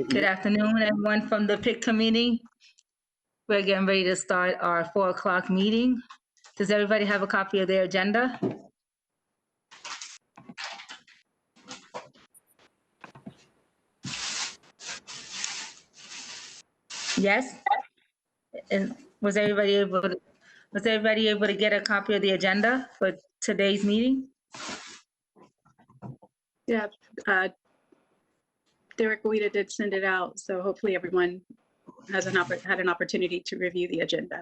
Good afternoon, everyone from the PIC committee. We're getting ready to start our 4 o'clock meeting. Does everybody have a copy of their agenda? Yes? And was everybody able to get a copy of the agenda for today's meeting? Yeah, Derek Guida did send it out, so hopefully everyone has had an opportunity to review the agenda.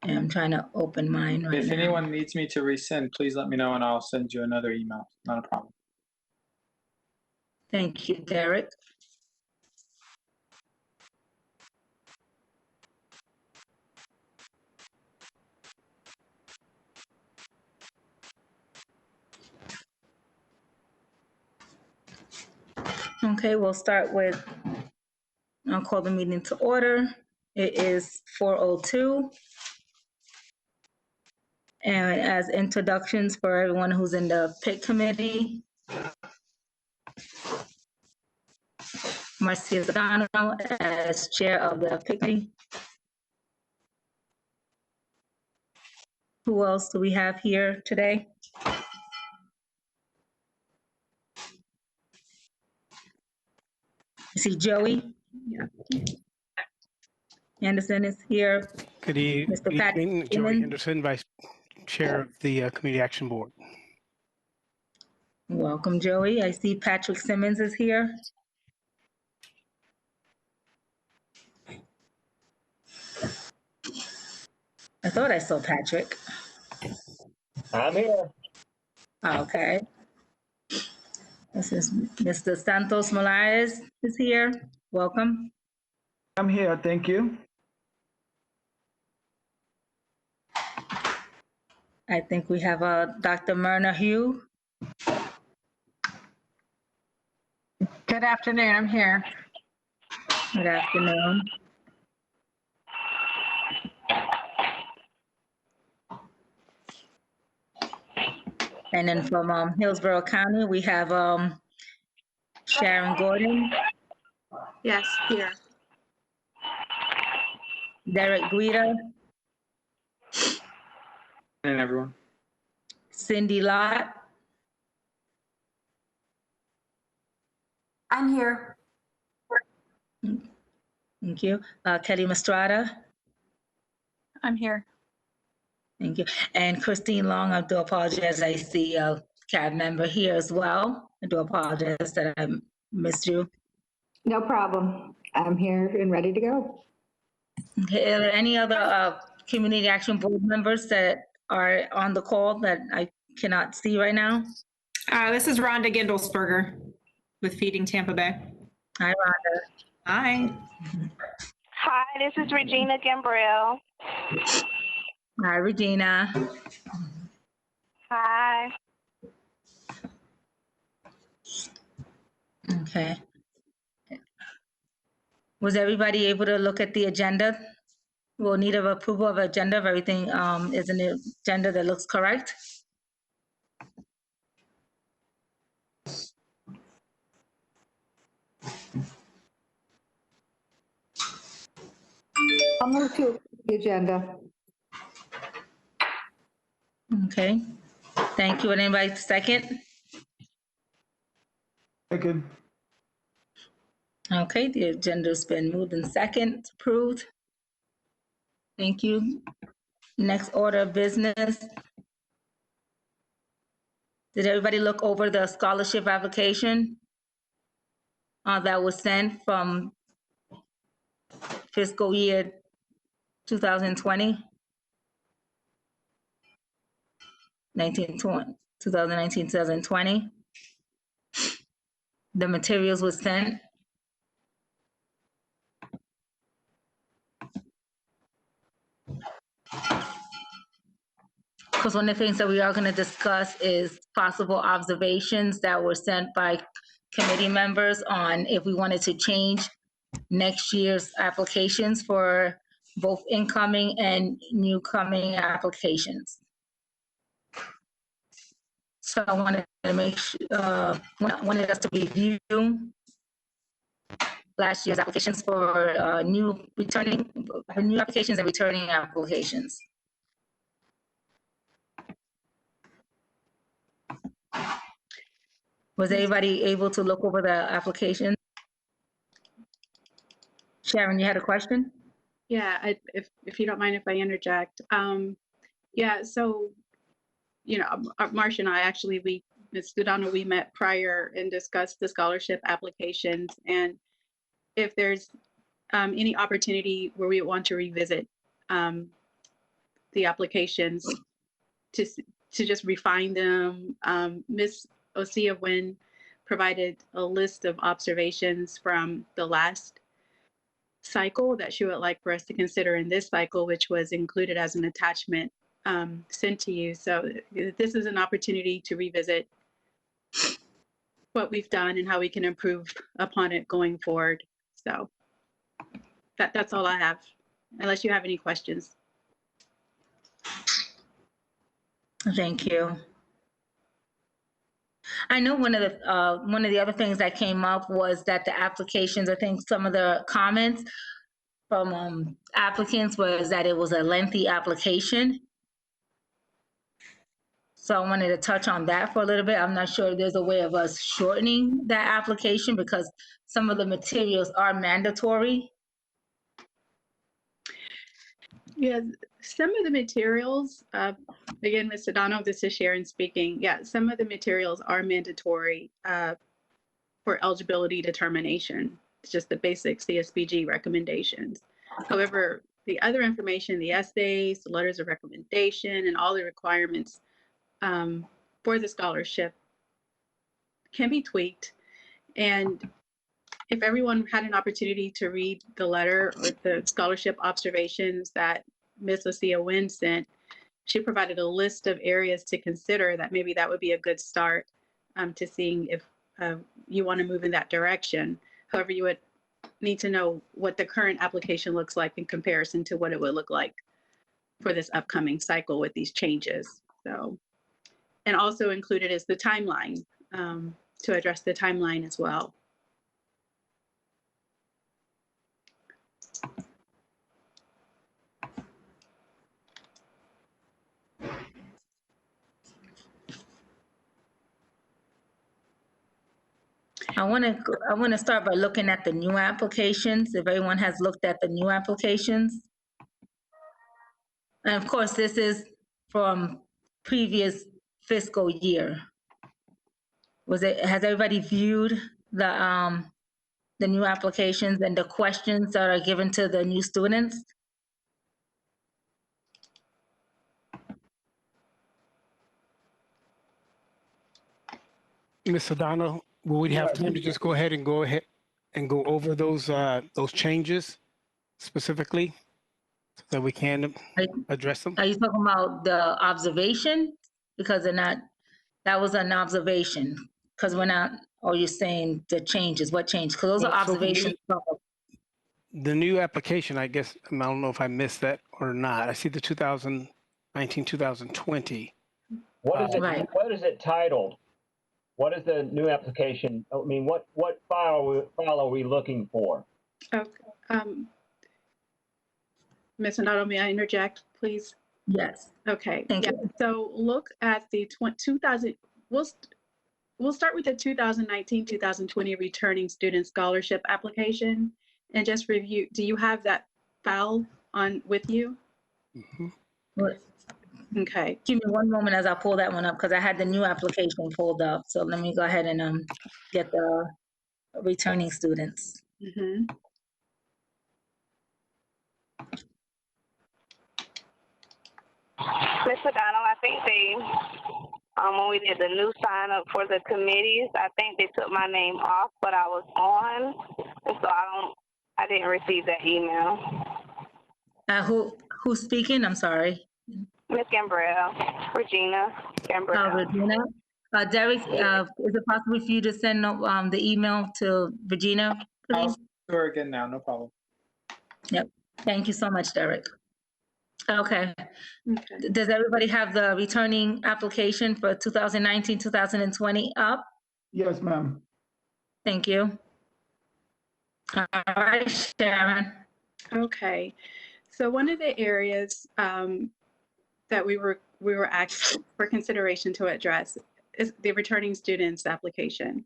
And I'm trying to open mine right now. If anyone needs me to resend, please let me know and I'll send you another email. Not a problem. Thank you, Derek. Okay, we'll start with, I'll call the meeting to order. It is 4:02. And as introductions for everyone who's in the PIC committee, Marcia Zagano as chair of the PIC committee. Who else do we have here today? I see Joey. Yeah. Anderson is here. Good evening, Mr. Patrick Joey Freeman. Henderson, Vice Chair of the Community Action Board. Welcome, Joey. I see Patrick Simmons is here. I thought I saw Patrick. I'm here. Okay. This is Mr. Santos Morales is here. Welcome. I'm here, thank you. I think we have Dr. Myrna Hugh. Good afternoon, I'm here. Good afternoon. And then from Hillsborough County, we have Sharon Gordon, Yes, here. Derek Guida, And everyone. Cindy Lott, I'm here. thank you, Kelly Mastrada, I'm here. thank you, and Christine Long. I do apologize, I see a CAB member here as well. I do apologize that I missed you. No problem. I'm here and ready to go. Okay, are there any other Community Action Board members that are on the call that I cannot see right now? This is Rhonda Gindelsberger with Feeding Tampa Bay. Hi, Rhonda. Hi. Hi, this is Regina Gambriel. Hi, Regina. Hi. Okay. Was everybody able to look at the agenda? We'll need an approval of agenda if everything is in the agenda that looks correct. I'll move to the agenda. Okay. Thank you. And anybody second? Second. Okay, the agenda's been moved and second, approved. Thank you. Next order of business. Did everybody look over the scholarship application that was sent from fiscal year 2020? 2019-2020. The materials were sent. Because one of the things that we are going to discuss is possible observations that were sent by committee members on if we wanted to change next year's applications for both incoming and new coming applications. So I wanted to make sure, wanted us to review last year's applications for new applications and returning applications. Was anybody able to look over the application? Sharon, you had a question? Yeah, if you don't mind if I interject. Yeah, so, you know, Marcia and I actually, Ms. Dudano, we met prior and discussed the scholarship applications. And if there's any opportunity where we want to revisit the applications to just refine them, Ms. Osea Wynn provided a list of observations from the last cycle that she would like for us to consider in this cycle, which was included as an attachment sent to you. So this is an opportunity to revisit what we've done and how we can improve upon it going forward. So that's all I have, unless you have any questions. Thank you. I know one of the other things that came up was that the applications, I think some of the comments from applicants was that it was a lengthy application. So I wanted to touch on that for a little bit. I'm not sure if there's a way of us shortening that application because some of the materials are mandatory. Yeah, some of the materials, again, Ms. Sedano, this is Sharon speaking. Yeah, some of the materials are mandatory for eligibility determination. It's just the basic CSBG recommendations. However, the other information, the essays, the letters of recommendation, and all the requirements for the scholarship can be tweaked. And if everyone had an opportunity to read the letter or the scholarship observations that Ms. Osea Wynn sent, she provided a list of areas to consider that maybe that would be a good start to seeing if you want to move in that direction. However, you would need to know what the current application looks like in comparison to what it would look like for this upcoming cycle with these changes. So, and also included is the timeline, to address the timeline as well. I want to start by looking at the new applications, if everyone has looked at the new applications. And of course, this is from previous fiscal year. Has everybody viewed the new applications and the questions that are given to the new students? Ms. O'Donnell, will we have time to just go ahead and go over those changes specifically so that we can address them? Are you talking about the observation? Because they're not, that was an observation. Because we're not, or you're saying the changes, what changed? Because those are observations. The new application, I guess, I don't know if I missed that or not. I see the 2019, 2020. What is it? Right. What is it titled? What is the new application? I mean, what file are we looking for? Okay. Ms. Donato, may I interject, please? Yes. Okay. Thank yeah. you. So look at the 2000. We'll start with the 2019-2020 returning student scholarship application and just review. Do you have that file on with you? Mm-hmm. Okay. Give me one moment as I pull that one up because I had the new application pulled up. So let me go ahead and get the returning students. Mm-hmm. Ms. O'Donnell, I think they, when we did the new sign up for the committees, I think they took my name off, but I was on, and so I didn't receive that email. Who's speaking? I'm sorry. Ms. Gambrell, Regina Gambrell. Regina. Derek, is it possible for you to send the email to Regina, I'll please? send her again now, no problem. Yep. Thank you so much, Derek. Okay. Okay. Does everybody have the returning application for 2019, 2020 up? Yes, ma'am. Thank you. All right, Sharon. Okay. So one of the areas that we were asked for consideration to address is the returning students application.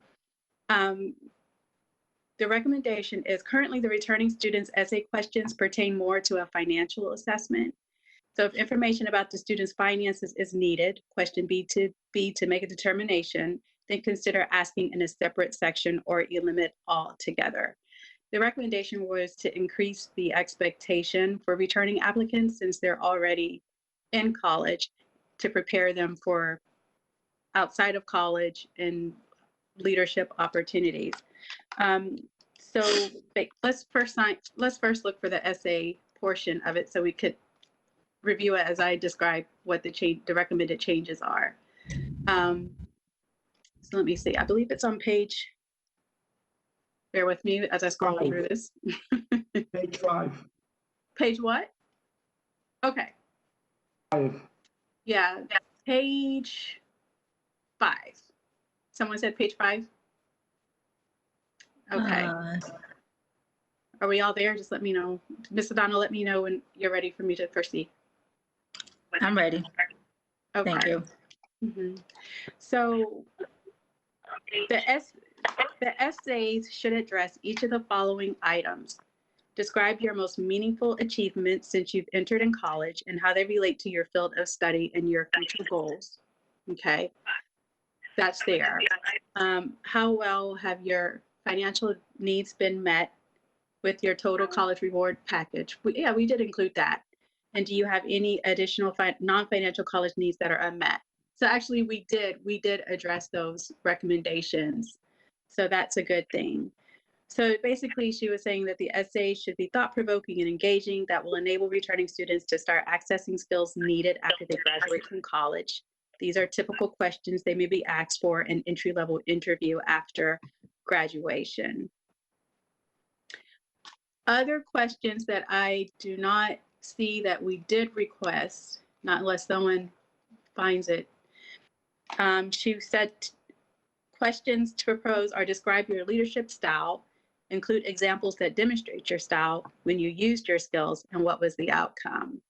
The recommendation is currently the returning students' essay questions pertain more to a financial assessment. So if information about the student's finances is needed, question B to make a determination, then consider asking in a separate section or eliminate altogether. The recommendation was to increase the expectation for returning applicants since they're already in college to prepare them for outside of college and leadership opportunities. So let's first look for the essay portion of it so we could review it as I describe what the recommended changes are. So let me see. I believe it's on page. Bear with me as I scroll through this. Page 5. Page what? Okay. 5. Yeah, page 5. Someone said page 5? Okay. Are we all there? Just let me know. Ms. O'Donnell, let me know when you're ready for me to proceed. I'm ready. Okay. Thank you. Mm-hmm. So the essays should address each of the following items. Describe your most meaningful achievements since you've entered in college and how they relate to your field of study and your future goals. Okay, that's there. How well have your financial needs been met with your total college reward package? We did include that. And do you have any additional non-financial college needs that are unmet? So actually we did address those recommendations. So that's a good thing. So basically she was saying that the essay should be thought-provoking and engaging that will enable returning students to start accessing skills needed after they graduate from college. These are typical questions they may be asked for an entry-level interview after graduation. Other questions that I do not see that we did request, not unless someone finds it. She said questions to propose are describe your leadership style, include examples that demonstrate your style when you used your skills and what was the outcome,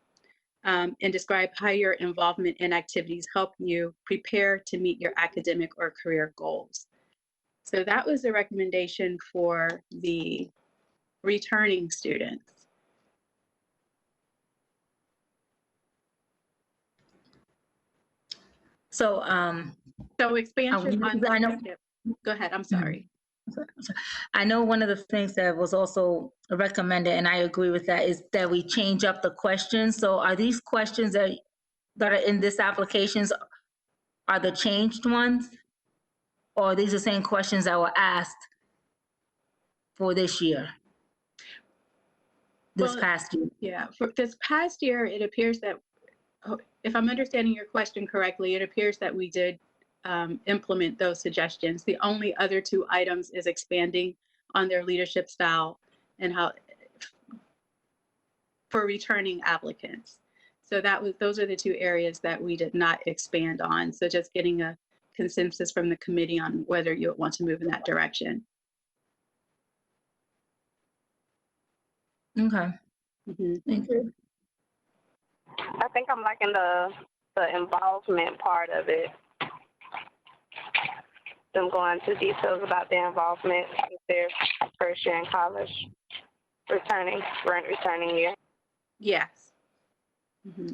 and describe how your involvement in activities help you prepare to meet your academic or career goals. So that was the recommendation for the returning students. So, So expansion on, I know. Go ahead, I'm sorry. I know one of the things that was also recommended, and I agree with that, is that we change up the questions. So are these questions that are in this applications, are the changed ones? Or are these the same questions that were asked for this year? This past year? Yeah, for this past year, it appears that, if I'm understanding your question correctly, it appears that we did implement those suggestions. The only other two items is expanding on their leadership style and how for returning applicants. So those are the two areas that we did not expand on. So just getting a consensus from the committee on whether you want to move in that direction. Okay. Mm-hmm. Thank you. I think I'm liking the involvement part of it. Them going into details about their involvement with their first year in college, returning year. Yes. Mm-hmm.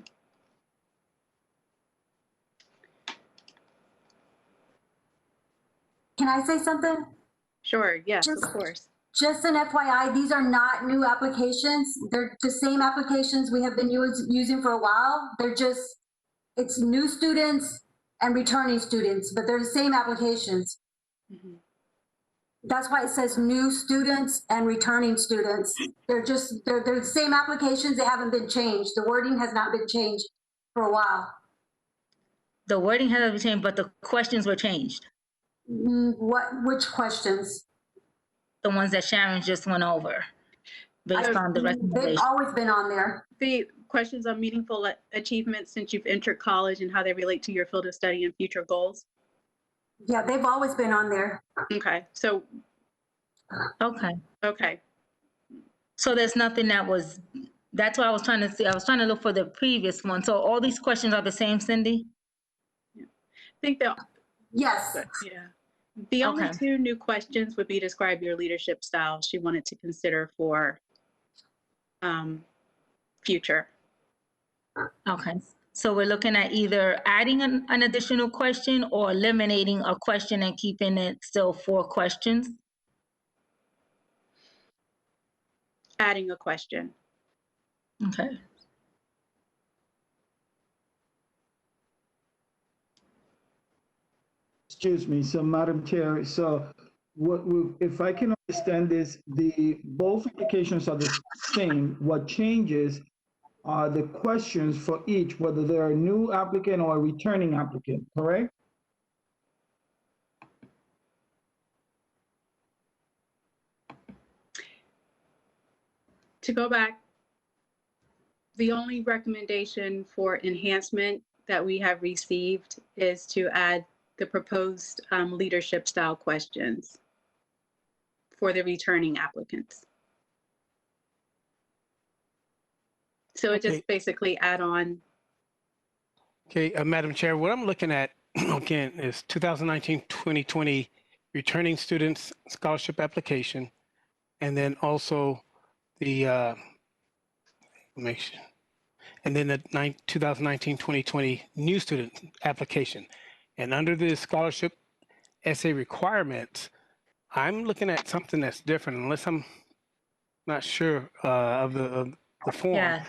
Can I say something? Sure, yes, of course. Just an FYI, these are not new applications. They're the same applications we have been using for a while. It's new students and returning students, but they're the same applications. Mm-hmm. That's why it says new students and returning students. They're the same applications. They haven't been changed. The wording has not been changed for a while. The wording hasn't been changed, but the questions were changed. Which questions? The ones that Sharon just went over. based on the They've recommendation. always been on there. The questions on meaningful achievements since you've entered college and how they relate to your field of study and future goals. Yeah, they've always been on there. Okay, so, Okay. okay. So there's nothing that's what I was trying to see. I was trying to look for the previous one. So all these questions are the same, Cindy? I think that, Yes. yeah. The only Okay. two new questions would be describe your leadership style she wanted to consider for future. Okay. So we're looking at either adding an additional question or eliminating a question and keeping it still 4 questions. Adding a question. Okay. Excuse me, so Madam Chair, so if I can understand this, both applications are the same. What changes are the questions for each, whether they're a new applicant or a returning applicant, correct? To go back, the only recommendation for enhancement that we have received is to add the proposed leadership style questions for the returning applicants. So it Okay. just basically add on. Okay, Madam Chair, what I'm looking at again is 2019-2020 returning students scholarship application, and then also the and then the 2019-2020 new student application. And under the scholarship essay requirements, I'm looking at something that's different, unless I'm not sure of the form. Yeah.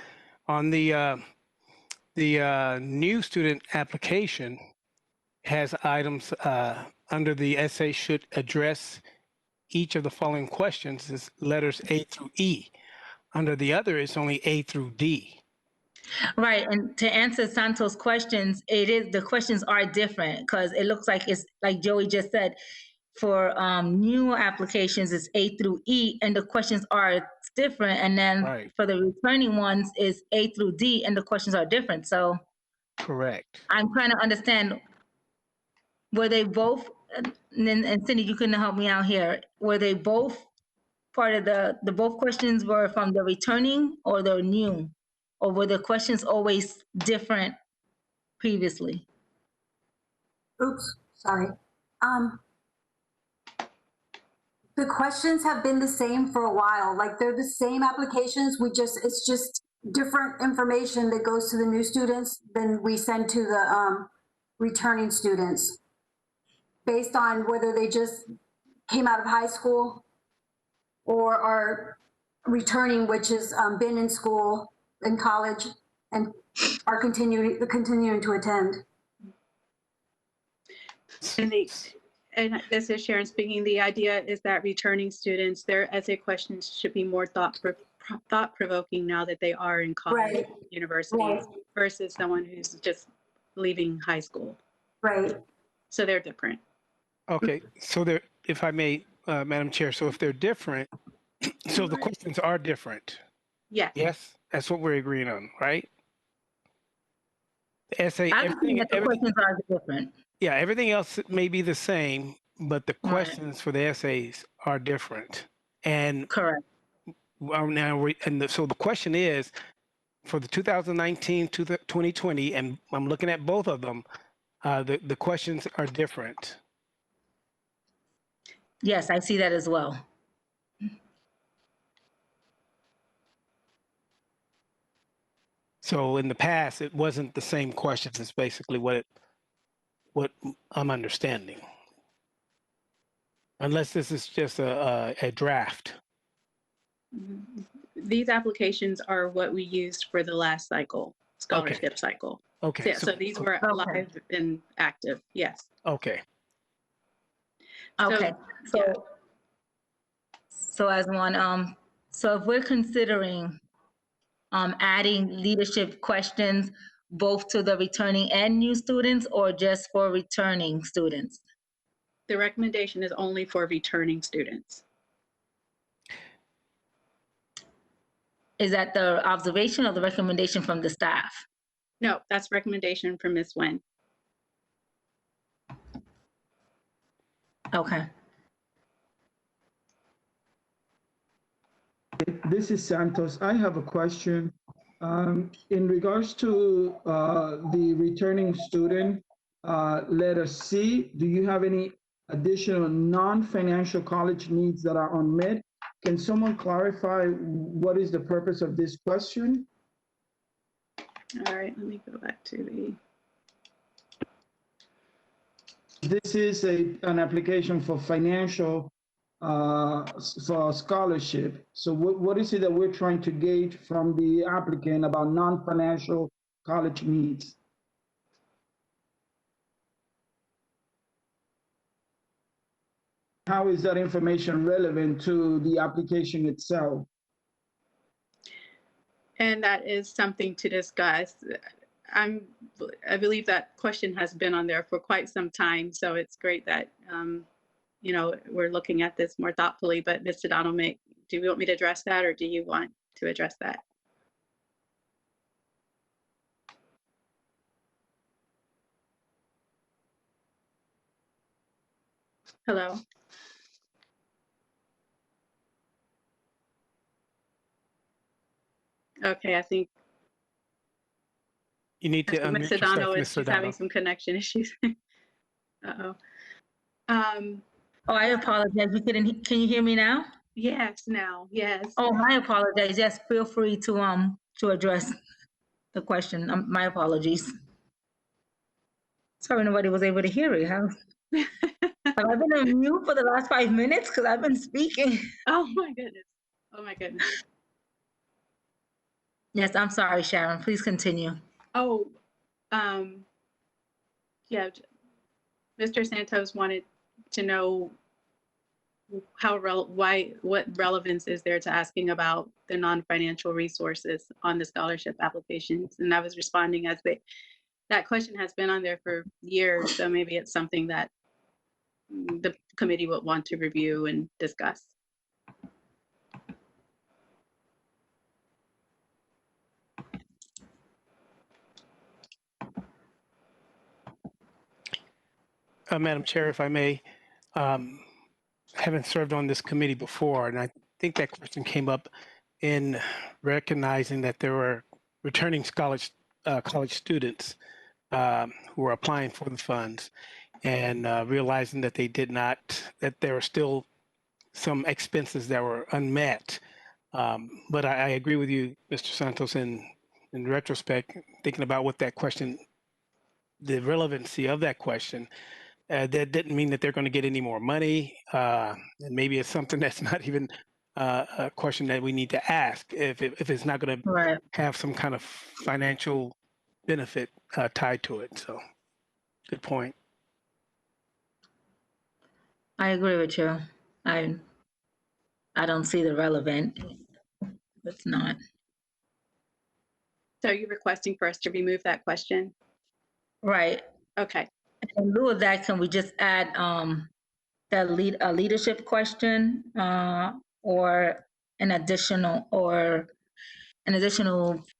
On the new student application has items under the essay should address each of the following questions is letters A through E. Under the other, it's only A through D. Right, and to answer Santos' questions, the questions are different because it looks like it's like Joey just said, for new applications it's A through E and the questions are different, and then Right. for the returning ones is A through D and the questions are different. So Correct. I'm trying to understand, were they both, and Cindy, you couldn't help me out here, were they both part of the both questions were from the returning or the new? Or were the questions always different previously? Oops, sorry. The questions have been the same for a while. Like they're the same applications. It's just different information that goes to the new students than we send to the returning students, based on whether they just came out of high school or are returning, which has been in school, in college, and are continuing to attend. And this is Sharon speaking. The idea is that returning students, their essay questions should be more thought-provoking now that they are in college, Right. universities, Right. versus someone who's just leaving high school. Right. So they're different. Okay, so there, if I may, Madam Chair, so if they're different, so the questions are different. Yes. Yes, that's what we're agreeing on, right? The essay, I don't think that the questions are different. yeah, everything else may be the same, but the Right. questions for the essays are different. And Correct. So the question is, for the 2019 to the 2020, and I'm looking at both of them, the questions are different. Yes, I see that as well. So in the past, it wasn't the same questions. It's basically what I'm understanding. Unless this is just a draft. These applications are what we used for the last cycle, scholarship cycle. Okay. So these were live and active, yes. Okay. Okay. So as one, so if we're considering adding leadership questions both to the returning and new students, or just for returning students? The recommendation is only for returning students. Is that the observation or the recommendation from the staff? No, that's recommendation from Ms. Nguyen. Okay. This is Santos. I have a question. In regards to the returning student, letter C, do you have any additional non-financial college needs that are unmet? Can someone clarify what is the purpose of this question? All right, let me go back to the. This is an application for financial, for scholarship. So what is it that we're trying to gauge from the applicant about non-financial college needs? How is that information relevant to the application itself? And that is something to discuss. I believe that question has been on there for quite some time, so it's great that you know, we're looking at this more thoughtfully. But Ms. Sedano, do you want me to address that, or do you want to address that? Hello. Okay, I think You need to Ms. unmute yourself, Sedano Ms. is having Sedano. some connection issues. Uh-oh. Oh, I apologize. You couldn't, can you hear me now? Yes, now, yes. Oh, my apologies. Yes, feel free to address the question. My apologies. Sorry, nobody was able to hear it. Have I been on mute for the last 5 minutes? Because I've been speaking. Oh my goodness. Oh my goodness. Yes, I'm sorry, Sharon. Please continue. Oh, yeah. Mr. Santos wanted to know what relevance is there to asking about the non-financial resources on the scholarship applications, and I was responding as that question has been on there for years, so maybe it's something that the committee would want to review and discuss. Madam Chair, if I may, haven't served on this committee before, and I think that question came up in recognizing that there were returning college students who were applying for the funds, and realizing that that there were still some expenses that were unmet. But I agree with you, Mr. Santos, in retrospect, thinking about what that question, the relevancy of that question. That didn't mean that they're going to get any more money. And maybe it's something that's not even a question that we need to ask if it's not going to have some kind of financial benefit tied to it. So, good point. I agree with you. I don't see the relevant. It's not. So you're requesting for us to remove that question? Right. Okay. In lieu of that, can we just add a leadership question or an additional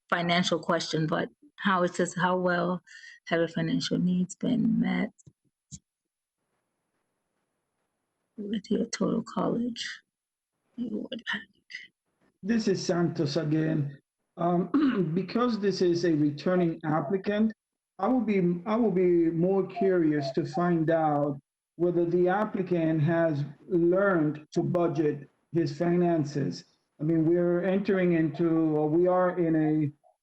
financial question? But how it says, how well have your financial needs been met with your total college reward package? This is Santos again. Because this is a returning applicant, I will be more curious to find out whether the applicant has learned to budget his finances. I mean, we are in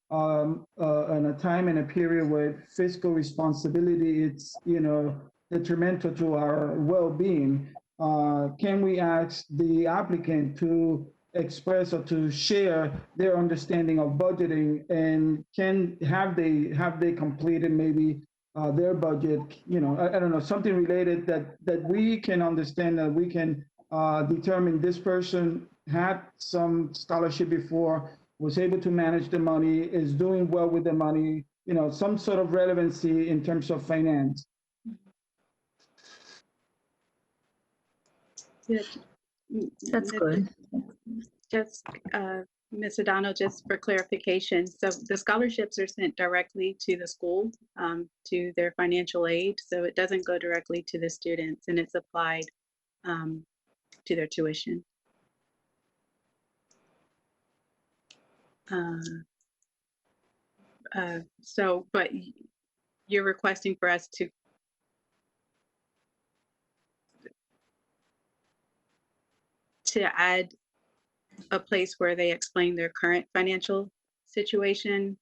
a time and a period where fiscal responsibility, it's, you know, detrimental to our well-being. Can we ask the applicant to express or to share their understanding of budgeting, and have they completed maybe their budget? You know, I don't know, something related that we can understand, that we can determine this person had some scholarship before, was able to manage the money, is doing well with the money, you know, some sort of relevancy in terms of finance. That's good. Just Ms. Adano, just for clarification, so the scholarships are sent directly to the school, to their financial aid, so it doesn't go directly to the students, and it's applied to their tuition. But you're requesting for us to add a place where they explain their current financial situation?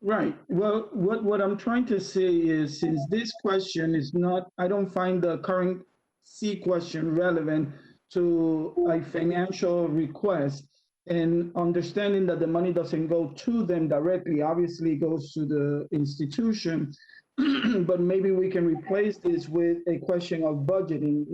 Right. Well, what I'm trying to say is, since this question is not, I don't find the current C question relevant to a financial request, and understanding that the money doesn't go to them directly, obviously it goes to the institution, but maybe we can replace this with a question of budgeting.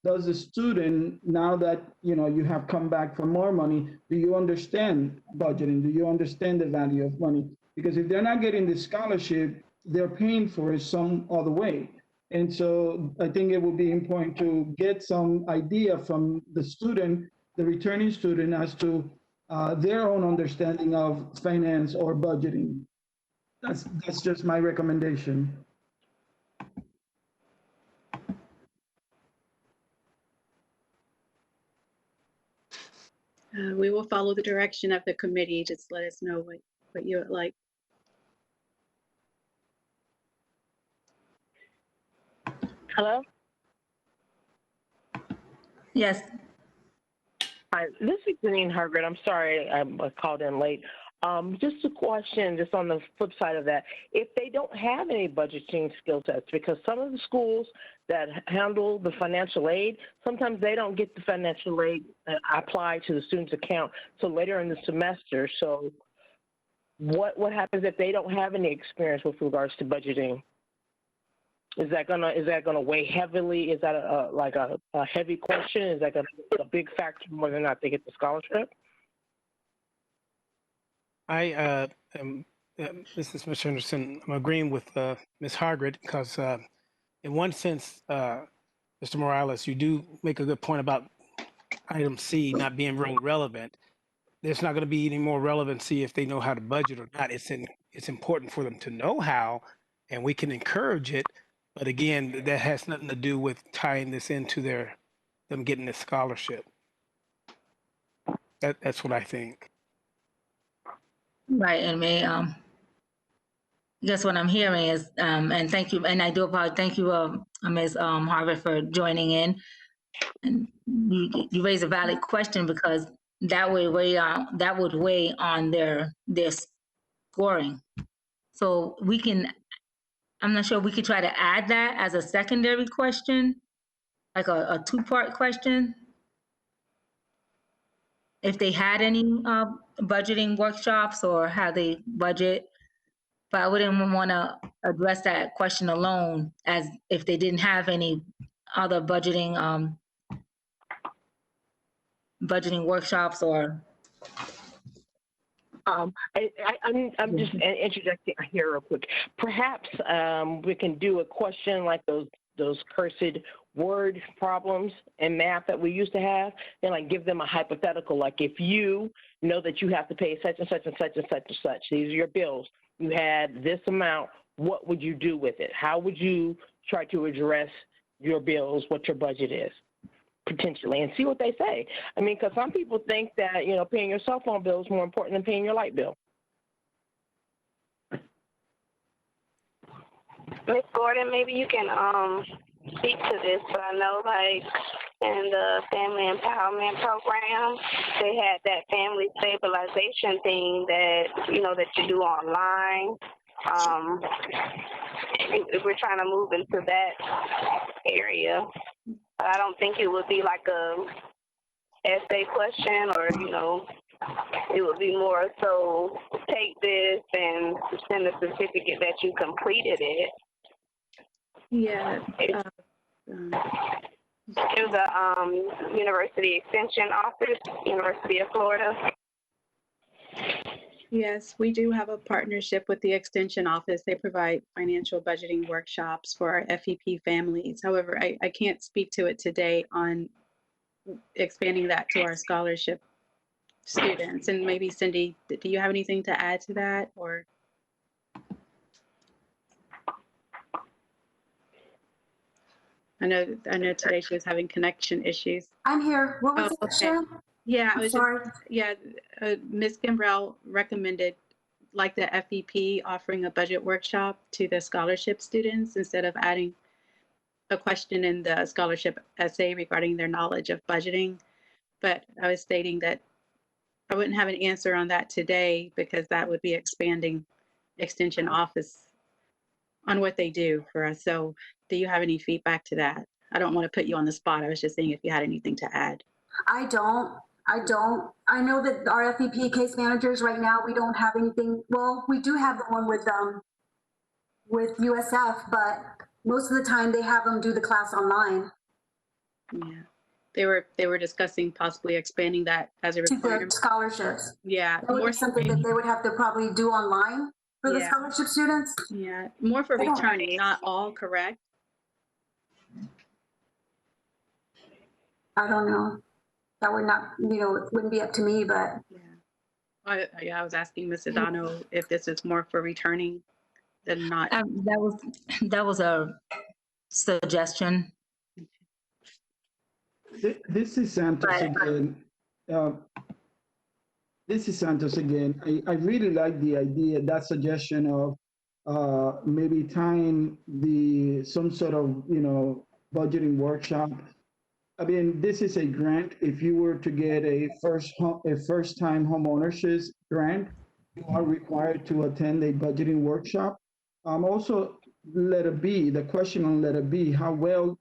Does the student, now that you have come back for more money, do you understand budgeting? Do you understand the value of money? Because if they're not getting the scholarship, they're paying for it some other way. And so I think it would be important to get some idea from the student, the returning student, as to their own understanding of finance or budgeting. That's just my recommendation. We will follow the direction of the committee. Just let us know what you would like. Hello? Yes. Hi, this is Janine Hargreaves. I'm sorry I called in late. Just a question, just on the flip side of that. If they don't have any budgeting skill sets, because some of the schools that handle the financial aid, sometimes they don't get the financial aid applied to the student's account till later in the semester. So what happens if they don't have any experience with regards to budgeting? Is that gonna weigh heavily? Is that a heavy question? Is that gonna be a big factor in whether or not they get the scholarship? This is Mr. Henderson. I'm agreeing with Ms. Hargreaves because in one sense, Mr. Morales, you do make a good point about item C not being really relevant. There's not going to be any more relevancy if they know how to budget or not. It's important for them to know how, and we can encourage it. But again, that has nothing to do with tying this into them getting the scholarship. That's what I think. Right, and I guess what I'm hearing is, and thank you, and I do apologize, thank you, Ms. Harvard, for joining in. And you raise a valid question, because that would weigh on their scoring. So I'm not sure, we could try to add that as a secondary question, like a two-part question. If they had any budgeting workshops or how they budget, but I wouldn't want to address that question alone as if they didn't have any other budgeting workshops or. I'm just interjecting here real quick. Perhaps we can do a question like those cursed word problems in math that we used to have, and like give them a hypothetical, like if you know that you have to pay such and such and such and such and such, these are your bills, you had this amount, what would you do with it? How would you try to address your bills, what your budget is, potentially, and see what they say. I mean, because some people think that, paying your cell phone bill is more important than paying your light bill. Ms. Gordon, maybe you can speak to this, but I know in the Family Empowerment Program, they had that family stabilization thing that you do online. We're trying to move into that area. But I don't think it would be like a essay question, or it would be more so take this and send a certificate that you completed it. Yeah. To the University Extension Office, University of Florida. Yes, we do have a partnership with the Extension Office. They provide financial budgeting workshops for our FEP families. However, I can't speak to it today on expanding that to our scholarship students. And maybe Cindy, do you have anything to add to that, or? I know today she was having connection issues. I'm here. What was the question? Yeah, I I'm was sorry. Ms. Kimbrell recommended, like the FEP, offering a budget workshop to the scholarship students instead of adding a question in the scholarship essay regarding their knowledge of budgeting. But I was stating that I wouldn't have an answer on that today because that would be expanding Extension Office on what they do for us. So do you have any feedback to that? I don't want to put you on the spot. I was just saying if you had anything to add. I don't. I know that our FEP case managers right now, we don't have anything. Well, we do have the one with USF, but most of the time they have them do the class online. Yeah, they were discussing possibly expanding that as a to requirement. the scholarships. Yeah, That would be something that they would have to probably do online for the scholarship students. Yeah, more for returning, not all, correct? I don't know. That would not, it wouldn't be up to me, but. I was asking Ms. Adano if this is more for returning than not. That was a suggestion. This is Santos again. This is Santos again. I really like the idea, that suggestion of maybe tying some sort of budgeting workshop. I mean, this is a grant. If you were to get a first-time home ownership grant, you are required to attend a budgeting workshop. Also, letter B, the question on letter B, how well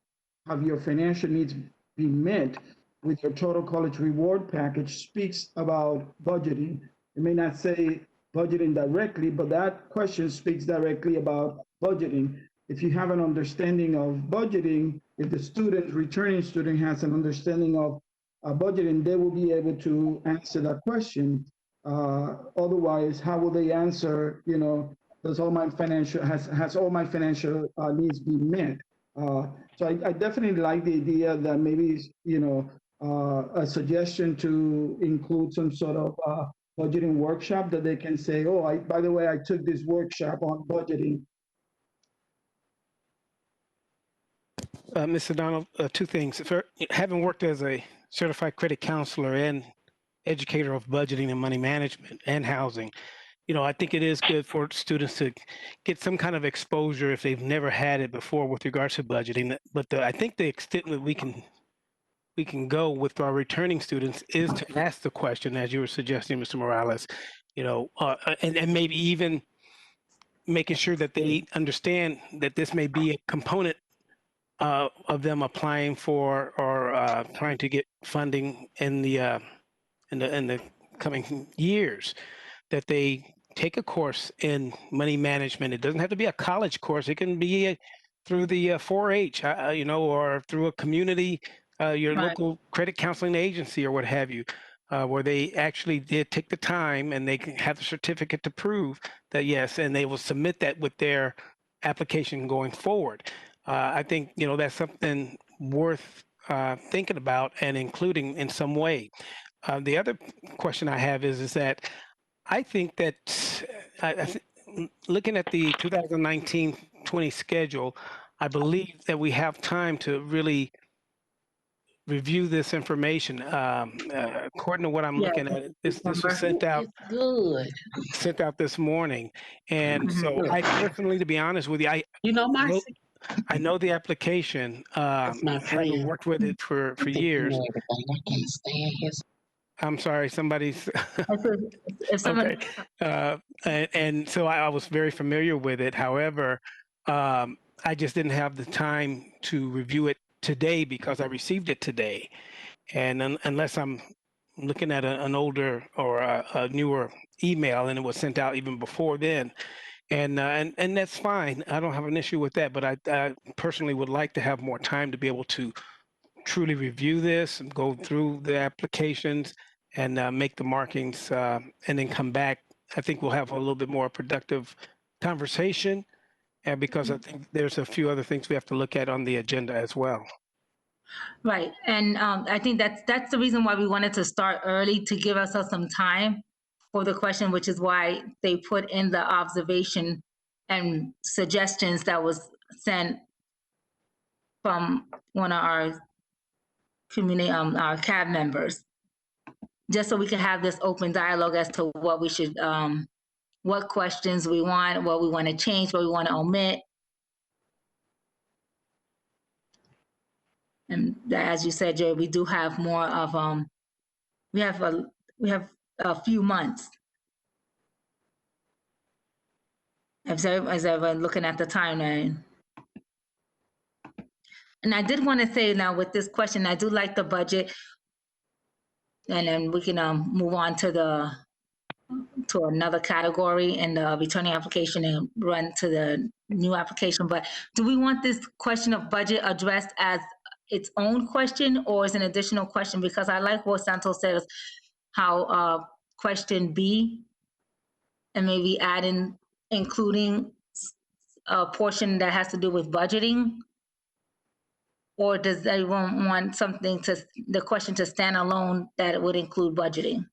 have your financial needs been met with your total college reward package, speaks about budgeting. It may not say budgeting directly, but that question speaks directly about budgeting. If you have an understanding of budgeting, if the returning student has an understanding of budgeting, they will be able to answer that question. Otherwise, how will they answer, has all my financial needs been met? So I definitely like the idea that maybe, a suggestion to include some sort of budgeting workshop that they can say, oh, by the way, I took this workshop on budgeting. Mr. Donald, two things. Having worked as a certified credit counselor and educator of budgeting and money management and housing, I think it is good for students to get some kind of exposure if they've never had it before with regards to budgeting. But I think the extent that we can go with our returning students is to ask the question, as you were suggesting, Mr. Morales, and maybe even making sure that they understand that this may be a component of them applying for or trying to get funding in the coming years, that they take a course in money management. It doesn't have to be a college course. It can be through the 4-H, or through a community, your local credit counseling agency or what have you, where they actually did take the time and they can have the certificate to prove that yes, and they will submit that with their application going forward. I think, that's something worth thinking about and including in some way. The other question I have is that I think that looking at the 2019-20 schedule, I believe that we have time to really review this information. According to what I'm looking at, this was sent out this morning. And so I personally, to be honest with you, I know the application, having worked with it for years. I'm sorry, somebody's. Okay. And so I was very familiar with it. However, I just didn't have the time to review it today because I received it today. And unless I'm looking at an older or a newer email and it was sent out even before then. And that's fine. I don't have an issue with that, but I personally would like to have more time to be able to truly review this and go through the applications and make the markings and then come back. I think we'll have a little bit more productive conversation, and because I think there's a few other things we have to look at on the agenda as well. Right, and I think that's the reason why we wanted to start early, to give ourselves some time for the question, which is why they put in the observation and suggestions that was sent from one of our community, our CAB members, just so we can have this open dialogue as to what we should, what questions we want, what we want to change, what we want to omit. And as you said, Jerry, we do have more of, we have a few months. As everyone looking at the timeline. And I did want to say now with this question, I do like the budget. And then we can move on to another category in the returning application and run to the new application. But do we want this question of budget addressed as its own question or as an additional question? Because I like what Santos says, how question B, and maybe including a portion that has to do with budgeting. Or does everyone want the question to stand alone that it would include budgeting?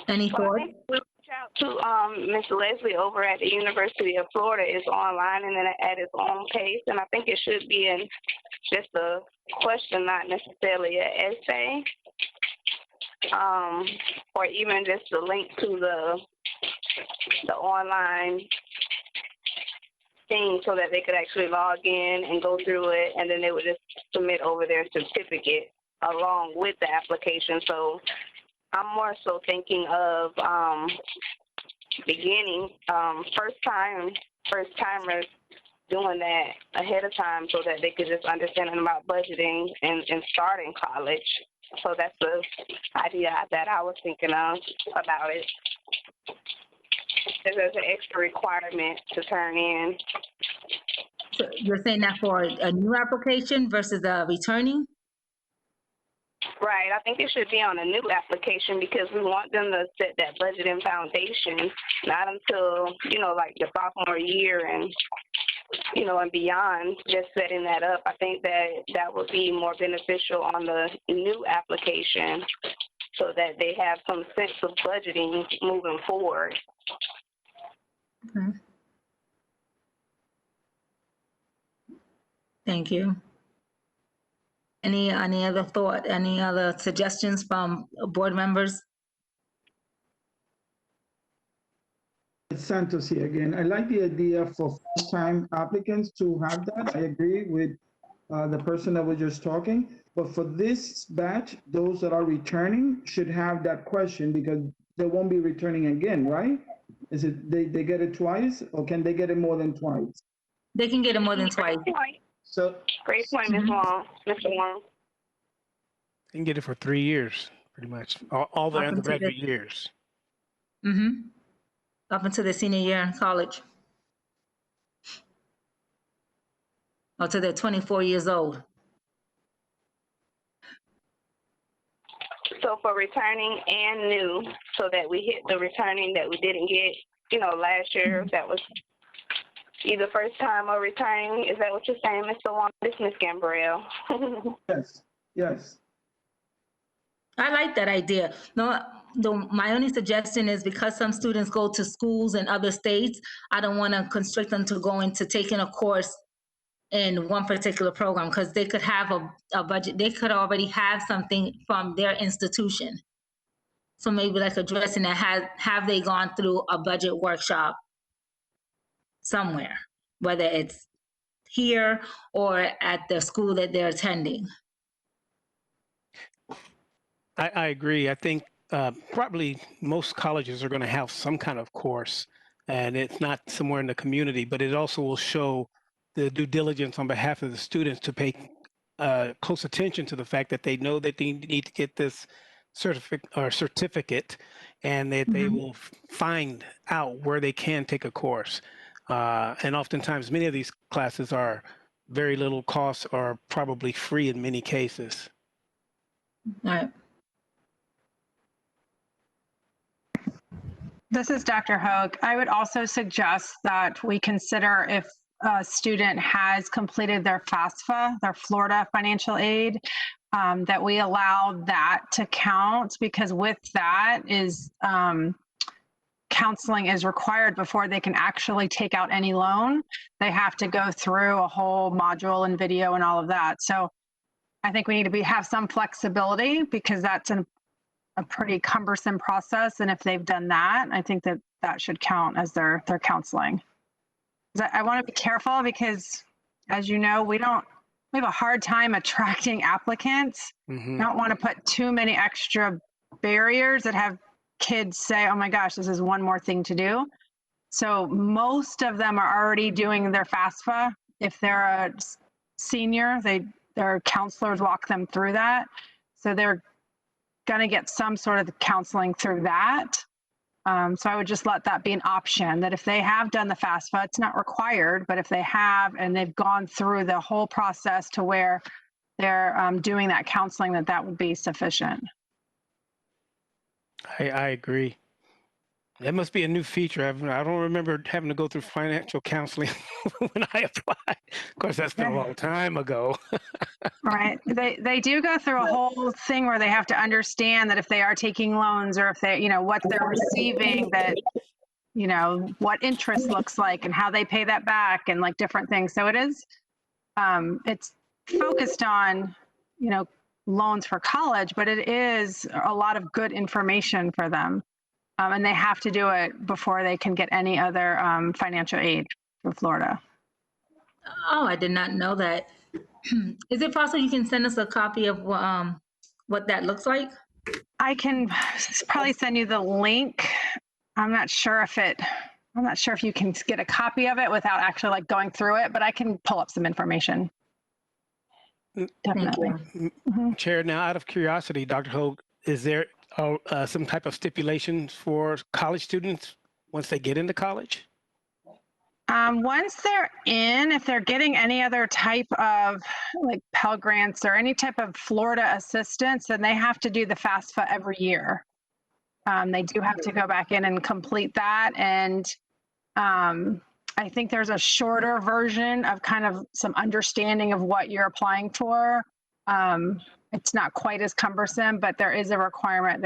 Any thoughts? I think we'll reach out to Ms. Leslie over at the University of Florida is online and then at its own pace. And I think it should be in just a question, not necessarily an essay. Or even just a link to the online thing so that they could actually log in and go through it, and then they would just submit over their certificate along with the application. So I'm more so thinking of beginning first timers doing that ahead of time so that they could just understand about budgeting and starting college. So that's the idea that I was thinking of about it. There's an extra requirement to turn in. So you're saying that for a new application versus a returning? Right. I think it should be on a new application because we want them to set that budgeting foundation, not until, like the sophomore year and, and beyond, just setting that up. I think that would be more beneficial on the new application so that they have some sense of budgeting moving forward. Okay. Thank you. Any other thought, any other suggestions from board members? It's Santos here again. I like the idea for first-time applicants to have that. I agree with the person that was just talking. But for this batch, those that are returning should have that question because they won't be returning again, right? Is it they get it twice, or can they get it more than twice? They can get it more than twice. So great point, Ms. Wong, Mr. Wong. You can get it for 3 years, pretty much, all the undergraduate years. Mm-hmm. Up until the senior year in college. Or till they're 24 years old. So for returning and new, so that we hit the returning that we didn't get, last year, that was either first time or returning. Is that what you're saying, Mr. Wong? This is Ms. Gambrell. Yes. I like that idea. No, my only suggestion is because some students go to schools in other states, I don't want to constrict them to go into taking a course in one particular program because they could have a budget. They could already have something from their institution. So maybe like addressing that, have they gone through a budget workshop somewhere, whether it's here or at the school that they're attending. I agree. I think probably most colleges are going to have some kind of course, and it's not somewhere in the community, but it also will show the due diligence on behalf of the students to pay close attention to the fact that they know that they need to get this certificate, and that they will find out where they can take a course. And oftentimes, many of these classes are very little cost or probably free in many cases. All right. This is Dr. Hoag. I would also suggest that we consider if student has completed their FAFSA, their Florida financial aid, that we allow that to count, because with that is counseling is required before they can actually take out any loan. They have to go through a whole module and video and all of that. So I think we need to have some flexibility, because that's a pretty cumbersome process. And if they've done that, I think that that should count as their counseling. I want to be careful because, as you know, we have a hard time attracting applicants. Mm-hmm. Don't want to put too many extra barriers that have kids say, oh my gosh, this is one more thing to do. So most of them are already doing their FAFSA. If they're a senior, their counselors walk them through that. So they're going to get some sort of counseling through that. So I would just let that be an option, that if they have done the FAFSA, it's not required, but if they have and they've gone through the whole process to where they're doing that counseling, that would be sufficient. I agree. That must be a new feature. I don't remember having to go through financial counseling when I applied. Of course, that's been a long time ago. Right. They do go through a whole thing where they have to understand that if they are taking loans, or if they, what they're receiving, that, what interest looks like and how they pay that back and like different things. So it is, it's focused on, loans for college, but it is a lot of good information for them. And they have to do it before they can get any other financial aid for Florida. Oh, I did not know that. Is it possible you can send us a copy of what that looks like? I can probably send you the link. I'm not sure if you can get a copy of it without actually like going through it, but I can pull up some information. Definitely. Mm-hmm. Chair, now out of curiosity, Dr. Hogue, is there some type of stipulations for college students once they get into college? Once they're in, if they're getting any other type of like Pell Grants or any type of Florida assistance, then they have to do the FAFSA every year. They do have to go back in and complete that. And I think there's a shorter version of kind of some understanding of what you're applying for. It's not quite as cumbersome, but there is a requirement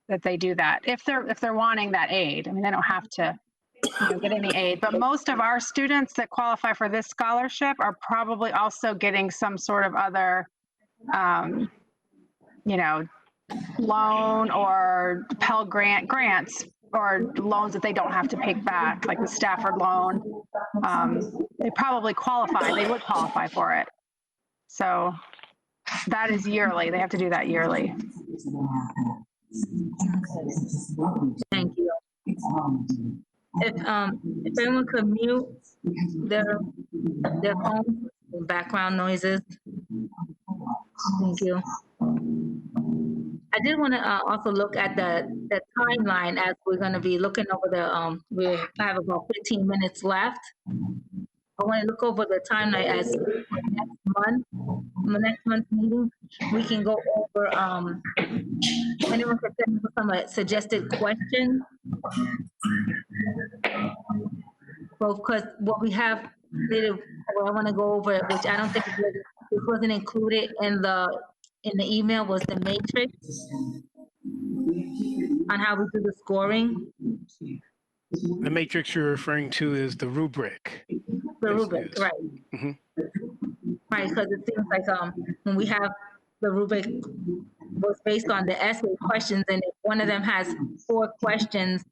that they do that if they're wanting that aid. I mean, they don't have to get any aid, but most of our students that qualify for this scholarship are probably also getting some sort of other, loan or Pell grants or loans that they don't have to pay back, like the Stafford loan. They probably qualify. They would qualify for it. So that is yearly. They have to do that yearly. Thank you. If anyone could mute their phone, background noises. Thank you. I did want to also look at the timeline, as we're going to be looking over the, we have about 15 minutes left. I want to look over the timeline as next month's meeting. We can go over, anyone could send us some suggested questions. Well, because what we have, what I want to go over, which I don't think it wasn't included in the email, was the matrix on how we do the scoring. The matrix you're referring to is the rubric. The rubric, right. Mm-hmm. Right, because it seems like when we have the rubric was based on the essay questions, and if one of them has 4 questions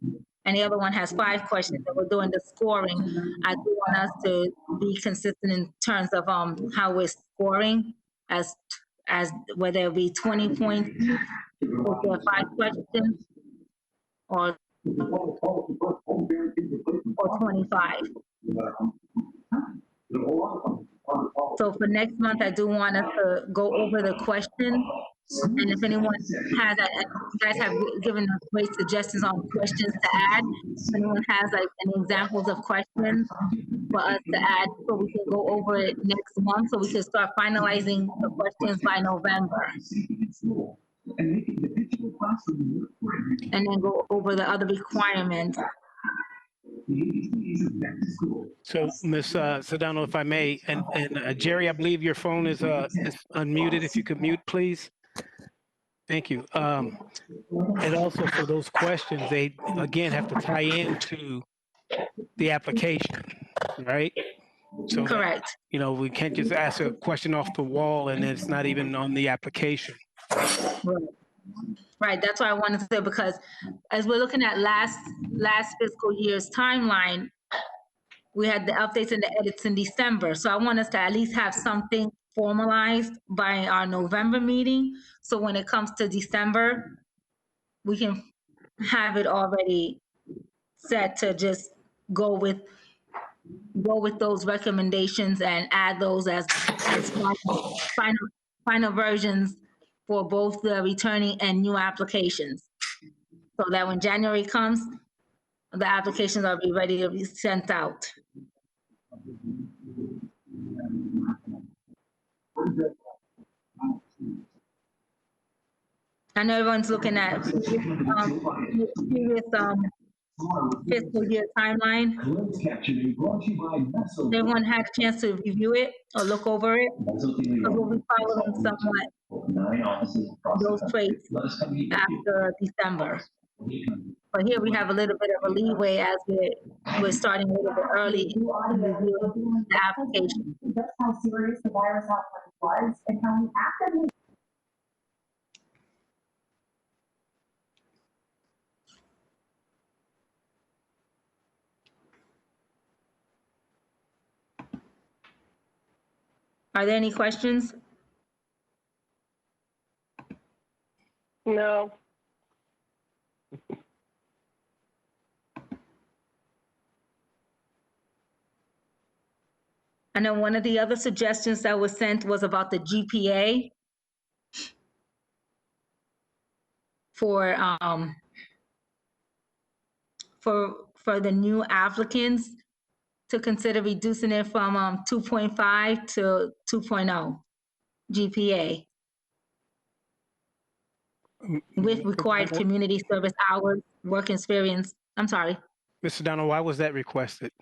and the other one has 5 questions, and we're doing the scoring, I do want us to be consistent in terms of how we're scoring, as whether it be 20 points for 5 questions or 25. So for next month, I do want us to go over the questions. And if anyone has, you guys have given us great suggestions on questions to add. If anyone has like any examples of questions for us to add, so we can go over it next month, so we can start finalizing the questions by November. And then go over the other requirements So, Ms. Sedano, if I may, and Jerry, I believe your phone is unmuted. If you could mute, please. Thank you. And also for those questions, they, again, have to tie into the application, right? So Correct. that, you know, we can't just ask a question off the wall and it's not even on the application. Right, that's why I wanted to say, because as we're looking at last fiscal year's timeline, we had the updates and the edits in December. So I want us to at least have something formalized by our November meeting. So when it comes to December, we can have it already set to just go with those recommendations and add those as final versions for both the returning and new applications. So that when January comes, the applications will be ready to be sent out. I know everyone's looking at previous fiscal year timeline. Everyone had a chance to review it or look over it. Because we'll be following somewhat those traits after December. But here we have a little bit of a leeway as we're starting a little bit early in reviewing the application. That's how serious the virus outbreak was and how we actively. Are there any questions? No. I know one of the other suggestions that was sent was about the GPA for the new applicants to consider reducing it from 2.5 to 2.0 GPA with required community service hours, work experience. I'm sorry. Mr. Donald, why was that requested?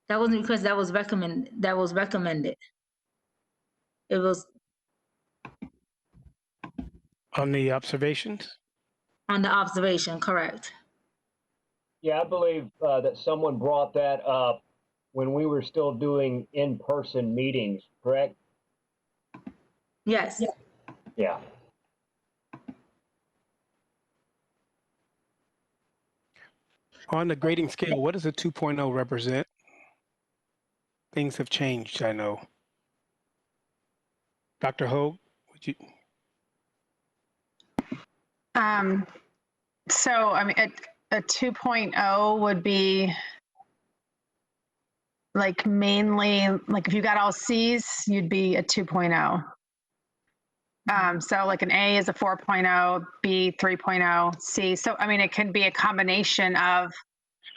That wasn't because that was recommended. It was on the observations? On the observation, correct. Yeah, I believe that someone brought that up when we were still doing in-person meetings, correct? Yes. Yeah. On the grading scale, what does a 2.0 represent? Things have changed, I know. Dr. Hogue, would you? So, I mean, a 2.0 would be like mainly, like if you got all C's, you'd be a 2.0. So like an A is a 4.0, B 3.0, C. So, I mean, it could be a combination of,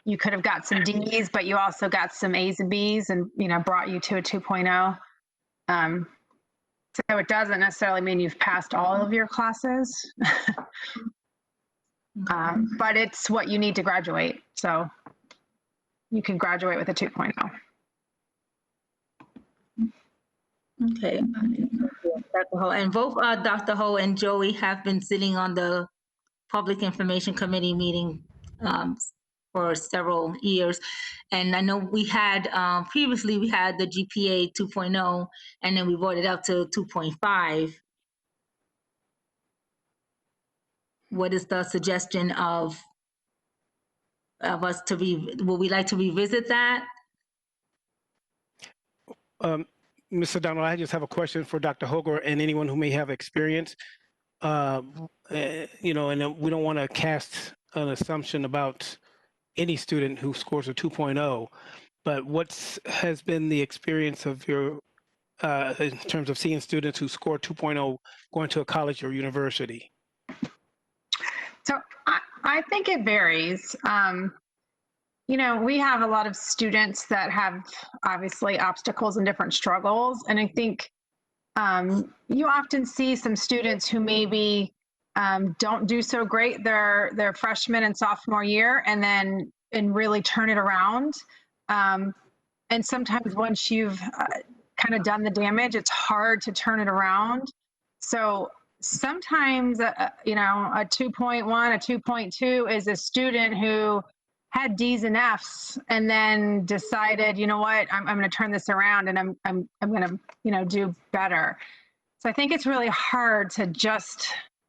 you could have got some D's, but you also got some A's and B's and, you know, brought you to a 2.0. So it doesn't necessarily mean you've passed all of your classes, but it's what you need to graduate. So you can graduate with a 2.0. Okay. Dr. Ho, and both Dr. Ho and Joey have been sitting on the Public Information Committee meeting for several years. And I know we had, previously we had the GPA 2.0, and then we brought it up to 2.5. What is the suggestion of us to would we like to revisit that? Mr. Donald, I just have a question for Dr. Hoger and anyone who may have experience. You know, and we don't want to cast an assumption about any student who scores a 2.0, but what has been the experience of your, in terms of seeing students who score 2.0 going to a college or university? So I think it varies. You know, we have a lot of students that have obviously obstacles and different struggles. And I think you often see some students who maybe don't do so great their freshman and sophomore year, and then and really turn it around. And sometimes once you've kind of done the damage, it's hard to turn it around. So sometimes, you know, a 2.1, a 2.2 is a student who had D's and F's and then decided, you know what, I'm going to turn this around and I'm going to, you know, do better. So I think it's really hard to just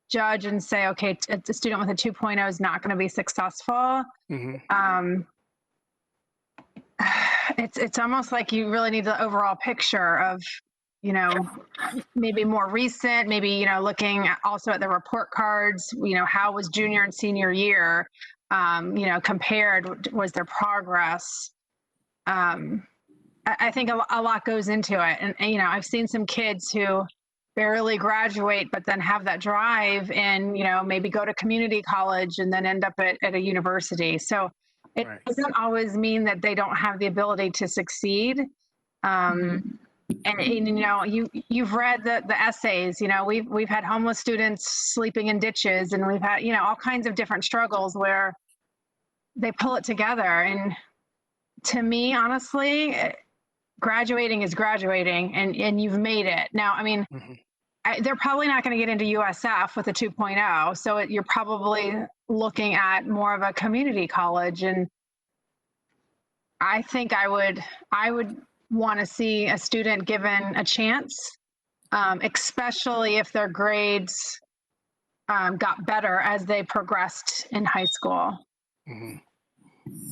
judge and say, okay, a student with a 2.0 is not going to be successful. Mm-hmm. It's almost like you really need the overall picture of, you know, maybe more recent, maybe, you know, looking also at the report cards, you know, how was junior and senior year, you know, compared, was there progress? I think a lot goes into it. And, you know, I've seen some kids who barely graduate, but then have that drive and, you know, maybe go to community college and then end up at a university. So it doesn't always mean that they don't have the ability to succeed. And you know, you've read the essays. You know, we've had homeless students sleeping in ditches, and we've had, you know, all kinds of different struggles where they pull it together. And to me, honestly, graduating is graduating, and you've made it. Now, I mean, they're probably not going to get into USF with a 2.0, so you're probably looking at more of a community college. And I think I would want to see a student given a chance, especially if their grades got better as they progressed in high school. Can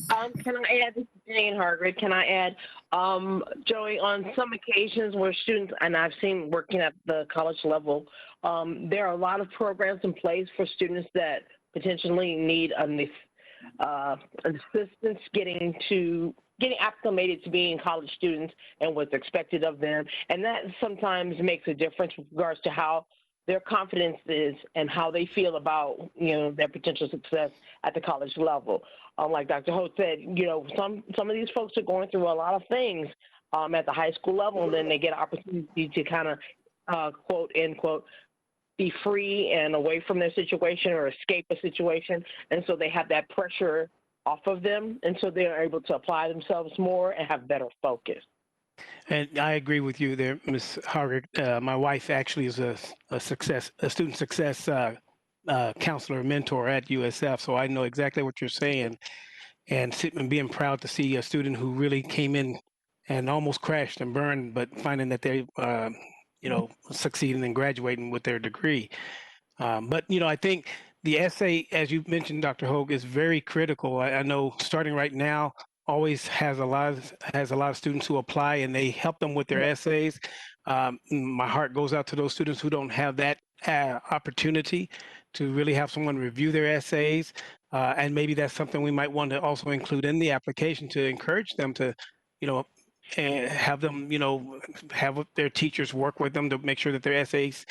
I add, this is Jane Hargreaves, can I add, Joey, on some occasions where students, and I've seen working at the college level, there are a lot of programs in place for students that potentially need assistance getting acclimated to being college students and what's expected of them. And that sometimes makes a difference with regards to how their confidence is and how they feel about, you know, their potential success at the college level. Like Dr. Holt said, you know, some of these folks are going through a lot of things at the high school level, and then they get an opportunity to kind of, quote, end quote, be free and away from their situation or escape a situation. And so they have that pressure off of them, and so they're able to apply themselves more and have better focus. And I agree with you there, Ms. Hargreaves. My wife actually is a student success counselor, mentor at USF, so I know exactly what you're saying. And being proud to see a student who really came in and almost crashed and burned, but finding that they, you know, succeeding and graduating with their degree. But, you know, I think the essay, as you mentioned, Dr. Hogue, is very critical. I know starting right now always has a lot of students who apply, and they help them with their essays. My heart goes out to those students who don't have that opportunity to really have someone review their essays. And maybe that's something we might want to also include in the application to encourage them to, you know, have them, you know, have their teachers work with them to make sure that their essays,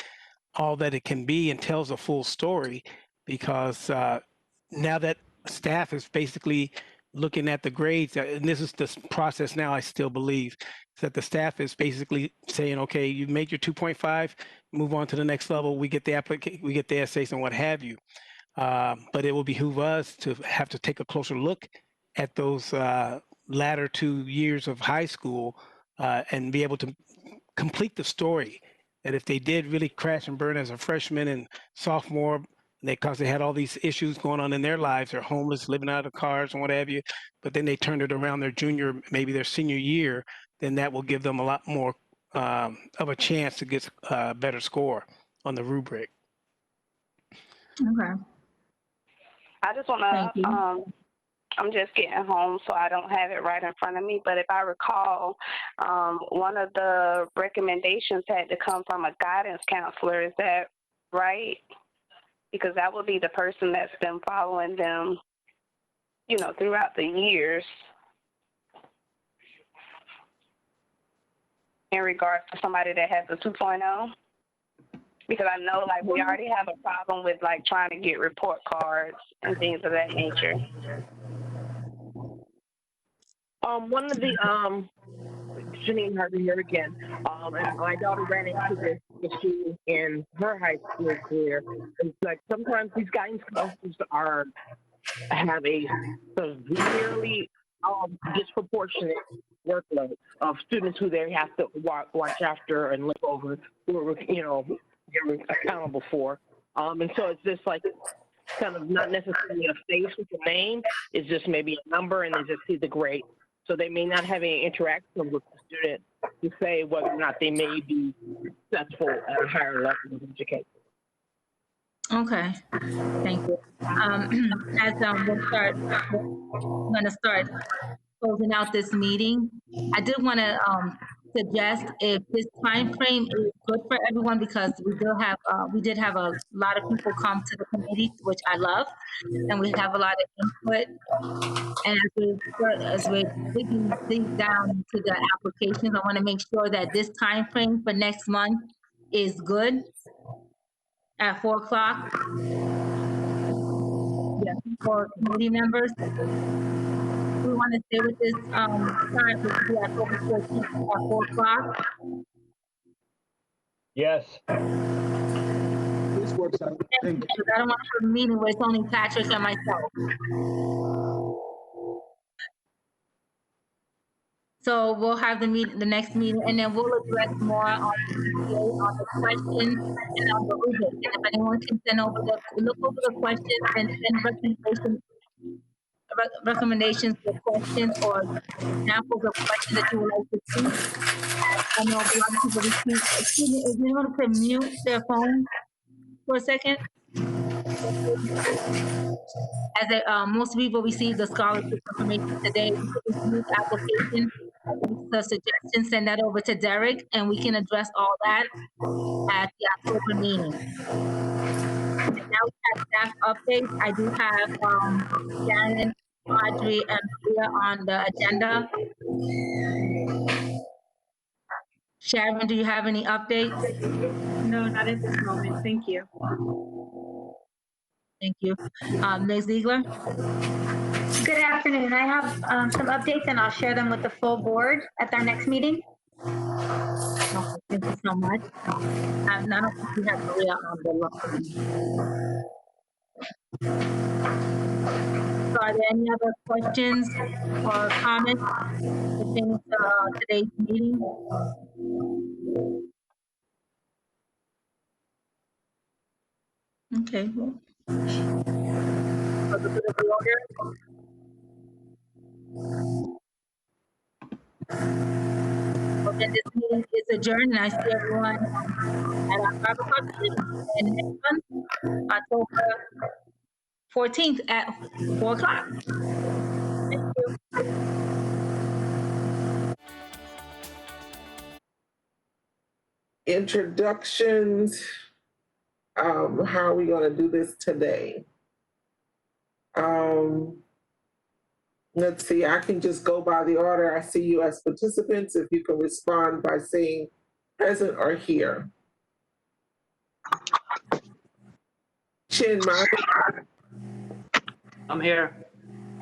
all that it can be, and tells a full story. Because now that staff is basically looking at the grades, and this is the process now, I still believe, is that the staff is basically saying, okay, you made your 2.5, move on to the next level, we get the essays and what have you. But it will behoove us to have to take a closer look at those latter 2 years of high school and be able to complete the story. That if they did really crash and burn as a freshman and sophomore, because they had all these issues going on in their lives, they're homeless, living out of cars and what have you, but then they turned it around their junior, maybe their senior year, then that will give them a lot more of a chance to get a better score on the rubric. Okay. I just want to, I'm just getting home, so I don't have it right in front of me. But if I recall, one of the recommendations had to come from a guidance counselor. Is that right? Because that would be the person that's been following them, you know, throughout the years in regards to somebody that has a 2.0. Because I know, like, we already have a problem with, like, trying to get report cards and things of that nature. One of the, Janine Harvey here again, and my daughter ran into this issue in her high school career. It's like sometimes these guidance counselors are have a severely disproportionate workload of students who they have to watch after and look over, who are, they're accountable for. And so it's just like kind of not necessarily a face with a name, it's just maybe a number and they just see the grade. So they may not have any interaction with the student to say whether or not they may be successful at a higher level of education. Okay, thank you. As we're gonna start closing out this meeting, I did want to suggest if this time frame is good for everyone, because we did have a lot of people come to the committee, which I love, and we have a lot of input. And as we're digging down into the applications, I want to make sure that this time frame for next month is good at 4 o'clock. Yeah, for committee members. We want to stay with this time, which will be October 14th at 4 o'clock. Yes. This works out. Thank you. Because I don't want to have a meeting where it's only Patrick and myself. So we'll have the next meeting, and then we'll address more on the questions and on the rubric. And if anyone can look over the questions and send recommendations for questions or examples of questions that you would like to see. I know a lot of people excuse me, is anyone could mute their phone for a second? As most people receive the scholarship information today, we could use the application, the suggestions, send that over to Derek, and we can address all that at the October meeting. And now we have staff updates. I do have Shannon, Audrey, and Maria on the agenda. Sharon, do you have any updates? No, not at this moment. Thank you. Thank you. Ms. Ziegler? Good afternoon. I have some updates and I'll share them with the full board at our next meeting. Okay, thank you so much. None of us have Maria on the line. So are there any other questions or comments pertaining to today's meeting? Okay, well. For the good of the order. Well, then this meeting is adjourned, and I see everyone at our 5 o'clock meeting. And next month, October 14th at 4 o'clock. Thank you. Introductions. How are we going to do this today? Let's see, I can just go by the order. I see you as participants. If you can respond by saying present or here. Chin Mai. I'm here.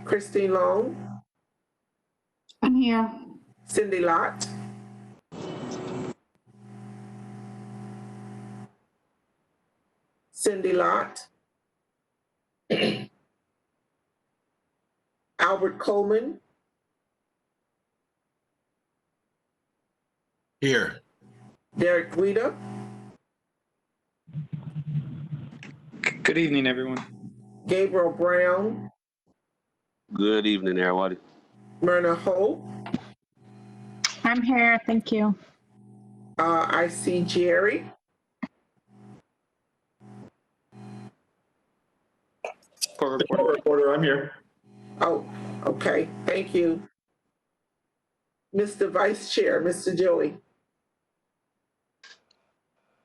Christine Long. I'm here. Cindy Lott. Cindy Lott. Albert Coleman. Here. Derek Guida. Good evening, everyone. Gabriel Brown. Good evening, everybody. Myrna Hope. I'm here. Thank you. I see Jerry. For reporter, I'm here. Oh, okay. Thank you. Mr. Vice Chair, Mr. Joey.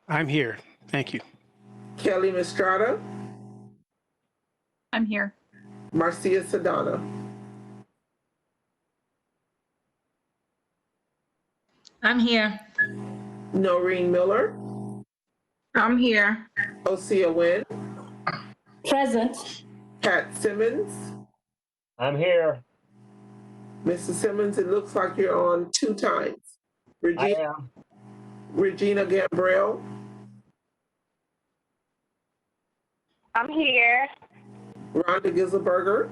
I'm here. Thank you. Kelly Mistrada. I'm here. Marcia Sedana. I'm here. Noreen Miller. I'm here. Osea Wynn. Present. Pat Simmons. I'm here. Mr. Simmons, it looks like you're on 2 times. I am. Regina Gambrell. I'm here. Rhonda Giselberger,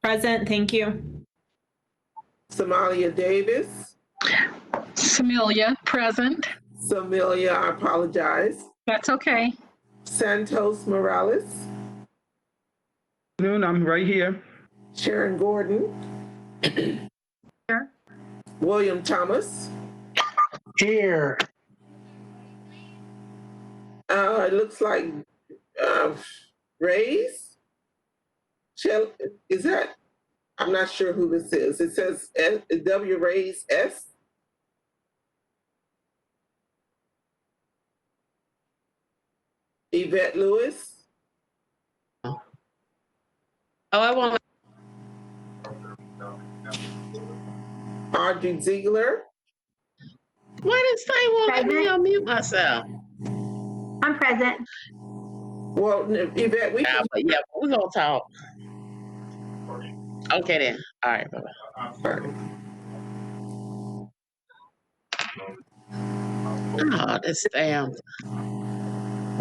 Present, thank you. Somalia Davis, Samilia, present. Samilia, I apologize, That's okay. Santos Morales, Afternoon, I'm right here. Sharon Gordon, Here. William Thomas. Here. It looks like Ray's. Is that? I'm not sure who this is. It says W. Ray's S. Yvette Lewis. Oh, I want. Audrey Ziegler. Why did they want to let me unmute myself? I'm present. Well, Yvette, we can. Yeah, we're gonna talk. Okay then. All right. Bye-bye. Oh, this damn.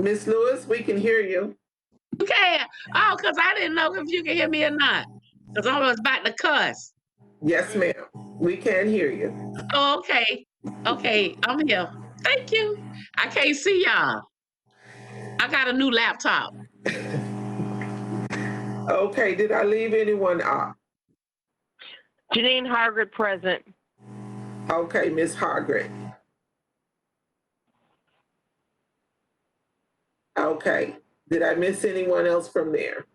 Miss Lewis, we can hear you. Okay. Oh, because I didn't know if you can hear me or not. Because I was about to cuss. Yes, ma'am. We can hear you. Oh, okay. Okay, I'm here. Thank you. I can't see y'all. I got a new laptop. Okay, did I leave anyone out? Janine Hargret, present. Okay, Miss Hargret. Okay, did I miss anyone else from there?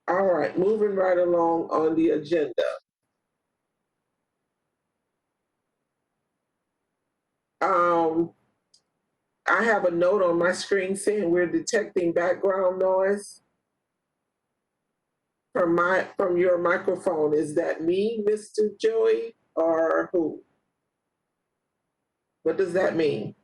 All right, moving right along on the agenda. I have a note on my screen saying we're detecting background noise from your microphone. Is that me, Mr. Joey, or who? What does that mean?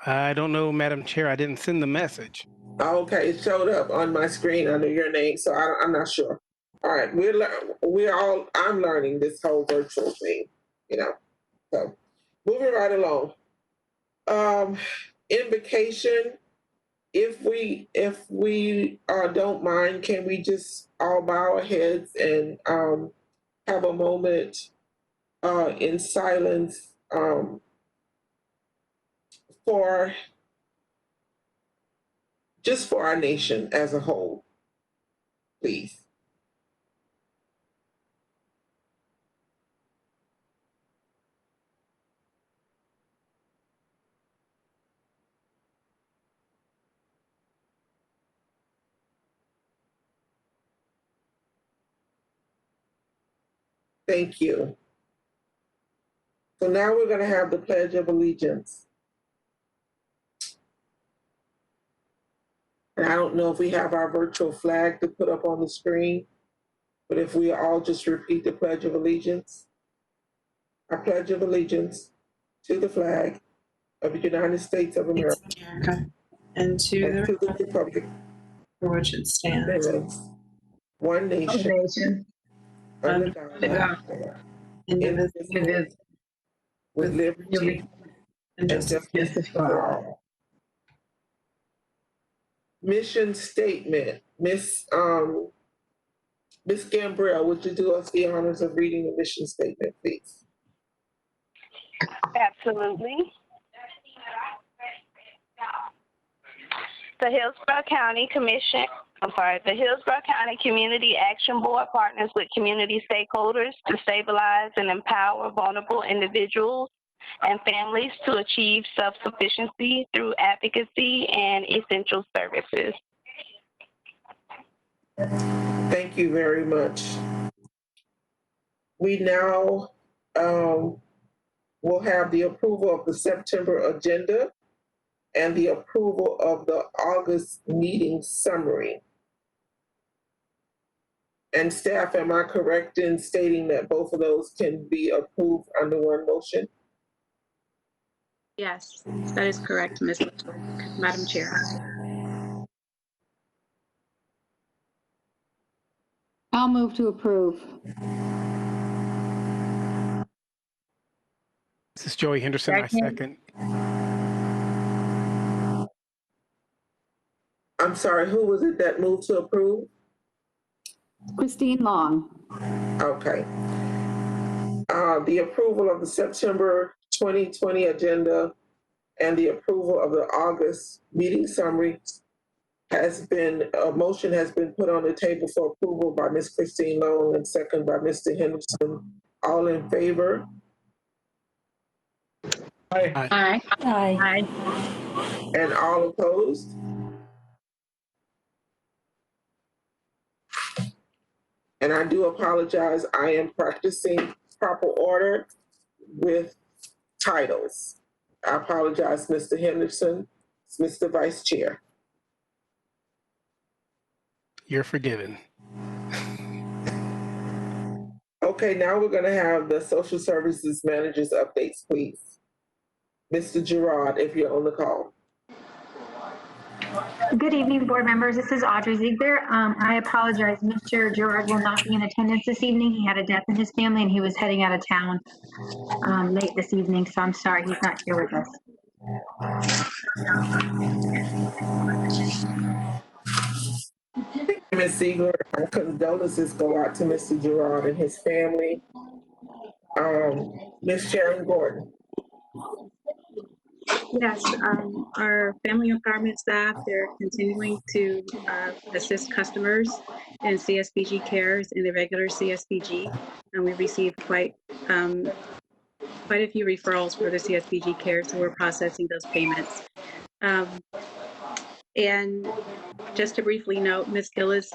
I don't know, Madam Chair. I didn't send the message. Okay, it showed up on my screen under your name, so I'm not sure. All right, I'm learning this whole virtual thing, So moving right along. Invocation. If we don't mind, can we just all bow our heads and have a moment in silence for our nation as a whole, please. Thank you. So now we're going to have the Pledge of Allegiance. And I don't know if we have our virtual flag to put up on the screen, but if we all just repeat the Pledge of Allegiance. I pledge of allegiance to the flag of the United States of America and to the republic for which it stands, one nation, under God, indivisible, with liberty and justice for all. Mission statement. Miss Gambriel, would you do us the honors of reading the mission statement, please? Absolutely. The Hillsborough County Community Action Board partners with community stakeholders to stabilize and empower vulnerable individuals and families to achieve self-sufficiency through advocacy and essential services. Thank you very much. We now will have the approval of the September agenda and the approval of the August meeting summary. And staff, am I correct in stating that both of those can be approved under one motion? Yes, that is correct, Madam Chair. I'll move to approve. This is Joey Henderson. I second. I'm sorry, who was it that moved to approve? Christine Long. Okay. The approval of the September 2020 agenda and the approval of the August meeting summary a motion has been put on the table for approval by Ms. Christine Long and second by Mr. Henderson. All in favor? Aye. Aye. Aye. And all opposed? And I do apologize, I am practicing proper order with titles. I apologize, Mr. Henderson, Mr. Vice Chair. You're forgiven. Okay, now we're gonna have the social services managers updates, please. Mr. Gerard, if you're on the call. Good evening, board members. This is Audrey Ziegler. I apologize. Mr. Gerard will not be in attendance this evening. He had a death in his family and he was heading out of town late this evening, so I'm sorry he's not here with us. Ms. Ziegler, our condolences go out to Mr. Gerard and his family. Ms. Sharon Gordon. Yes, our family empowerment staff, they're continuing to assist customers in CSBG cares in the regular CSBG. And we received quite a few referrals for the CSBG care, so we're processing those payments. And just to briefly note, Ms. Gillis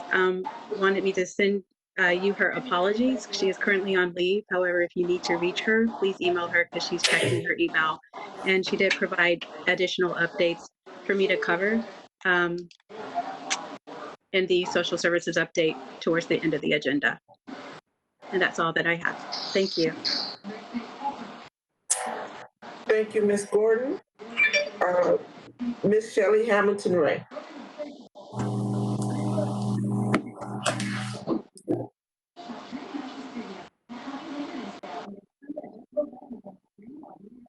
wanted me to send you her apologies. She is currently on leave. However, if you need to reach her, please email her because she's checking her email. And she did provide additional updates for me to cover in the social services update towards the end of the agenda. And that's all that I have. Thank you. Thank you, Ms. Gordon. Ms. Shelley Hamilton Ray.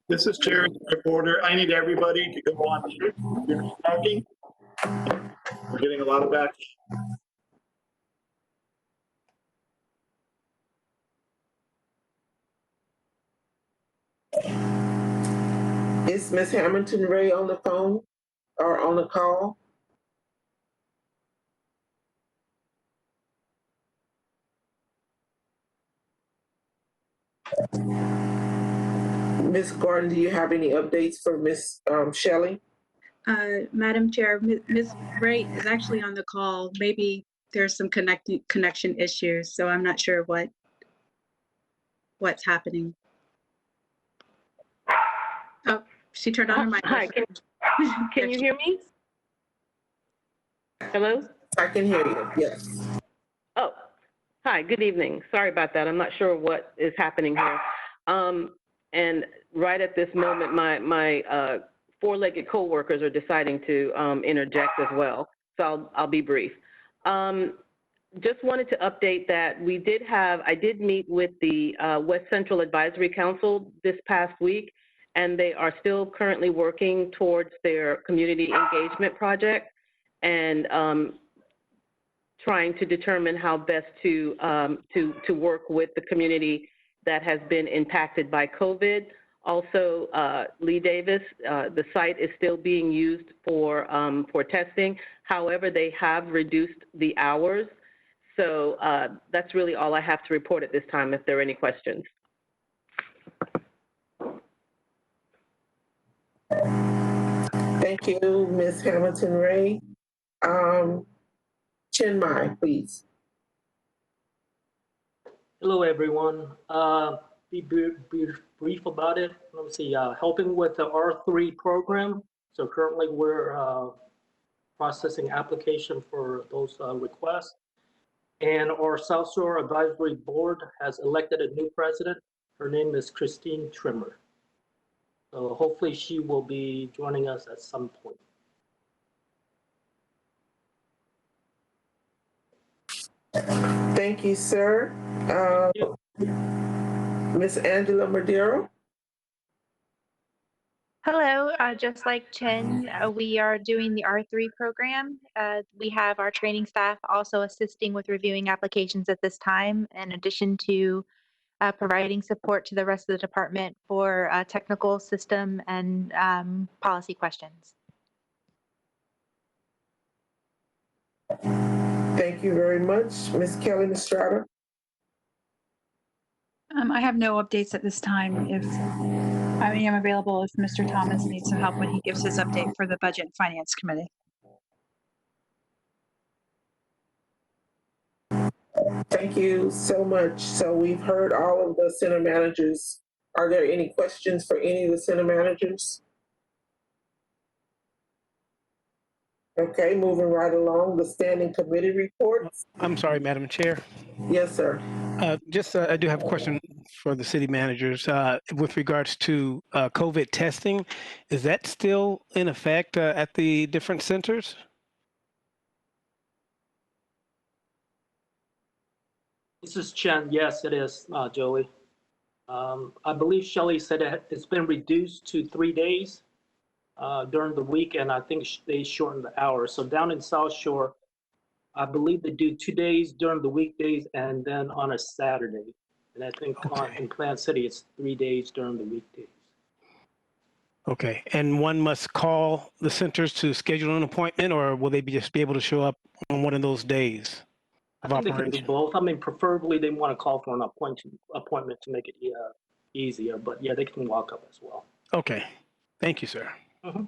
This is Chair Reporter. I need everybody to go on mute. You're talking. We're getting a lot of back. Is Ms. Hamilton Ray on the phone or on the call? Ms. Gordon, do you have any updates for Ms. Shelley? Madam Chair, Ms. Ray is actually on the call. Maybe there's some connection issues, so I'm not sure what's happening. Oh, she turned on her mic. Hi, can you hear me? Hello? I can hear you, yes. Oh, hi, good evening. Sorry about that. I'm not sure what is happening here. And right at this moment, my four-legged coworkers are deciding to interject as well. So I'll be brief. Just wanted to update that I did meet with the West Central Advisory Council this past week, and they are still currently working towards their community engagement project and trying to determine how best to work with the community that has been impacted by COVID. Also, Lee Davis, the site is still being used for testing. However, they have reduced the hours. So that's really all I have to report at this time, if there are any questions. Thank you, Ms. Hamilton Ray. Chinmay, please. Hello, everyone. Be brief about it. Let me see. Helping with the R3 program. So currently we're processing application for those requests. And our South Shore Advisory Board has elected a new president. Her name is Christine Trimmer. So hopefully she will be joining us at some point. Thank you, sir. Ms. Angela Madero. Hello, just like Chen, we are doing the R3 program. We have our training staff also assisting with reviewing applications at this time, in addition to providing support to the rest of the department for technical system and policy questions. Thank you very much. Ms. Kelly Estrada? I have no updates at this time. If I am available if Mr. Thomas needs some help when he gives his update for the Budget and Finance Committee. Thank you so much. So we've heard all of the center managers. Are there any questions for any of the center managers? Okay, moving right along, the standing committee reports. I'm sorry, Madam Chair. Yes, sir. I do have a question for the city managers with regards to COVID testing. Is that still in effect at the different centers? This is Chen. Yes, it is, Joey. I believe Shelley said it's been reduced to 3 days during the week, and I think they shortened the hours. So down in South Shore, I believe they do 2 days during the weekdays and then on a Saturday. And I think in Plant City, it's 3 days during the weekdays. Okay, and one must call the centers to schedule an appointment, or will they just be able to show up on one of those days of I think they can operation? do both. I mean, preferably they want to call for an appointment to make it easier, but yeah, they can walk up as well. Okay, thank you, sir. Mhm.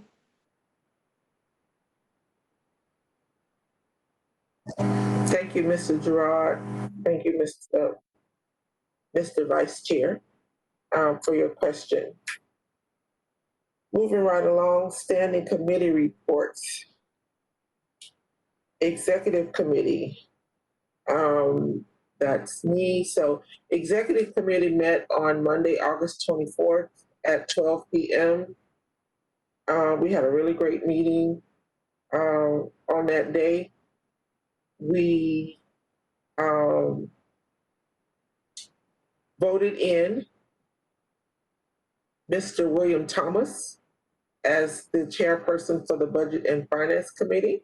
Thank you, Mr. Gerard. Thank you, Mr. Vice Chair, for your question. Moving right along, standing committee reports. Executive committee, that's me. So executive committee met on Monday, August 24th at 12 p.m. We had a really great meeting on that day. We voted in Mr. William Thomas as the chairperson for the Budget and Finance Committee.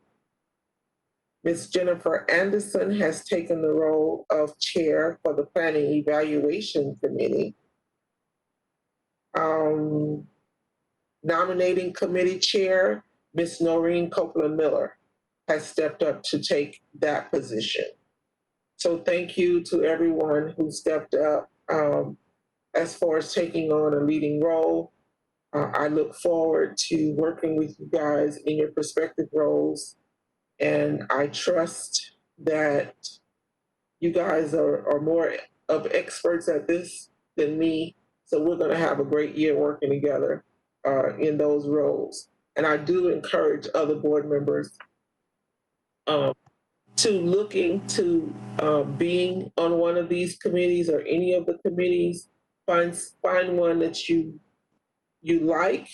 Ms. Jennifer Anderson has taken the role of chair for the Planning Evaluation Committee. Nominating committee chair, Ms. Noreen Copeland Miller, has stepped up to take that position. So thank you to everyone who stepped up as far as taking on a leading role. I look forward to working with you guys in your respective roles. And I trust that you guys are more of experts at this than me. So we're going to have a great year working together in those roles. And I do encourage other board members to look into being on one of these committees or any of the committees. Find one that you like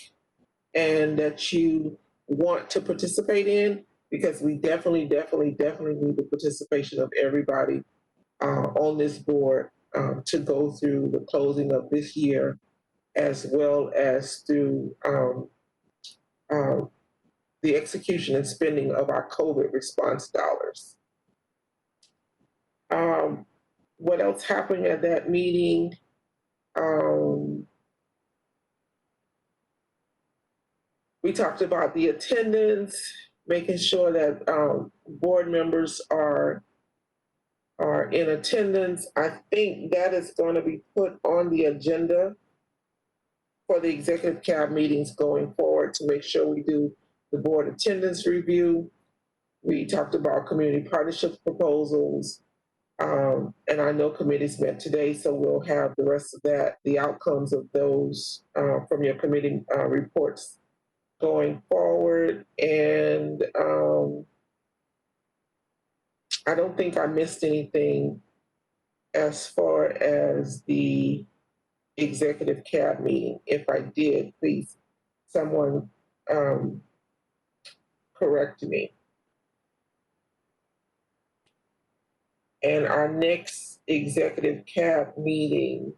and that you want to participate in, because we definitely need the participation of everybody on this board to go through the closing of this year, as well as through the execution and spending of our COVID response dollars. What else happened at that meeting? We talked about the attendance, making sure that board members are in attendance. I think that is going to be put on the agenda for the executive cab meetings going forward to make sure we do the board attendance review. We talked about community partnership proposals. And I know committees met today, so we'll have the rest of that, the outcomes of those from your committee reports going forward. And I don't think I missed anything as far as the executive cab meeting. If I did, please, someone correct me. And our next executive cab meeting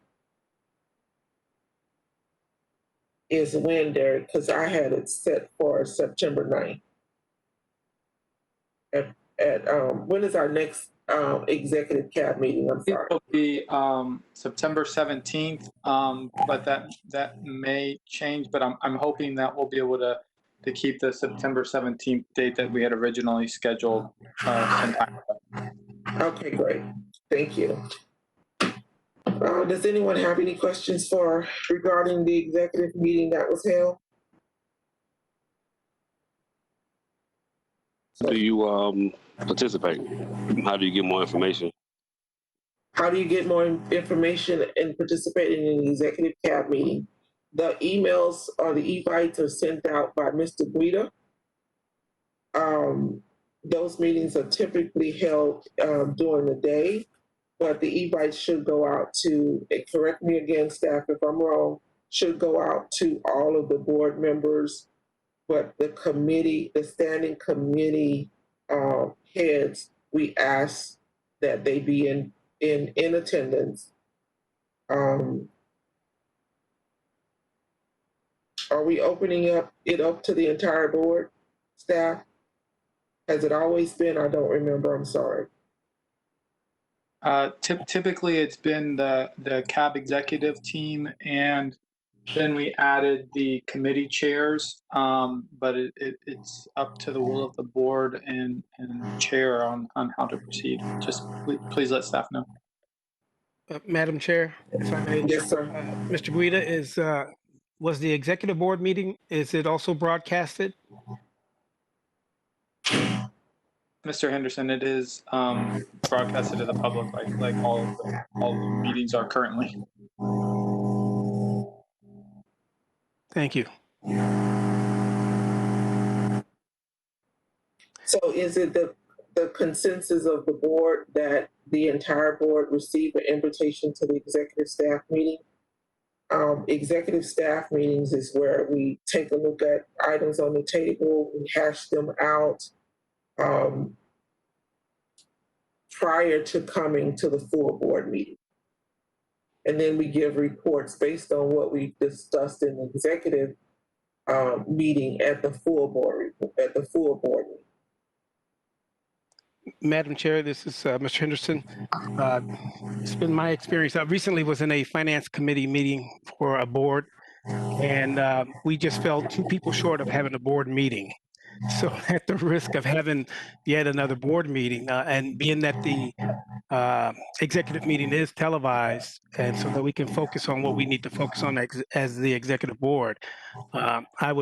is when, Derek? Because I had it set for September 9th. When is our next executive cab meeting? I'm sorry. It'll be September 17th, but that may change. But I'm hoping that we'll be able to keep the September 17th date that we had originally scheduled sometime. Okay, great. Thank you. Does anyone have any questions regarding the executive meeting that was held? Do you participate? How do you get more information? How do you get more information and participate in an executive cab meeting? The emails or the invites are sent out by Mr. Guida. Those meetings are typically held during the day, but the invites should go out to, correct me again, staff, if I'm wrong, should go out to all of the board members, but the committee, the standing committee heads, we ask that they be in attendance. Are we opening it up to the entire board, staff? Has it always been? I don't remember. I'm sorry. Typically, it's been the CAB executive team, and then we added the committee chairs. But it's up to the will of the board and chair on how to proceed. Just please let staff know. Madam Chair, if I may. Yes, sir. Mr. Guida, was the executive board meeting, is it also broadcasted? Mr. Henderson, it is broadcasted to the public like all the meetings are currently. Thank you. So is it the consensus of the board that the entire board receive an invitation to the executive staff meeting? Executive staff meetings is where we take a look at items on the table, we hash them out prior to coming to the full board meeting. And then we give reports based on what we discussed in the executive meeting at the full board meeting. Madam Chair, this is Mr. Henderson. It's been my experience. I recently was in a finance committee meeting for a board, and we just fell 2 people short of having a board meeting. So at the risk of having yet another board meeting, and being that the executive meeting is televised, and so that we can focus on what we need to focus on as the executive board, I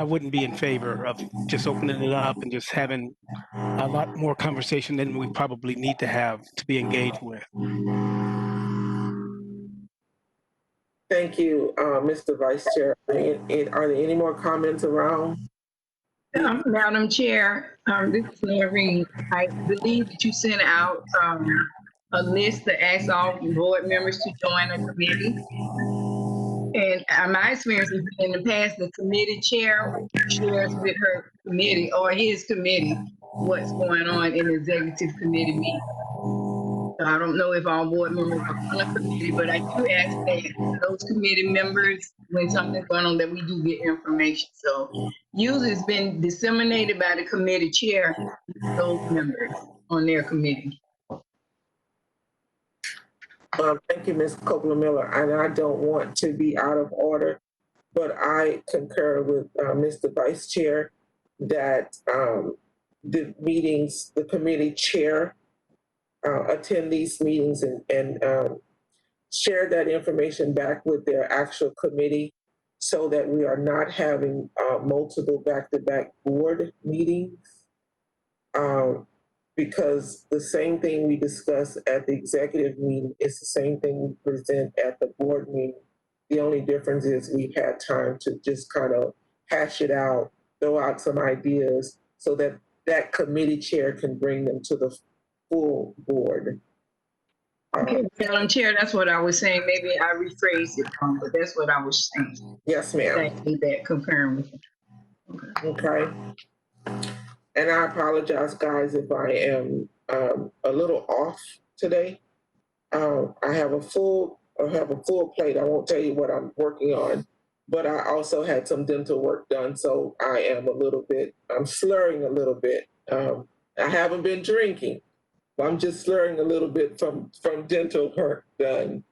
wouldn't be in favor of just opening it up and just having a lot more conversation than we probably need to have to be engaged with. Thank you, Mr. Vice Chair. Are there any more comments around? Madam Chair, this is Noreen. I believe that you sent out a list to ask all board members to join a committee. And my experience is in the past, the committee chair shares with her committee or his committee what's going on in the executive committee meeting. So I don't know if all board members are on a committee, but I do ask that those committee members, when something's going on, that we do get information. So usually it's been disseminated by the committee chair, those members on their committee. Thank you, Ms. Copeland-Miller. And I don't want to be out of order, but I concur with Mr. Vice Chair that the meetings, the committee chair attend these meetings and share that information back with their actual committee so that we are not having multiple back-to-back board meetings. Because the same thing we discuss at the executive meeting is the same thing we present at the board meeting. The only difference is we've had time to just kind of hash it out, throw out some ideas so that that committee chair can bring them to the full board. Okay, Madam Chair, that's what I was saying. Maybe I rephrased it wrong, but that's what I was saying. Yes, ma'am. Thank you, that concurring with you. Okay. And I apologize, guys, if I am a little off today. I have a full or have a full plate. I won't tell you what I'm working on, but I also had some dental work done. So I am I'm slurring a little bit. I haven't been drinking. I'm just slurring a little bit from dental work done.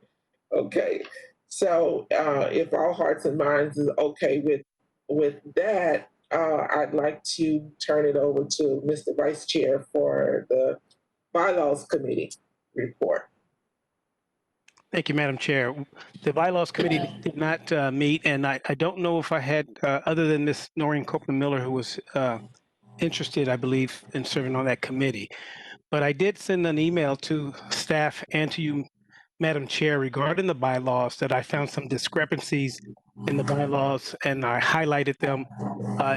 Okay. So if all hearts and minds is okay with that, I'd like to turn it over to Mr. Vice Chair for the Bylaws Committee report. Thank you, Madam Chair. The Bylaws Committee did not meet, and I don't know if I had, other than Ms. Noreen Copeland-Miller, who was interested, I believe, in serving on that committee. But I did send an email to staff and to you, Madam Chair, regarding the bylaws, that I found some discrepancies in the bylaws, and I highlighted them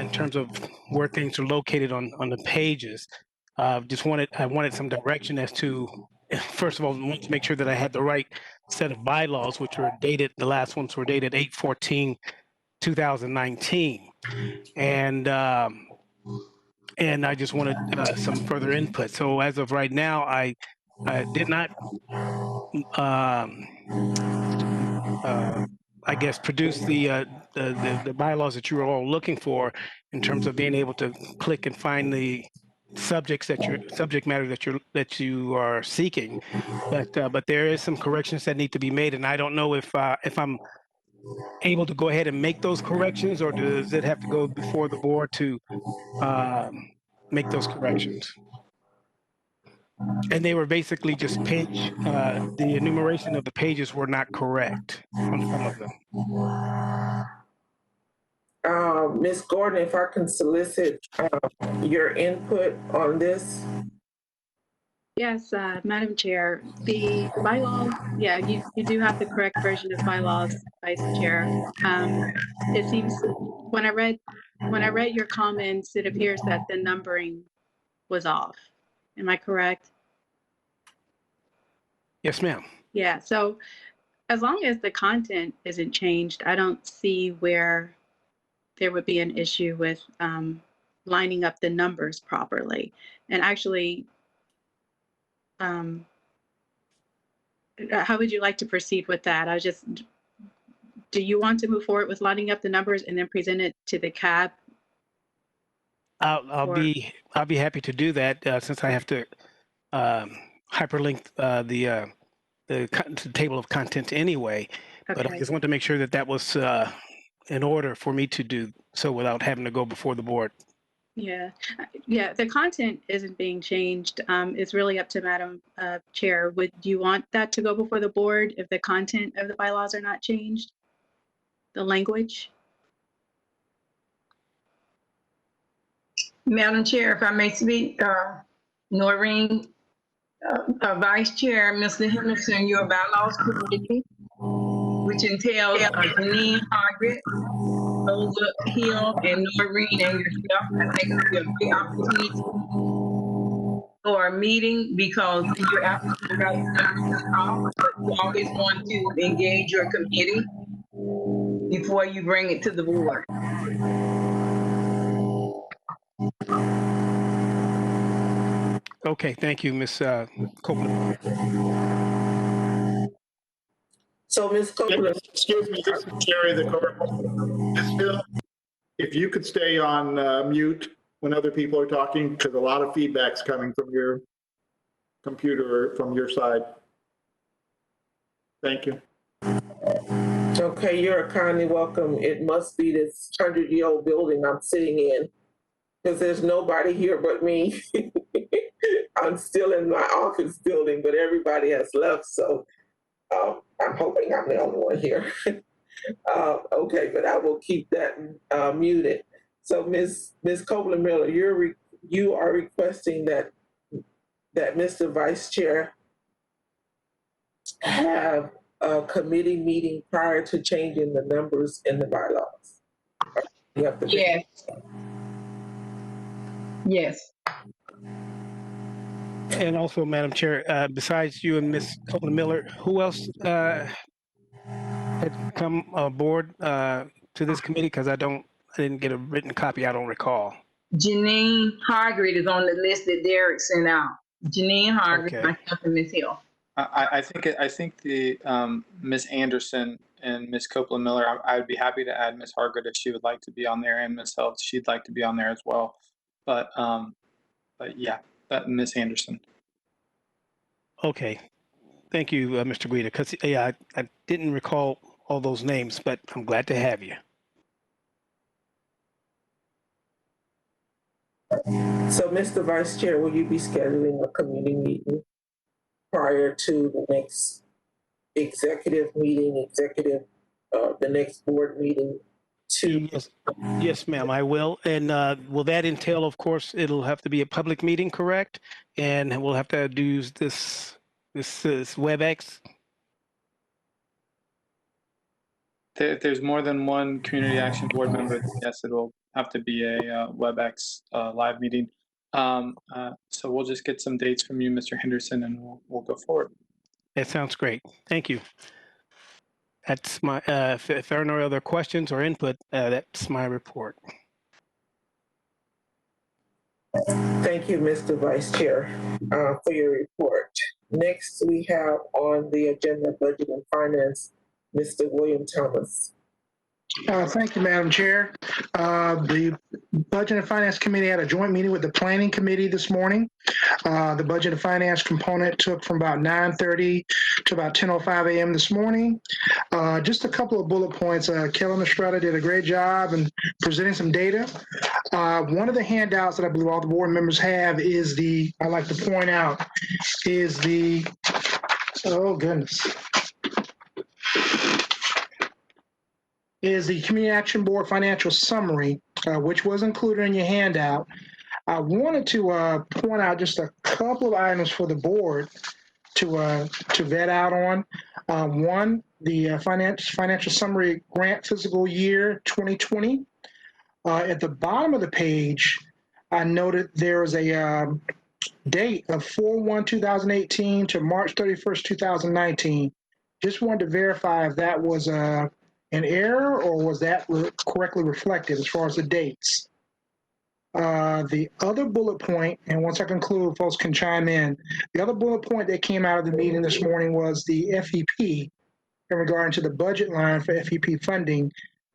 in terms of where things are located on the pages. I wanted some direction as to, first of all, I wanted to make sure that I had the right set of bylaws, which were dated, the last ones were dated 8/14/2019. And I just wanted some further input. So as of right now, I did not, I guess, produce the bylaws that you were all looking for in terms of being able to click and find the subject matter that you are seeking. But there is some corrections that need to be made, and I don't know if I'm able to go ahead and make those corrections, or does it have to go before the board to make those corrections? And they were basically just the enumeration of the pages were not correct on some of them. Ms. Gordon, if I can solicit your input on this. Yes, Madam Chair, the bylaws, yeah, you do have the correct version of bylaws, Vice Chair. It seems when I read your comments, it appears that the numbering was off. Am I correct? Yes, ma'am. Yeah, so as long as the content isn't changed, I don't see where there would be an issue with lining up the numbers properly. And actually, how would you like to proceed with that? Do you want to move forward with lining up the numbers and then present it to the CAB? I'll be happy to do that since I have to hyperlink the table of content anyway. Okay. But I just want to make sure that was in order for me to do so without having to go before the board. Yeah, the content isn't being changed. It's really up to Madam Chair. Would you want that to go before the board if the content of the bylaws are not changed? The language? Madam Chair, if I may speak, Noreen, Vice Chair, Mr. Henderson, your bylaws committee, which entails Janine Hargett, Olga Hill, and Noreen and yourself. I think it would be a great opportunity for a meeting because you're absolutely right. But you always want to engage your committee before you bring it to the board. Okay, thank you, Ms. Copeland. So, Ms. Copeland. Excuse me, this is Jerry, the clerk. Ms. Hill, if you could stay on mute when other people are talking, because a lot of feedback's coming from your computer or from your side. Thank you. Okay, you're kindly welcome. It must be this 100-year-old building I'm sitting in, because there's nobody here but me. I'm still in my office building, but everybody has left, so I'm hoping I'm the only one here. Okay, but I will keep that muted. So, Ms. Copeland-Miller, you are requesting that Mr. Vice Chair have a committee meeting prior to changing the numbers in the bylaws. Yes. Yes. And also, Madam Chair, besides you and Ms. Copeland-Miller, who else had come aboard to this committee? Because I didn't get a written copy. I don't recall. Janine Hargett is on the list that Derek sent out. Janine Hargett, myself, and Ms. Hill. I think the Ms. Anderson and Ms. Copeland Miller, I would be happy to add Ms. Hargett if she would like to be on there, and Ms. Helps, she'd like to be on there as well. But yeah, that Ms. Anderson. Okay. Thank you, Mr. Guida, because yeah, I didn't recall all those names, but I'm glad to have you. So, Mr. Vice Chair, will you be scheduling a committee meeting prior to the next executive meeting, the next board meeting? Yes, ma'am, I will. And will that entail, of course, it'll have to be a public meeting, correct? And we'll have to do this WebEx. If there's more than one community action board member, yes, it'll have to be a WebEx live meeting. So we'll just get some dates from you, Mr. Henderson, and we'll go forward. That sounds great. Thank you. That's my, if there are no other questions or input, that's my report. Thank you, Mr. Vice Chair, for your report. Next, we have on the agenda Budget and Finance, Mr. William Thomas. Thank you, Madam Chair. The Budget and Finance Committee had a joint meeting with the Planning Committee this morning. The Budget and Finance component took from about 9:30 to about 10:05 a.m. this morning. Just a couple of bullet points. Kelly Estrada did a great job in presenting some data. One of the handouts that I believe all the board members have is I like to point out, is oh goodness. Is the Community Action Board Financial Summary, which was included in your handout. I wanted to point out just a couple of items for the board to vet out on. One, the Financial Summary Grant Fiscal Year 2020. At the bottom of the page, I noted there was a date of 4/1/2018 to March 31st, 2019. Just wanted to verify if that was an error, or was that correctly reflected as far as the dates? The other bullet point, and once I conclude, folks can chime in. The other bullet point that came out of the meeting this morning was the FEP in regard to the budget line for FEP funding.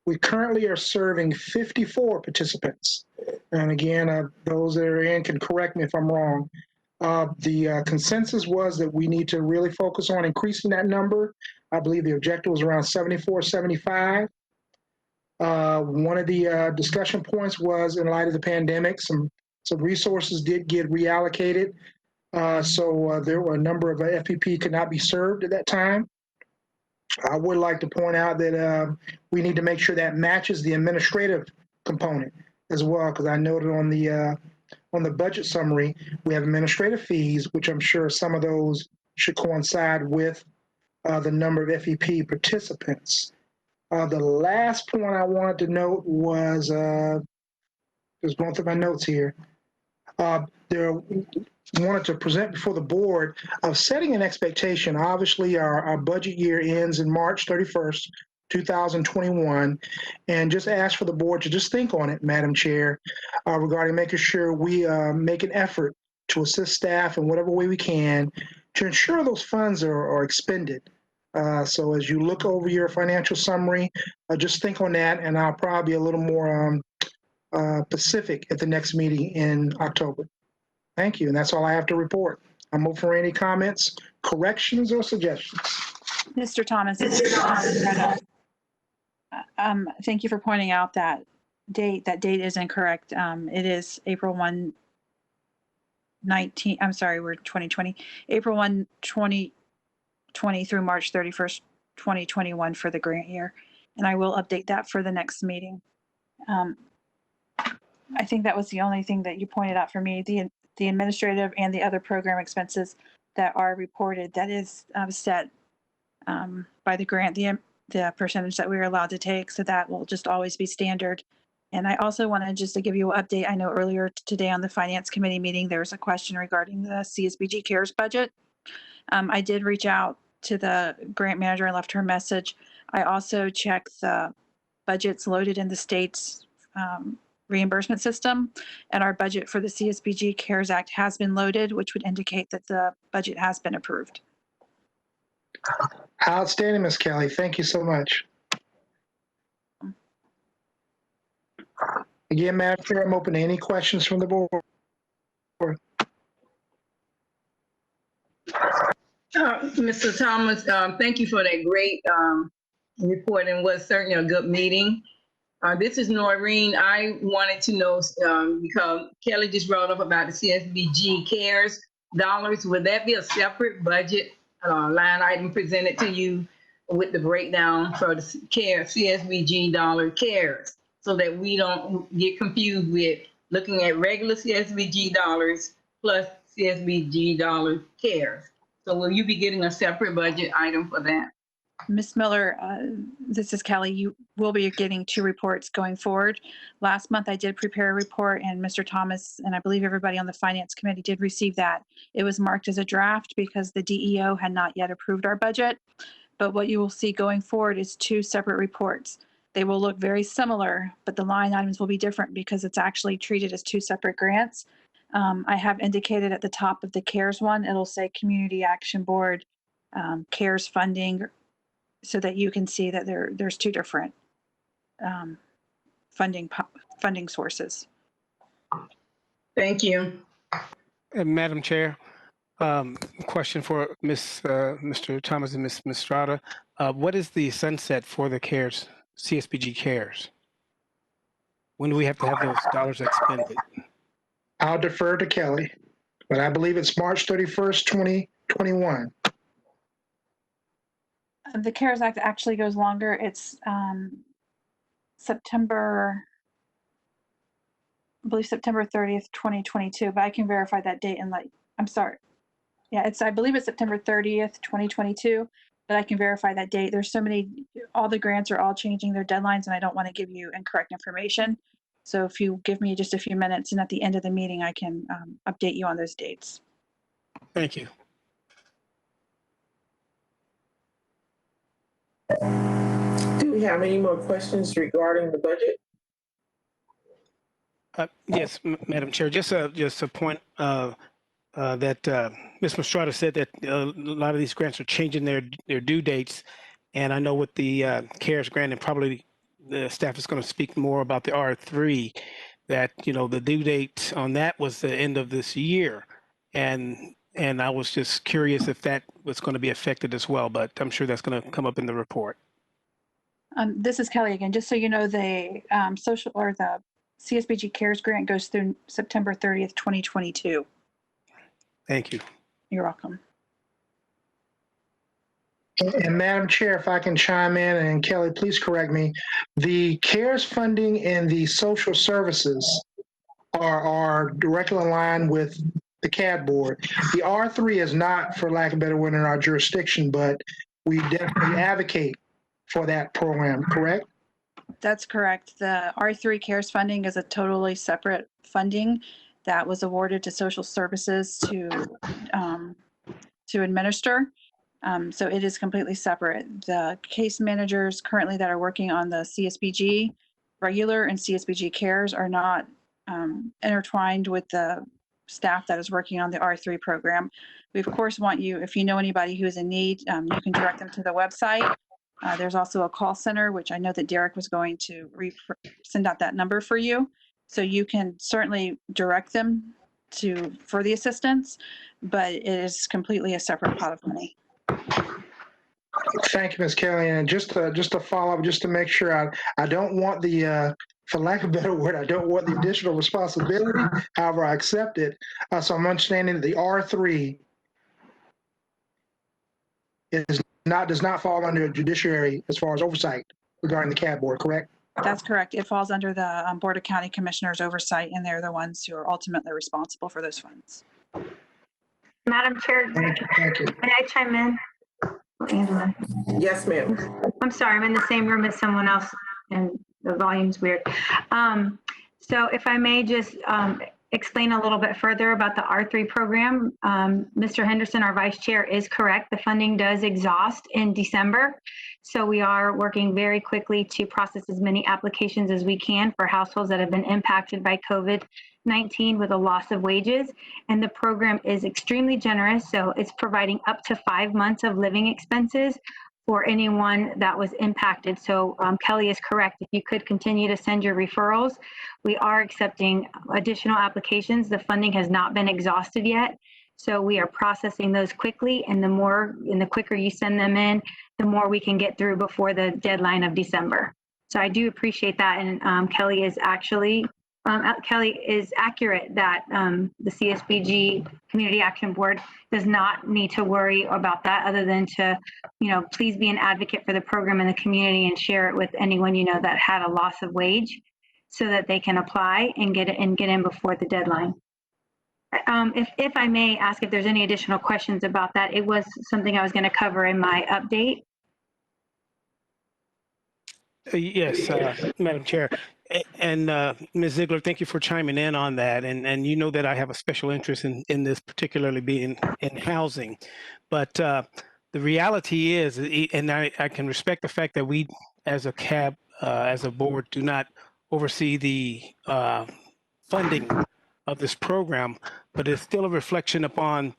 We currently are serving 54 participants. And again, those that are in can correct me if I'm wrong. The consensus was that we need to really focus on increasing that number. I believe the objective was around 74, 75. One of the discussion points was, in light of the pandemic, some resources did get reallocated. So there were a number of FPP could not be served at that time. I would like to point out that we need to make sure that matches the administrative component as well, because I noted on the budget summary, we have administrative fees, which I'm sure some of those should coincide with the number of FEP participants. The last point I wanted to note was, just going through my notes here, wanted to present before the board of setting an expectation. Obviously, our budget year ends in March 31st, 2021, and just ask for the board to just think on it, Madam Chair, regarding making sure we make an effort to assist staff in whatever way we can to ensure those funds are expended. So as you look over your financial summary, just think on that, and I'll probably be a little more specific at the next meeting in October. Thank you, and that's all I have to report. I'm open for any comments, corrections, or suggestions. Mr. Thomas, thank you for pointing out that date. That date is incorrect. It is April 1, 19, I'm sorry, we're 2020. April 1, 2020 through March 31st, 2021 for the grant year. And I will update that for the next meeting. I think that was the only thing that you pointed out for me. The administrative and the other program expenses that are reported, that is set by the grant, the percentage that we're allowed to take. So that will just always be standard. And I also wanted just to give you an update. I know earlier today on the Finance Committee meeting, there was a question regarding the CSBG CARES budget. I did reach out to the grant manager and left her a message. I also checked the budgets loaded in the state's reimbursement system, and our budget for the CSBG CARES Act has been loaded, which would indicate that the budget has been approved. Outstanding, Ms. Kelly. Thank you so much. Again, Madam Chair, I'm open to any questions from the board. Mr. Thomas, thank you for that great report, and was certainly a good meeting. This is Noreen. I wanted to know, because Kelly just brought up about the CSBG CARES dollars, would that be a separate budget line item presented to you with the breakdown for the CSBG dollar CARES, so that we don't get confused with looking at regular CSBG dollars plus CSBG dollar CARES? So will you be getting a separate budget item for that? Ms. Miller, this is Kelly. You will be getting 2 reports going forward. Last month, I did prepare a report, and Mr. Thomas, and I believe everybody on the Finance Committee did receive that. It was marked as a draft because the DEO had not yet approved our budget. But what you will see going forward is 2 separate reports. They will look very similar, but the line items will be different because it's actually treated as 2 separate grants. I have indicated at the top of the CARES one, it'll say Community Action Board, CARES funding, so that you can see that there's 2 different funding sources. Thank you. And Madam Chair, question for Mr. Thomas and Ms. Strada. What is the sunset for the CARES, CSBG CARES? When do we have to have those dollars expended? I'll defer to Kelly, but I believe it's March 31st, 2021. The CARES Act actually goes longer. It's September 30th, 2022, but I can verify that date and I'm sorry. Yeah, I believe it's September 30th, 2022, but I can verify that date. There's so many, all the grants are all changing their deadlines, and I don't want to give you incorrect information. So if you give me just a few minutes, and at the end of the meeting, I can update you on those dates. Thank you. Do we have any more questions regarding the budget? Yes, Madam Chair, just a point that Ms. Mastrada said that a lot of these grants are changing their due dates. And I know with the CARES grant, and probably the staff is going to speak more about the R3, that, the due date on that was the end of this year. And I was just curious if that was going to be affected as well, but I'm sure that's going to come up in the report. This is Kelly again. Just so you know, the the CSBG CARES grant goes through September 30th, 2022. Thank you. You're welcome. And Madam Chair, if I can chime in, and Kelly, please correct me, the CARES funding and the social services are directly aligned with the CAD board. The R3 is not, for lack of a better word, in our jurisdiction, but we definitely advocate for that program, correct? That's correct. The R3 CARES funding is a totally separate funding that was awarded to social services to administer. So it is completely separate. The case managers currently that are working on the CSBG regular and CSBG CARES are not intertwined with the staff that is working on the R3 program. We of course want you, if you know anybody who is in need, you can direct them to the website. There's also a call center, which I know that Derek was going to send out that number for you. So you can certainly direct them for the assistance, but it is completely a separate pot of money. Thank you, Ms. Kelly. And just to follow up, just to make sure, I don't want the, for lack of a better word, I don't want the additional responsibility. However, I accept it. So I'm understanding that the R3 does not fall under judiciary as far as oversight regarding the CAD board, correct? That's correct. It falls under the Board of County Commissioners oversight, and they're the ones who are ultimately responsible for those funds. Madam Chair, thank you. May I chime in? Angela. Yes, ma'am. I'm sorry, I'm in the same room as someone else and the volume's weird. So if I may just explain a little bit further about the R3 program. Mr. Henderson, our vice chair, is correct. The funding does exhaust in December. So we are working very quickly to process as many applications as we can for households that have been impacted by COVID-19 with a loss of wages. And the program is extremely generous. So it's providing up to 5 months of living expenses for anyone that was impacted. So Kelly is correct. If you could continue to send your referrals, we are accepting additional applications. The funding has not been exhausted yet. So we are processing those quickly, and the quicker you send them in, the more we can get through before the deadline of December. So I do appreciate that. And Kelly is accurate that the CSBG Community Action Board does not need to worry about that, other than to, please be an advocate for the program in the community and share it with anyone you know that had a loss of wage, so that they can apply and get in before the deadline. If I may ask if there's any additional questions about that, it was something I was going to cover in my update. Yes, Madam Chair. And Ms. Ziegler, thank you for chiming in on that. And you know that I have a special interest in this, particularly being in housing. But the reality is, and I can respect the fact that we as a CAB, as a board, do not oversee the funding of this program, but it's still a reflection upon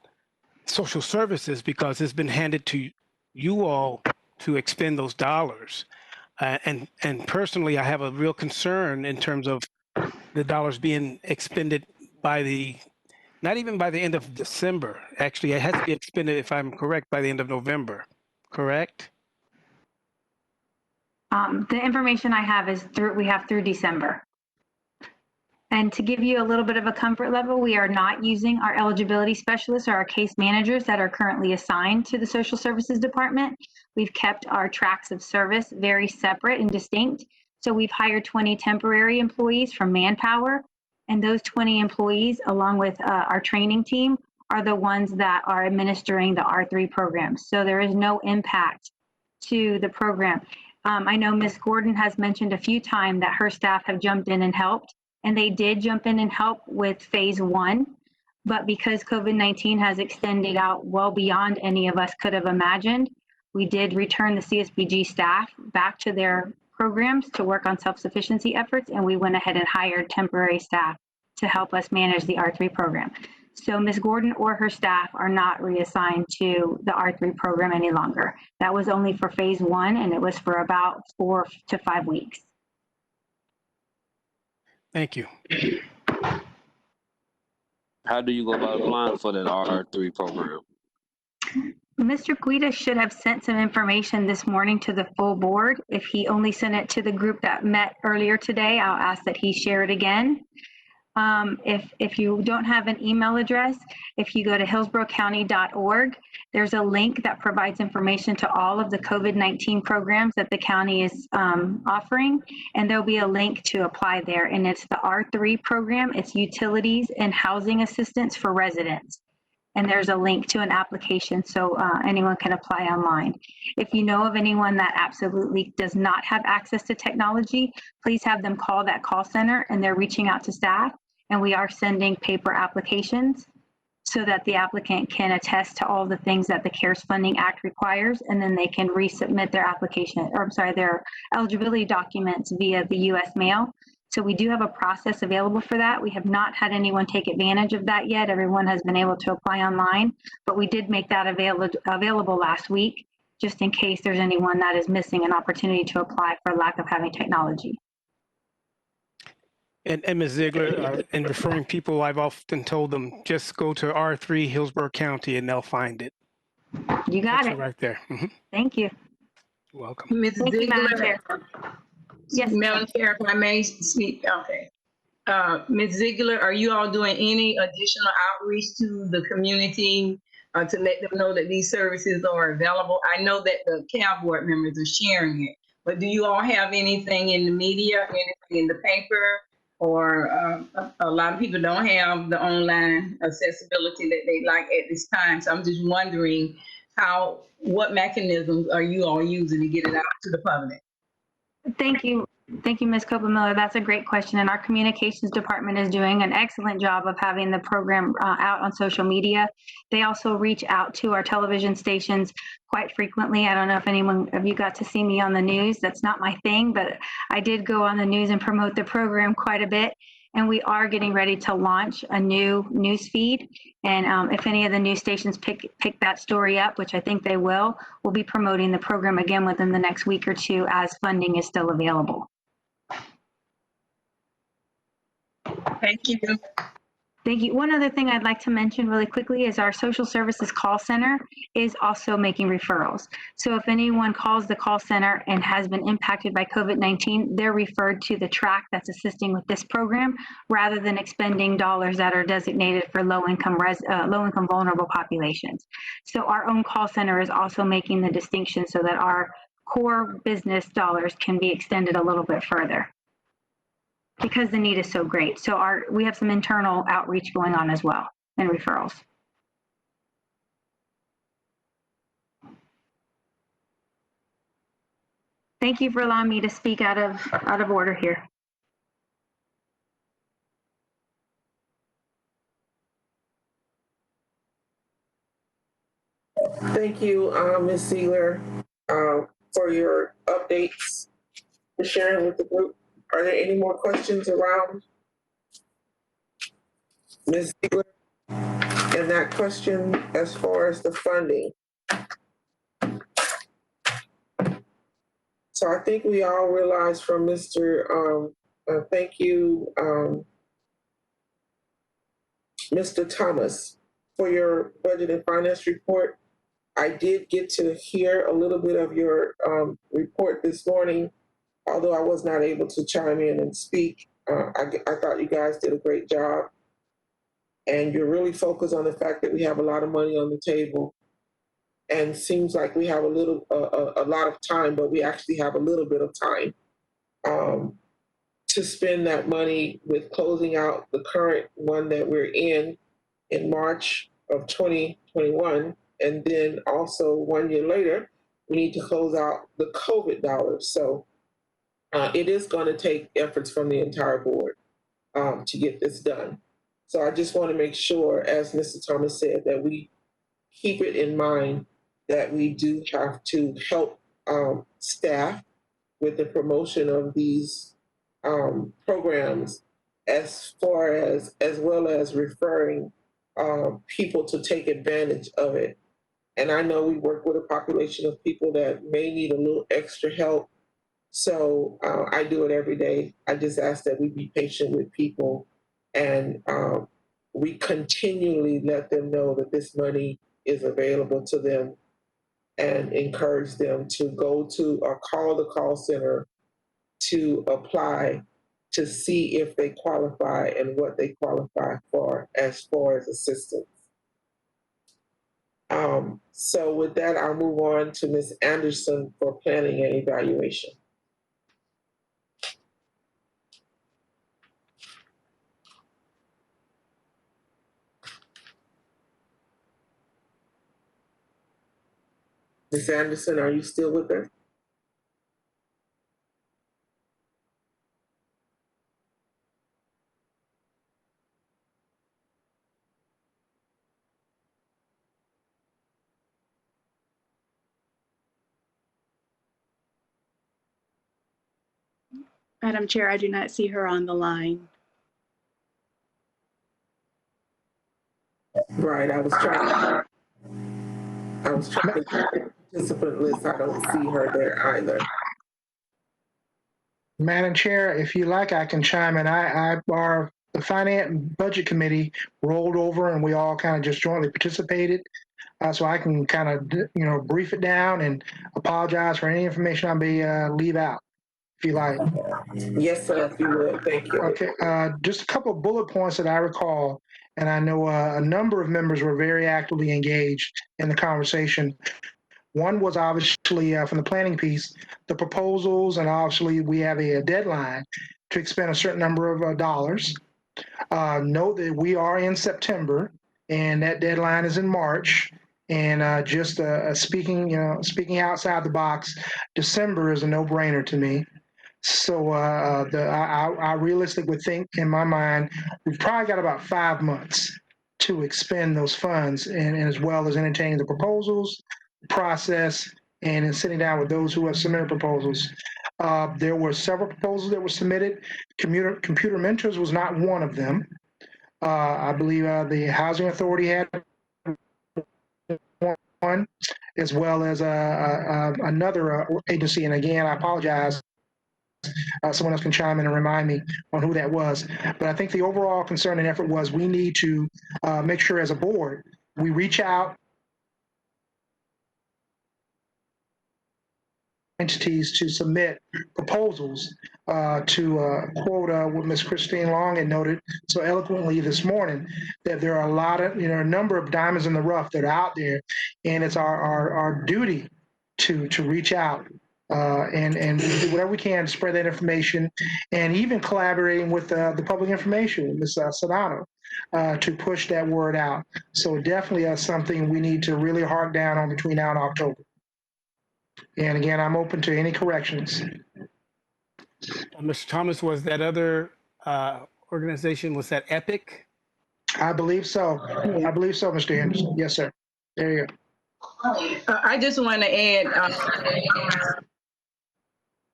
social services, because it's been handed to you all to expend those dollars. And personally, I have a real concern in terms of the dollars being expended not even by the end of December. Actually, it has to be expended, if I'm correct, by the end of November, correct? The information I have is we have through December. And to give you a little bit of a comfort level, we are not using our eligibility specialists or our case managers that are currently assigned to the social services department. We've kept our tracks of service very separate and distinct. So we've hired 20 temporary employees from Manpower, and those 20 employees, along with our training team, are the ones that are administering the R3 program. So there is no impact to the program. I know Ms. Gordon has mentioned a few times that her staff have jumped in and helped. And they did jump in and help with phase 1, but because COVID-19 has extended out well beyond any of us could have imagined, we did return the CSBG staff back to their programs to work on self-sufficiency efforts, and we went ahead and hired temporary staff to help us manage the R3 program. So Ms. Gordon or her staff are not reassigned to the R3 program any longer. That was only for phase 1, and it was for about 4 to 5 weeks. Thank you. How do you go about applying for that R3 program? Mr. Guida should have sent some information this morning to the full board. If he only sent it to the group that met earlier today, I'll ask that he share it again. If you don't have an email address, if you go to hillsboroughcounty.org, there's a link that provides information to all of the COVID-19 programs that the county is offering, and there'll be a link to apply there. And it's the R3 program. It's utilities and housing assistance for residents. And there's a link to an application, so anyone can apply online. If you know of anyone that absolutely does not have access to technology, please have them call that call center, and they're reaching out to staff. And we are sending paper applications so that the applicant can attest to all the things that the CARES Funding Act requires, and then they can resubmit their application, or their eligibility documents via the US mail. So we do have a process available for that. We have not had anyone take advantage of that yet. Everyone has been able to apply online, but we did make that available last week, just in case there's anyone that is missing an opportunity to apply for lack of having technology. And Ms. Ziegler, in referring people, I've often told them, just go to R3 Hillsborough County and they'll find it. You got it. Right there. Mm-hmm. Thank you. You're welcome. Ms. Thank you, Madam Chair. Yes, Madam Chair, if I may speak. Okay. Ms. Ziegler, are you all doing any additional outreach to the community to let them know that these services are available? I know that the CAB board members are sharing it, but do you all have anything in the media, anything in the paper? Or a lot of people don't have the online accessibility that they like at this time. So I'm just wondering what mechanisms are you all using to get it out to the public? Thank you. Thank you, Ms. Copa-Miller. That's a great question. And our communications department is doing an excellent job of having the program out on social media. They also reach out to our television stations quite frequently. I don't know if anyone of you got to see me on the news. That's not my thing, but I did go on the news and promote the program quite a bit. And we are getting ready to launch a new news feed. And if any of the news stations pick that story up, which I think they will, we'll be promoting the program again within the next week or two as funding is still available. Thank you. Thank you. One other thing I'd like to mention really quickly is our social services call center is also making referrals. So if anyone calls the call center and has been impacted by COVID-19, they're referred to the track that's assisting with this program rather than expending dollars that are designated for low-income vulnerable populations. So our own call center is also making the distinction so that our core business dollars can be extended a little bit further, because the need is so great. So we have some internal outreach going on as well and referrals. Thank you for allowing me to speak out of order here. Thank you, Ms. Ziegler, for your updates, for sharing with the group. Are there any more questions around Ms. Ziegler and that question as far as the funding? So I think we all realize from Mr. Thank you, Mr. Thomas, for your budget and finance report. I did get to hear a little bit of your report this morning, although I was not able to chime in and speak. I thought you guys did a great job. And you're really focused on the fact that we have a lot of money on the table. And seems like we have a lot of time, but we actually have a little bit of time to spend that money with closing out the current one that we're in March of 2021. And then also 1 year later, we need to close out the COVID dollars. So it is going to take efforts from the entire board to get this done. So I just want to make sure, as Mr. Thomas said, that we keep it in mind that we do have to help staff with the promotion of these programs, as well as referring people to take advantage of it. And I know we work with a population of people that may need a little extra help. So I do it every day. I just ask that we be patient with people and we continually let them know that this money is available to them and encourage them to go to or call the call center to apply to see if they qualify and what they qualify for as far as assistance. So with that, I'll move on to Ms. Anderson for planning and evaluation. Ms. Anderson, are you still with us? Madam Chair, I do not see her on the line. Right, I was trying to get the participant list. I don't see her there either. Madam Chair, if you like, I can chime in. The Finance and Budget Committee rolled over and we all kind of just jointly participated. So I can kind of, brief it down and apologize for any information I may leave out, if you like. Yes, sir, if you would. Thank you. Okay, just a couple of bullet points that I recall, and I know a number of members were very actively engaged in the conversation. One was obviously from the planning piece, the proposals, and obviously we have a deadline to expend a certain number of dollars. Note that we are in September, and that deadline is in March. And just speaking outside the box, December is a no-brainer to me. So I realistically would think in my mind, we've probably got about 5 months to expend those funds and as well as entertaining the proposals, process, and in sitting down with those who have submitted proposals. There were several proposals that were submitted. Computer Mentors was not one of them. I believe the Housing Authority had one, as well as another agency. And again, I apologize. Someone else can chime in and remind me on who that was. But I think the overall concern and effort was we need to make sure as a board, we reach out entities to submit proposals to quote what Ms. Christine Long had noted so eloquently this morning, that there are a number of diamonds in the rough that are out there, and it's our duty to reach out and do whatever we can to spread that information, and even collaborating with the public information, Ms. Sedano, to push that word out. So definitely something we need to really hark down on between now and October. And again, I'm open to any corrections. Mr. Thomas, was that other organization, was that EPIC? I believe so. I believe so, Mr. Anderson. Yes, sir. There you go. I just want to add,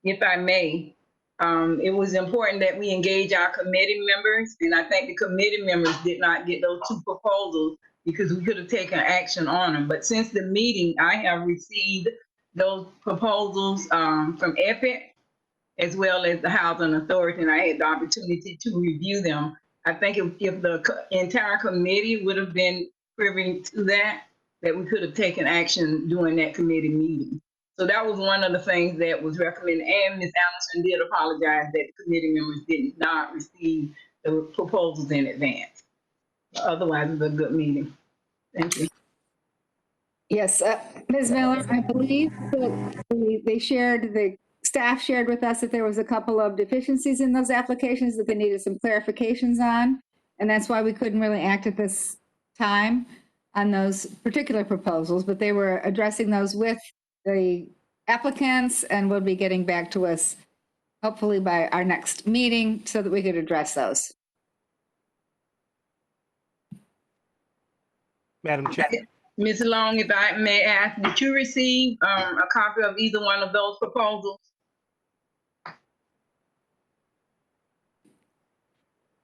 if I may, it was important that we engage our committee members, and I think the committee members did not get those 2 proposals because we could have taken action on them. But since the meeting, I have received those proposals from EPIC as well as the Housing Authority, and I had the opportunity to review them. I think if the entire committee would have been privy to that we could have taken action during that committee meeting. So that was one of the things that was recommended, and Ms. Allison did apologize that the committee members did not receive the proposals in advance. Otherwise, it was a good meeting. Thank you. Yes, Ms. Miller, I believe that the staff shared with us that there was a couple of deficiencies in those applications that they needed some clarifications on. And that's why we couldn't really act at this time on those particular proposals, but they were addressing those with the applicants and will be getting back to us hopefully by our next meeting so that we could address those. Madam Chair. Ms. Long, if I may ask, did you receive a copy of either one of those proposals?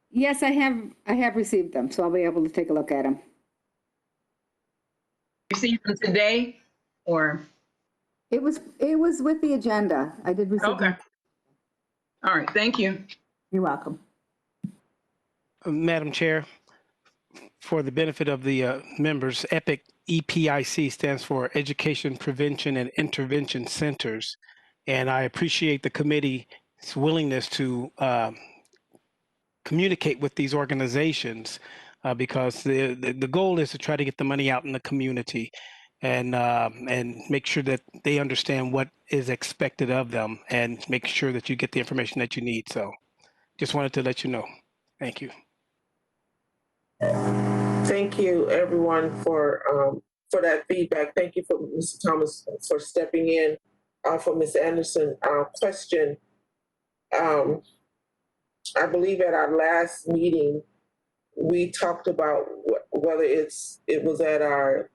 Yes, I have received them, so I'll be able to take a look at them. Received them today, or? It was with the agenda. I did receive them. Okay. All right, thank you. You're welcome. Madam Chair, for the benefit of the members, EPIC stands for Education, Prevention, and Intervention Centers. And I appreciate the committee's willingness to communicate with these organizations because the goal is to try to get the money out in the community and make sure that they understand what is expected of them and make sure that you get the information that you need. So just wanted to let you know. Thank you. Thank you, everyone, for that feedback. Thank you for Mr. Thomas for stepping in for Ms. Anderson. Question. I believe at our last meeting, we talked about whether it was at our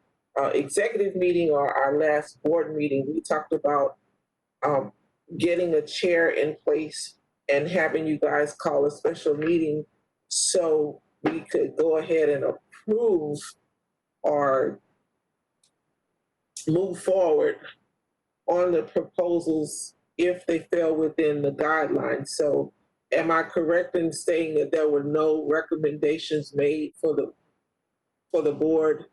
executive meeting or our last board meeting. We talked about getting a chair in place and having you guys call a special meeting so we could go ahead and approve or move forward on the proposals if they fell within the guidelines. So am I correct in saying that there were no recommendations made for the board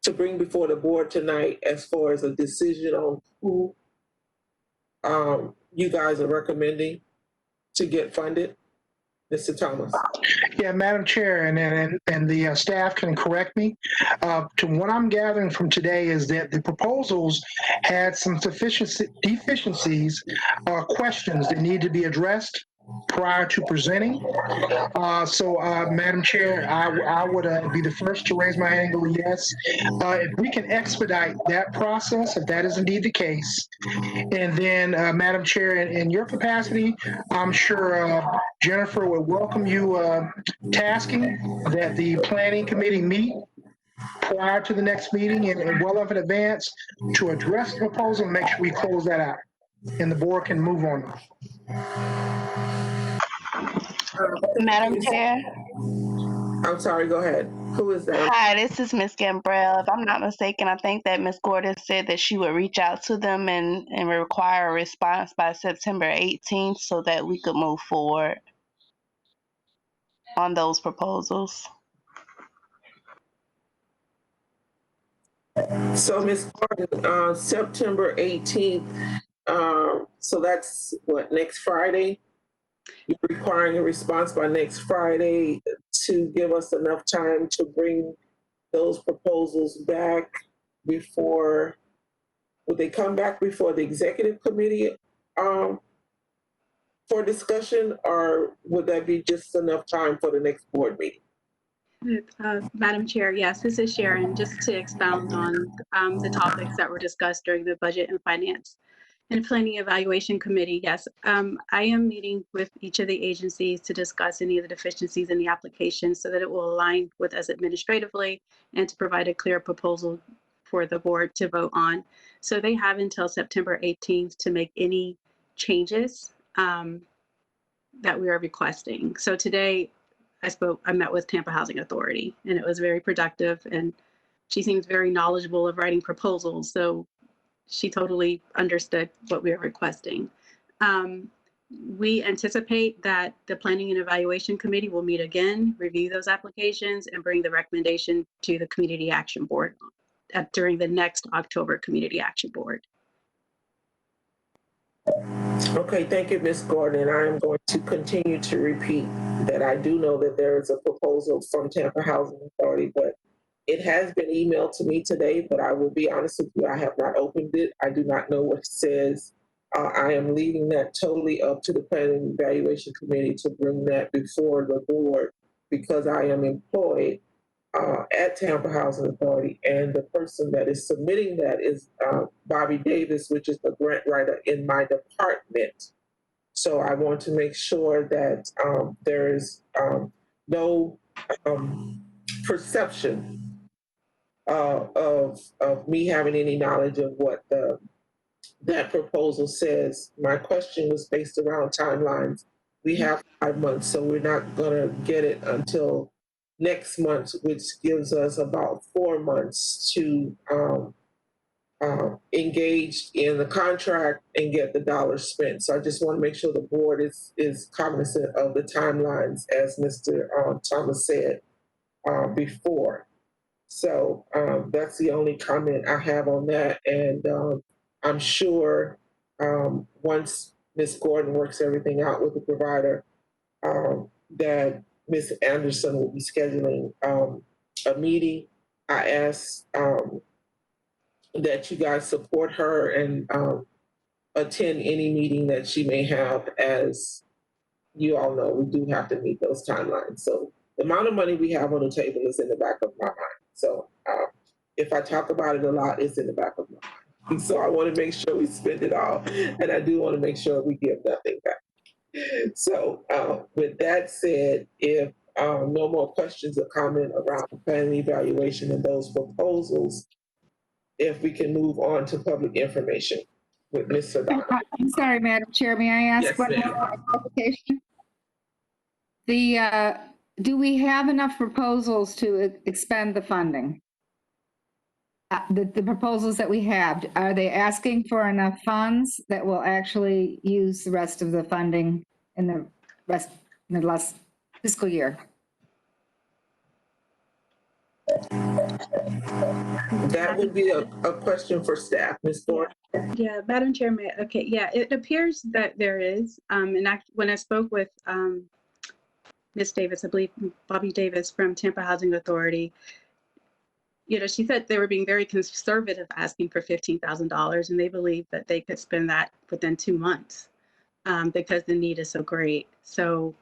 to bring before the board tonight as far as a decision on who you guys are recommending to get funded? Mr. Thomas. Yeah, Madam Chair, and the staff can correct me. To what I'm gathering from today is that the proposals had some deficiencies or questions that need to be addressed. prior to presenting. Madam Chair, I would be the first to raise my hand and go yes. If we can expedite that process, if that is indeed the case, and then, Madam Chair, in your capacity, I'm sure Jennifer would welcome you tasking that the planning committee meet prior to the next meeting and well up in advance to address the proposal and make sure we close that out and the board can move on. Madam Chair. I'm sorry, go ahead. Who is that? Hi, this is Ms. Gambrell. If I'm not mistaken, I think that Ms. Gordon said that she would reach out to them and require a response by September 18th so that we could move forward on those proposals. So, Ms. Gordon, September 18th, so that's what, next Friday? You're requiring a response by next Friday to give us enough time to bring those proposals back before, would they come back before the executive committee for discussion, or would that be just enough time for the next board meeting? Madam Chair, yes, this is Sharon. Just to expound on the topics that were discussed during the Budget and Finance and Planning Evaluation Committee, yes, I am meeting with each of the agencies to discuss any of the deficiencies in the application so that it will align with us administratively and to provide a clear proposal for the board to vote on. So they have until September 18th to make any changes that we are requesting. So today, I met with Tampa Housing Authority, and it was very productive, and she seems very knowledgeable of writing proposals, so she totally understood what we were requesting. We anticipate that the Planning and Evaluation Committee will meet again, review those applications, and bring the recommendation to the Community Action Board during the next October Community Action Board. Okay, thank you, Ms. Gordon. I am going to continue to repeat that I do know that there is a proposal from Tampa Housing Authority, but it has been emailed to me today, but I will be honest with you, I have not opened it. I do not know what it says. I am leaving that totally up to the Planning and Evaluation Committee to bring that before the board because I am employed at Tampa Housing Authority, and the person that is submitting that is Bobby Davis, which is the grant writer in my department. So I want to make sure that there is no perception of me having any knowledge of what that proposal says. My question was based around timelines. We have 5 months, so we're not gonna get it until next month, which gives us about 4 months to engage in the contract and get the dollars spent. So I just want to make sure the board is cognizant of the timelines, as Mr. Thomas said before. So that's the only comment I have on that. And I'm sure once Ms. Gordon works everything out with the provider, that Ms. Anderson will be scheduling a meeting. I asked that you guys support her and attend any meeting that she may have. As you all know, we do have to meet those timelines. So the amount of money we have on the table is in the back of my mind. So if I talk about it a lot, it's in the back of my mind. So I want to make sure we spend it all. And I do want to make sure we give nothing back. So with that said, if no more questions or comment around the planning evaluation and those proposals, if we can move on to public information with Ms. Sardana. I'm sorry, Madam Chair, may I ask one more clarification? Do we have enough proposals to expend the funding? The proposals that we have, are they asking for enough funds that will actually use the rest of the funding in the last fiscal year? That would be a question for staff, Ms. Gordon. Yeah, Madam Chair, okay, yeah, it appears that there is. And when I spoke with Ms. Davis, I believe Bobby Davis from Tampa Housing Authority, she said they were being very conservative, asking for $15,000, and they believe that they could spend that within 2 months. because the need is so great. So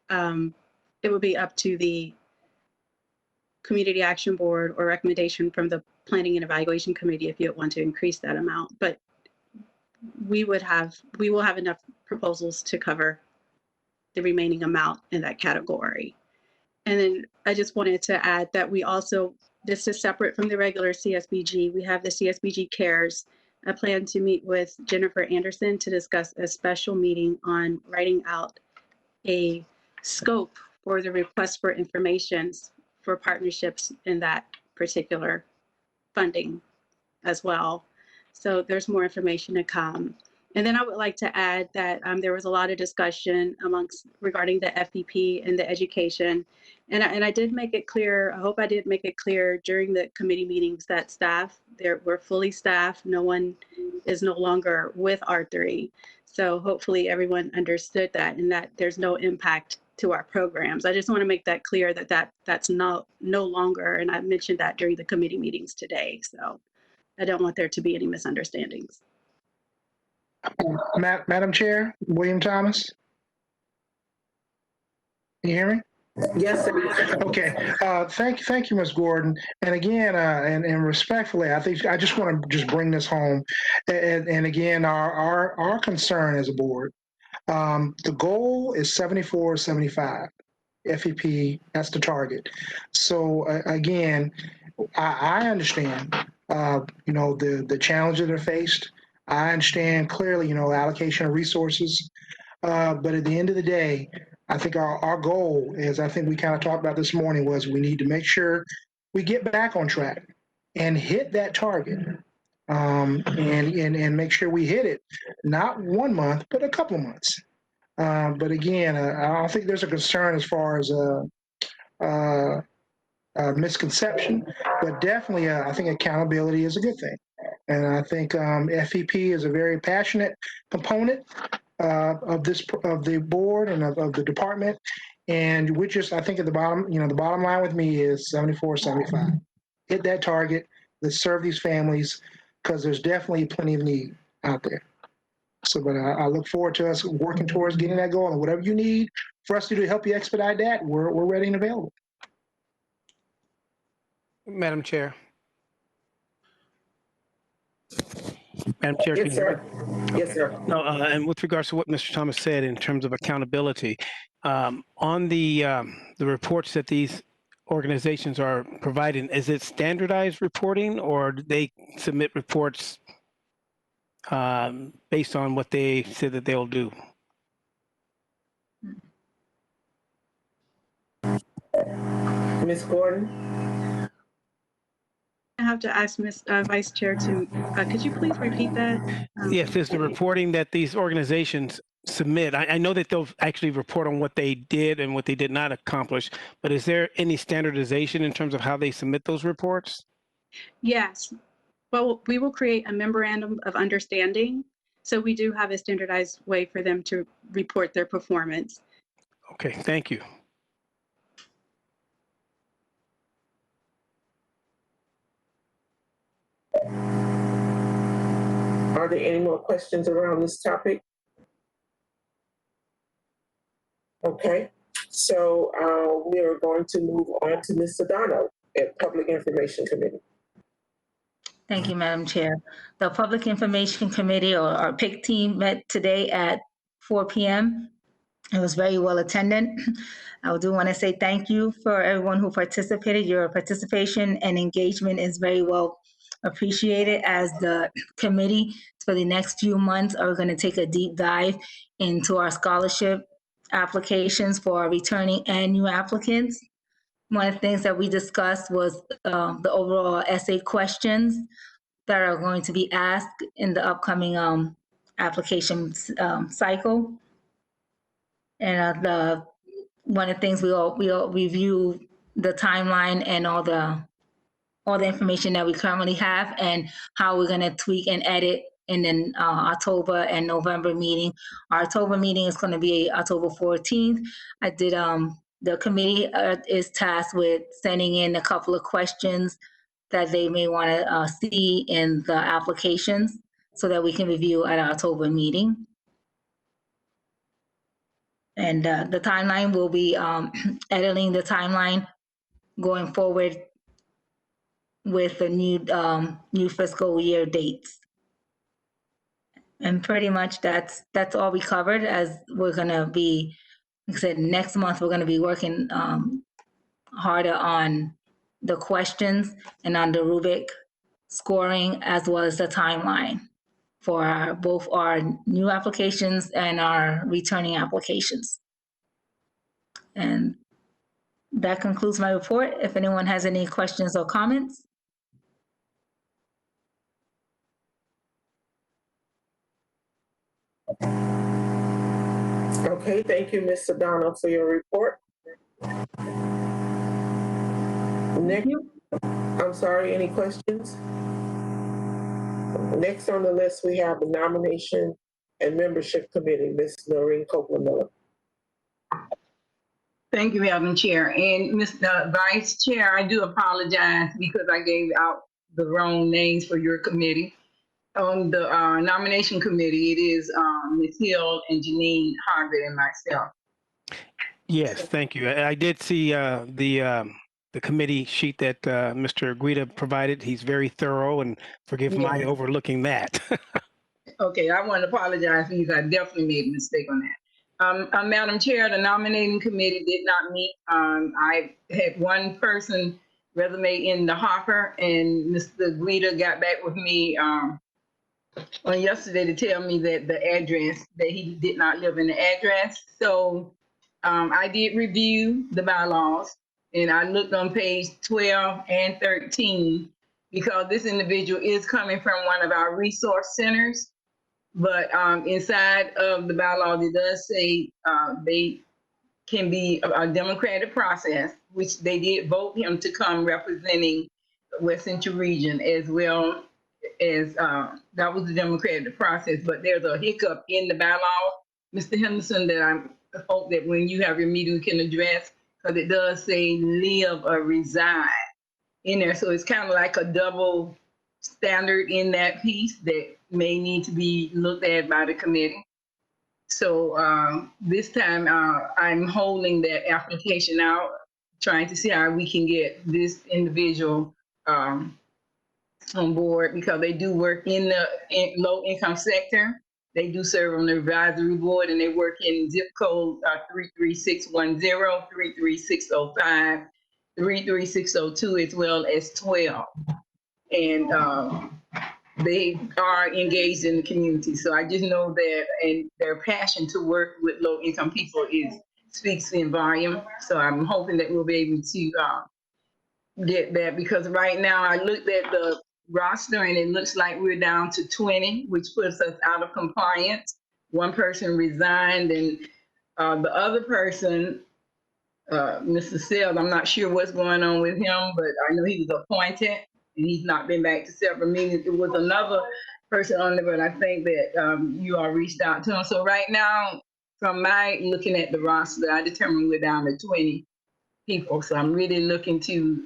it would be up to the Community Action Board or recommendation from the Planning and Evaluation Committee if you want to increase that amount. But we will have enough proposals to cover the remaining amount in that category. And then I just wanted to add that we also, this is separate from the regular CSBG, we have the CSBG Cares. I plan to meet with Jennifer Anderson to discuss a special meeting on writing out a scope for the request for information for partnerships in that particular funding as well. So there's more information to come. And then I would like to add that there was a lot of discussion regarding the FEP and the education. And I did make it clear, I hope I did make it clear during the committee meetings that we're fully staffed. No one is no longer with R3. So hopefully everyone understood that and that there's no impact to our programs. I just want to make that clear that's no longer, and I mentioned that during the committee meetings today. So I don't want there to be any misunderstandings. Madam Chair, William Thomas. Can you hear me? Yes, sir. Okay. Thank you, Ms. Gordon. And again, and respectfully, I think I just want to just bring this home. And again, our concern as a board, the goal is 74, 75 FEP. That's the target. So again, I understand, the challenges that are faced. I understand clearly, allocation of resources. But at the end of the day, I think our goal is, I think we kind of talked about this morning, was we need to make sure we get back on track and hit that target, and make sure we hit it, not 1 month, but a couple of months. But again, I don't think there's a concern as far as misconception, but definitely I think accountability is a good thing. And I think FEP is a very passionate component of the board and of the department. And we just, I think at the bottom, the bottom line with me is 74, 75. Hit that target. Let's serve these families, because there's definitely plenty of need out there. So, but I look forward to us working towards getting that goal, and whatever you need for us to do to help you expedite that, we're ready and available. Madam Chair. Madam Chair, Yes, sir. Yes, sir. No, and with regards to what Mr. Thomas said in terms of accountability, on the reports that these organizations are providing, is it standardized reporting, or do they submit reports based on what they said that they'll do? Ms. Gordon? I have to ask Ms. Vice Chair to, could you please repeat that? Yes, is the reporting that these organizations submit, I know that they'll actually report on what they did and what they did not accomplish, but is there any standardization in terms of how they submit those reports? Yes. Well, we will create a memorandum of understanding. So we do have a standardized way for them to report their performance. Okay, thank you. Are there any more questions around this topic? Okay, so we are going to move on to Ms. Sedano at Public Information Committee. Thank you, Madam Chair. The Public Information Committee, or our PIC team, met today at 4 p.m. It was very well attended. I do want to say thank you for everyone who participated. Your participation and engagement is very well appreciated, as the committee for the next few months are going to take a deep dive into our scholarship applications for our returning and new applicants. One of the things that we discussed was the overall essay questions that are going to be asked in the upcoming application cycle. And one of the things we all review the timeline and all the information that we currently have and how we're going to tweak and edit in the October and November meeting. Our October meeting is going to be October 14th. The committee is tasked with sending in a couple of questions that they may want to see in the applications so that we can review at our October meeting. And the timeline will be editing the timeline going forward with the new fiscal year dates. And pretty much that's all we covered, as we're gonna be, like I said, next month we're gonna be working harder on the questions and on the rubric scoring, as well as the timeline for both our new applications and our returning applications. And that concludes my report. If anyone has any questions or comments. Okay, thank you, Ms. Sedano, for your report. Next, I'm sorry, any questions? Next on the list, we have the Nomination and Membership Committee, Ms. Noreen Copeland-Miller. Thank you, Madam Chair. And Mr. Vice Chair, I do apologize because I gave out the wrong names for your committee. On the nomination committee, it is Ms. Hill and Janine Harvard and myself. Yes, thank you. I did see the committee sheet that Mr. Guida provided. He's very thorough, and forgive my overlooking that. Okay, I want to apologize because I definitely made a mistake on that. Madam Chair, the nominating committee did not meet. I had one person resume in the hopper, and Mr. Guida got back with me on yesterday to tell me that the address, that he did not live in the address. So I did review the bylaws, and I looked on page 12 and 13 because this individual is coming from one of our resource centers. But inside of the bylaws, it does say they can be a democratic process, which they did vote him to come representing West Central Region, as well as that was the democratic process. But there's a hiccup in the bylaw, Mr. Henderson, that I hope that when you have your meeting, you can address, because it does say live or reside in there. So it's kind of like a double standard in that piece that may need to be looked at by the committee. So this time I'm holding that application out, trying to see how we can get this individual on board, because they do work in the low income sector. They do serve on the advisory board, and they work in zip code 33610, 33605, 33602, as well as 12. And they are engaged in the community. So I just know that, and their passion to work with low income people speaks in volume. So I'm hoping that we'll be able to get that, because right now I looked at the roster and it looks like we're down to 20, which puts us out of compliance. One person resigned, and the other person, Mr. Sells, I'm not sure what's going on with him, but I know he was appointed and he's not been back to several meetings. There was another person on there, but I think that you all reached out to him. So right now, from my looking at the roster, I determined we're down to 20 people. So I'm really looking to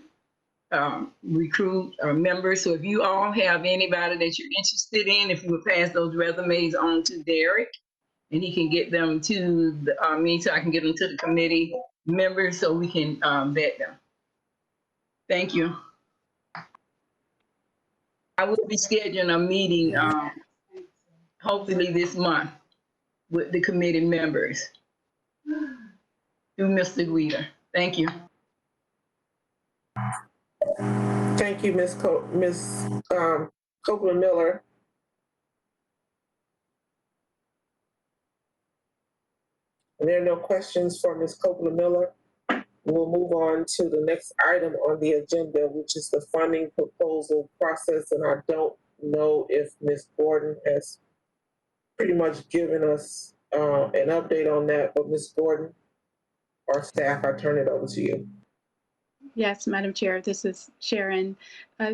recruit members. So if you all have anybody that you're interested in, if you would pass those resumes on to Derek, and he can get them to me, so I can get them to the committee members so we can vet them. Thank you. I will be scheduling a meeting hopefully this month with the committee members through Mr. Guida. Thank you. Thank you, Ms. Copeland-Miller. There are no questions for Ms. Copeland-Miller. We'll move on to the next item on the agenda, which is the funding proposal process. And I don't know if Ms. Gordon has pretty much given us an update on that, but Ms. Gordon, our staff, I turn it over to you. Yes, Madam Chair, this is Sharon.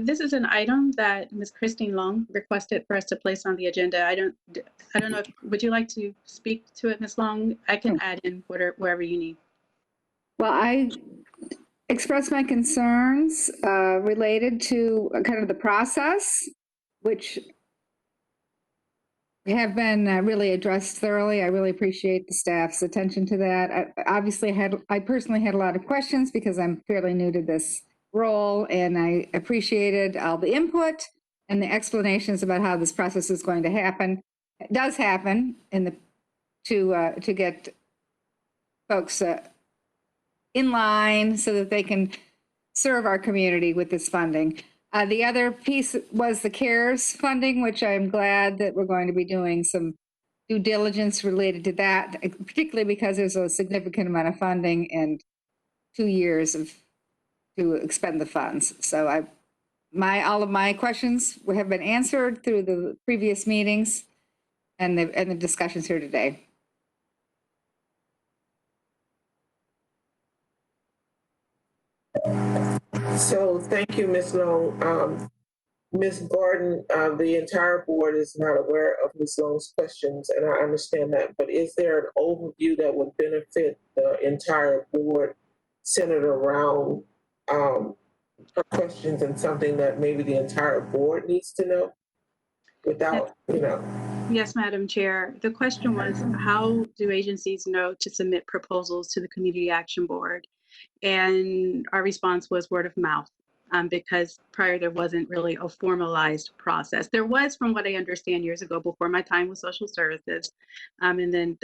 This is an item that Ms. Christine Long requested for us to place on the agenda. I don't know if, would you like to speak to it, Ms. Long? I can add in wherever you need. Well, I expressed my concerns related to kind of the process, which have been really addressed thoroughly. I really appreciate the staff's attention to that. I personally had a lot of questions because I'm fairly new to this role, and I appreciated all the input and the explanations about how this process is going to happen. It does happen to get folks in line so that they can serve our community with this funding. The other piece was the CARES funding, which I'm glad that we're going to be doing some due diligence related to that, particularly because there's a significant amount of funding and 2 years to expend the funds. So all of my questions have been answered through the previous meetings and the discussions here today. So thank you, Ms. Long. Ms. Gordon, the entire board is not aware of Ms. Long's questions, and I understand that, but is there an overview that would benefit the entire board centered around her questions and something that maybe the entire board needs to know without, Yes, Madam Chair. The question was, how do agencies know to submit proposals to the Community Action Board? And our response was word of mouth, because prior there wasn't really a formalized process. There was, from what I understand, years ago before my time with social services, and then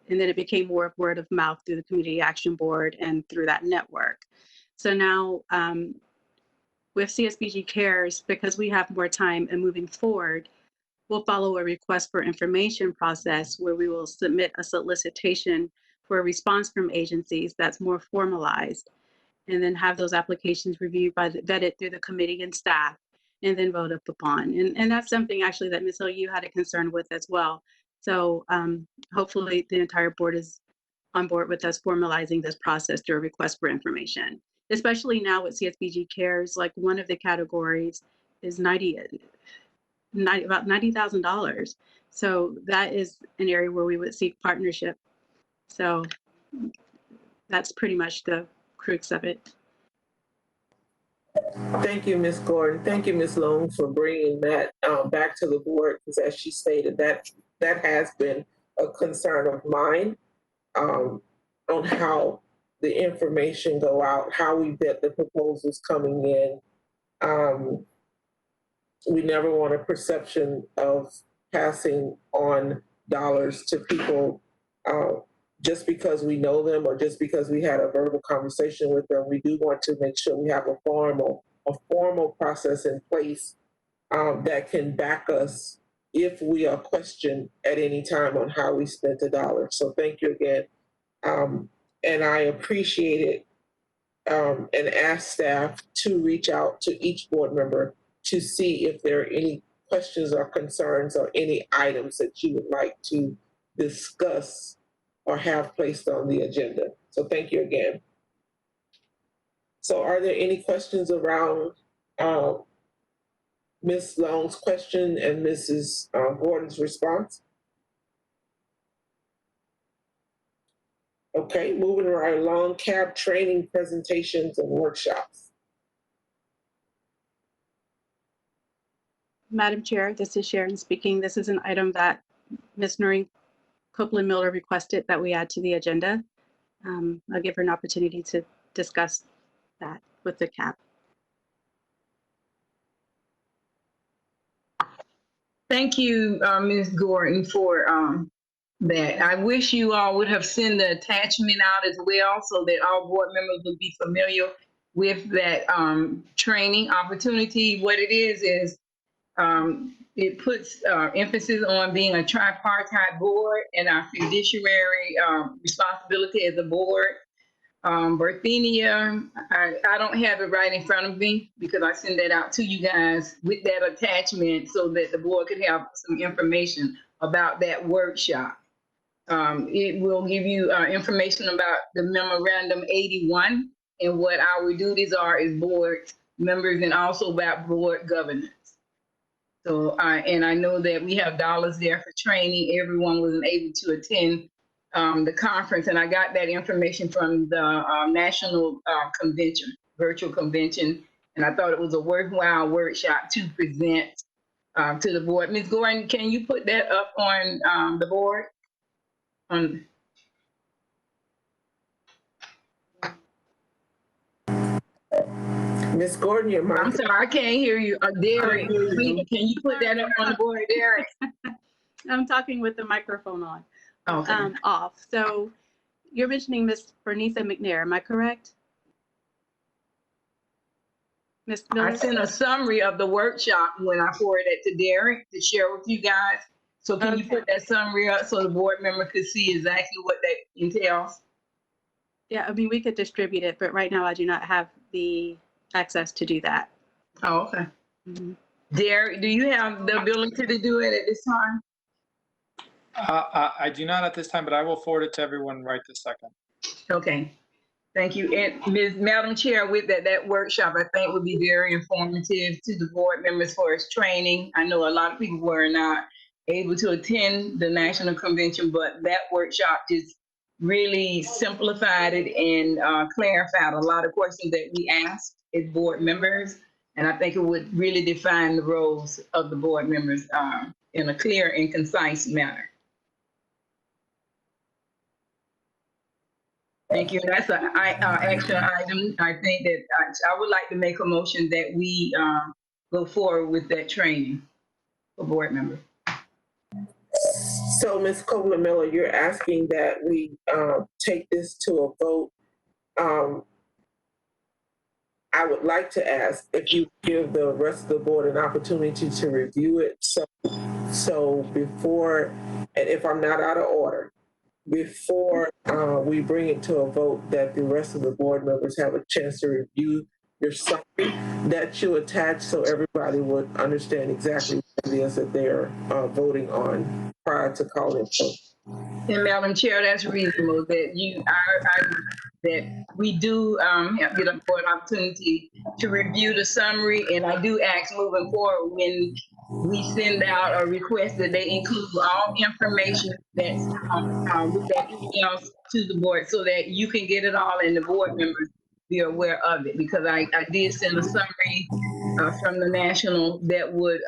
it became more of word of mouth through the Community Action Board and through that network. So now with CSBG Cares, because we have more time and moving forward, we'll follow a request for information process where we will submit a solicitation for a response from agencies that's more formalized, and then have those applications reviewed vetted through the committee and staff, and then voted upon. And that's something actually that Ms. Hill, you had a concern with as well. So hopefully the entire board is on board with us formalizing this process through a request for information, especially now with CSBG Cares. Like, one of the categories is about $90,000. So that is an area where we would seek partnership. So that's pretty much the crux of it. Thank you, Ms. Gordon. Thank you, Ms. Long, for bringing that back to the board, because as she stated, that has been a concern of mine on how the information go out, how we vet the proposals coming in. We never want a perception of passing on dollars to people just because we know them or just because we had a verbal conversation with them. We do want to make sure we have a formal process in place that can back us if we are questioned at any time on how we spent the dollar. So thank you again. And I appreciate it and ask staff to reach out to each board member to see if there are any questions or concerns or any items that you would like to discuss or have placed on the agenda. So thank you again. So are there any questions around Ms. Long's question and Mrs. Gordon's response? Okay, moving right along, CAB training presentations and workshops. Madam Chair, this is Sharon speaking. This is an item that Ms. Noreen Copeland Miller requested that we add to the agenda. I'll give her an opportunity to discuss that with the CAB. Thank you, Ms. Gordon, for that. I wish you all would have sent the attachment out as well so that all board members would be familiar with that training opportunity. What it is it puts emphasis on being a tripartite board and our fiduciary responsibility as a board. Berthenia, I don't have it right in front of me because I send that out to you guys with that attachment so that the board could have some information about that workshop. It will give you information about the memorandum 81 and what our duties are as board members, and also about board governance. So, and I know that we have dollars there for training. Everyone wasn't able to attend the conference, and I got that information from the national convention, virtual convention, and I thought it was a worthwhile workshop to present to the board. Ms. Gordon, can you put that up on the board? Ms. Gordon, your mic. I'm sorry, I can't hear you. Derek, can you put that up on the board, Derek? I'm talking with the microphone on. Okay. Off. So you're mentioning Miss Bernisa McNair, am I correct? Ms. Miller? I sent a summary of the workshop when I forwarded it to Derek to share with you guys. So can you put that summary up so the board member could see exactly what that entails? Yeah, I mean, we could distribute it, but right now I do not have the access to do that. Oh, okay. Mm-hmm. Derek, do you have the ability to do it at this time? I do not at this time, but I will forward it to everyone right this second. Okay. Thank you. And Madam Chair, with that workshop, I think would be very informative to the board members for its training. I know a lot of people were not able to attend the national convention, but that workshop just really simplified it and clarified a lot of questions that we asked as board members. And I think it would really define the roles of the board members in a clear and concise manner. Thank you. That's an action item. I think that I would like to make a motion that we go forward with that training for board members. So, Ms. Copeland-Miller, you're asking that we take this to a vote. I would like to ask if you give the rest of the board an opportunity to review it. So before, and if I'm not out of order, before we bring it to a vote, that the rest of the board members have a chance to review your summary that you attach so everybody would understand exactly what it is that they're voting on prior to calling vote. And Madam Chair, that's reasonable that that we do get a board opportunity to review the summary. And I do ask moving forward when we send out a request that they include all information that's with that emails to the board so that you can get it all and the board members be aware of it. Because I did send a summary from the national that would,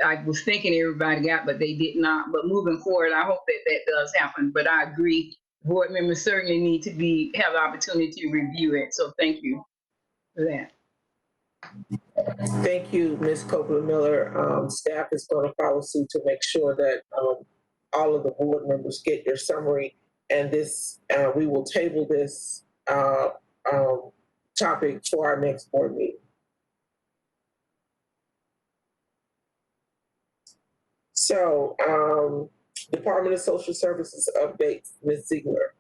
I was thinking everybody got, but they did not. But moving forward, I hope that does happen. But I agree, board members certainly need to have the opportunity to review it. So thank you for that. Thank you, Ms. Copeland-Miller. Staff is going to follow suit to make sure that all of the board members get your summary, and this we will table this topic for our next board meeting. So, Department of Social Services updates, Ms. Ziegler.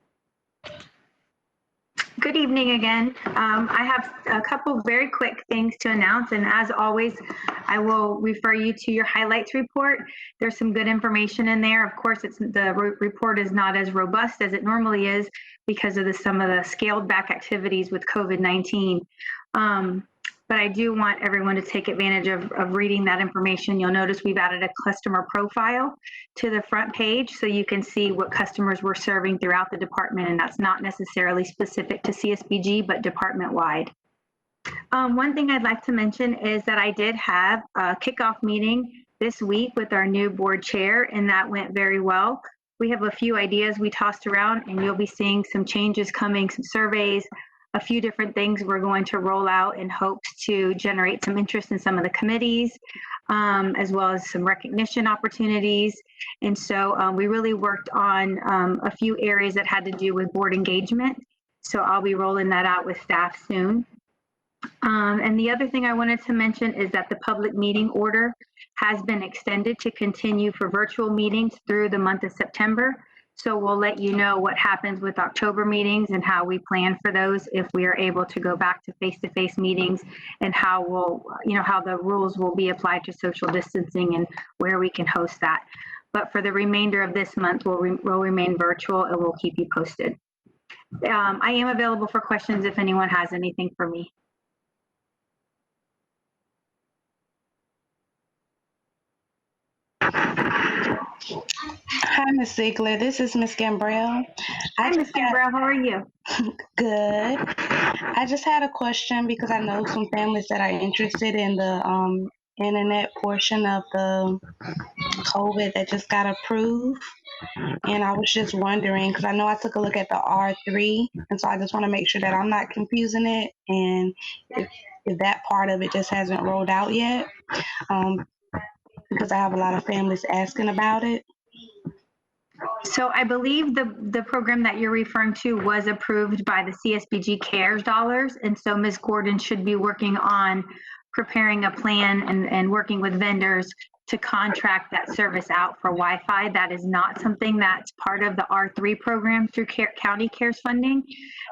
Good evening again. I have a couple very quick things to announce, and as always, I will refer you to your highlights report. There's some good information in there. Of course, the report is not as robust as it normally is because of some of the scaled back activities with COVID-19. But I do want everyone to take advantage of reading that information. You'll notice we've added a customer profile to the front page so you can see what customers we're serving throughout the department, and that's not necessarily specific to CSBG, but department-wide. One thing I'd like to mention is that I did have a kickoff meeting this week with our new board chair, and that went very well. We have a few ideas we tossed around, and you'll be seeing some changes coming, some surveys, a few different things we're going to roll out in hopes to generate some interest in some of the committees, as well as some recognition opportunities. And so we really worked on a few areas that had to do with board engagement. So I'll be rolling that out with staff soon. And the other thing I wanted to mention is that the public meeting order has been extended to continue for virtual meetings through the month of September. So we'll let you know what happens with October meetings and how we plan for those if we are able to go back to face-to-face meetings, and how how the rules will be applied to social distancing and where we can host that. But for the remainder of this month, we'll remain virtual, and we'll keep you posted. I am available for questions if anyone has anything for me. Hi, Ms. Ziegler. This is Ms. Gambrell. Hi, Ms. Gambrell. How are you? Good. I just had a question because I know some families that are interested in the internet portion of the COVID that just got approved. And I was just wondering, because I know I took a look at the R3, and so I just want to make sure that I'm not confusing it, and if that part of it just hasn't rolled out yet, because I have a lot of families asking about it. So I believe the program that you're referring to was approved by the CSBG CARES dollars. And so Ms. Gordon should be working on preparing a plan and working with vendors to contract that service out for Wi-Fi. That is not something that's part of the R3 program through county CARES funding.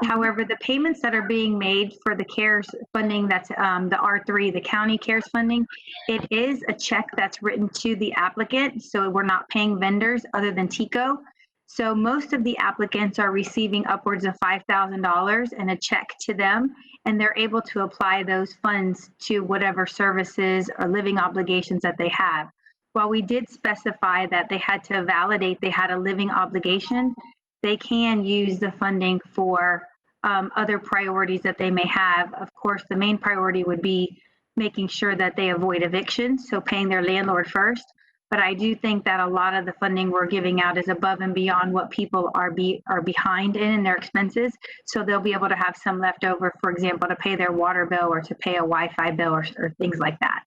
However, the payments that are being made for the CARES funding, that's the R3, the county CARES funding, it is a check that's written to the applicant. So we're not paying vendors other than TICO. So most of the applicants are receiving upwards of $5,000 and a check to them, and they're able to apply those funds to whatever services or living obligations that they have. While we did specify that they had to validate they had a living obligation, they can use the funding for other priorities that they may have. Of course, the main priority would be making sure that they avoid eviction, so paying their landlord first. But I do think that a lot of the funding we're giving out is above and beyond what people are behind in their expenses. So they'll be able to have some left over, for example, to pay their water bill or to pay a Wi-Fi bill or things like that.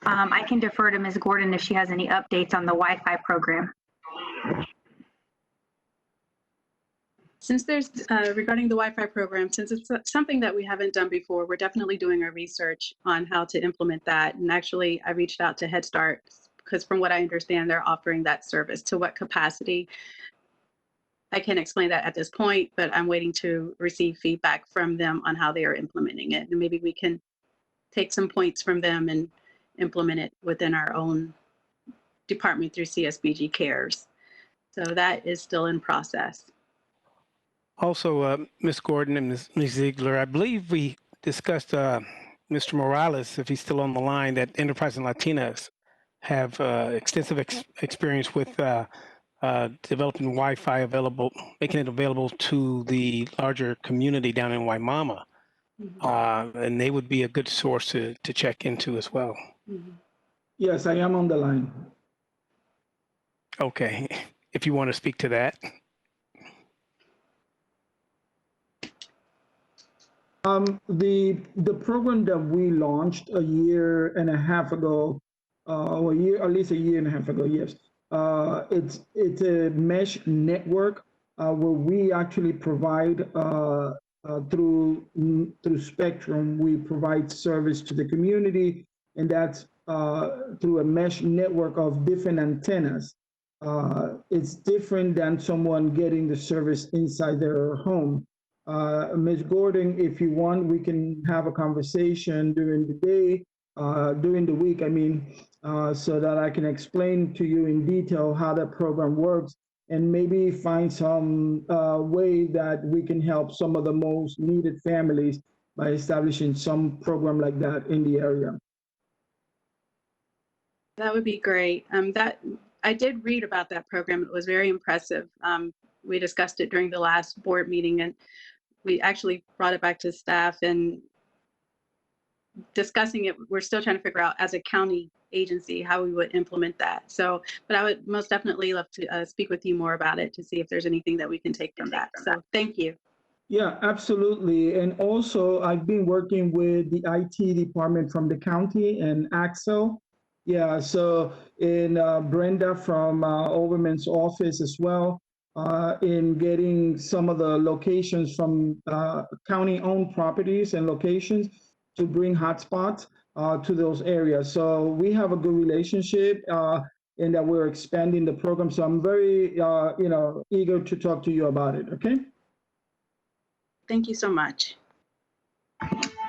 I can defer to Ms. Gordon if she has any updates on the Wi-Fi program. Since there's, regarding the Wi-Fi program, since it's something that we haven't done before, we're definitely doing our research on how to implement that. And actually, I reached out to Head Start because from what I understand, they're offering that service. To what capacity? I can't explain that at this point, but I'm waiting to receive feedback from them on how they are implementing it. And maybe we can take some points from them and implement it within our own department through CSBG CARES. So that is still in process. Also, Ms. Gordon and Ms. Ziegler, I believe we discussed Mr. Morales, if he's still on the line, that Enterprise and Latinas have extensive experience with developing Wi-Fi available, making it available to the larger community down in Waimama. Mm-hmm. And they would be a good source to check into as well. Mm-hmm. Yes, I am on the line. Okay, if you want to speak to that. The program that we launched a year and a half ago, or at least a year and a half ago, yes. It's a mesh network where we actually provide through Spectrum, we provide service to the community, and that's through a mesh network of different antennas. It's different than someone getting the service inside their home. Ms. Gordon, if you want, we can have a conversation during the day, during the week, I mean, so that I can explain to you in detail how that program works and maybe find some way that we can help some of the most needed families by establishing some program like that in the area. That would be great. That I did read about that program. It was very impressive. We discussed it during the last board meeting, and we actually brought it back to staff and discussing it. We're still trying to figure out as a county agency how we would implement that. So, but I would most definitely love to speak with you more about it to see if there's anything that we can take from that. So thank you. Yeah, absolutely. And also I've been working with the IT department from the county and Axel. Yeah, so in Brenda from Overman's office as well. In getting some of the locations from county-owned properties and locations to bring hotspots to those areas. So we have a good relationship in that we're expanding the program. So I'm very, eager to talk to you about it, okay? Thank you so much.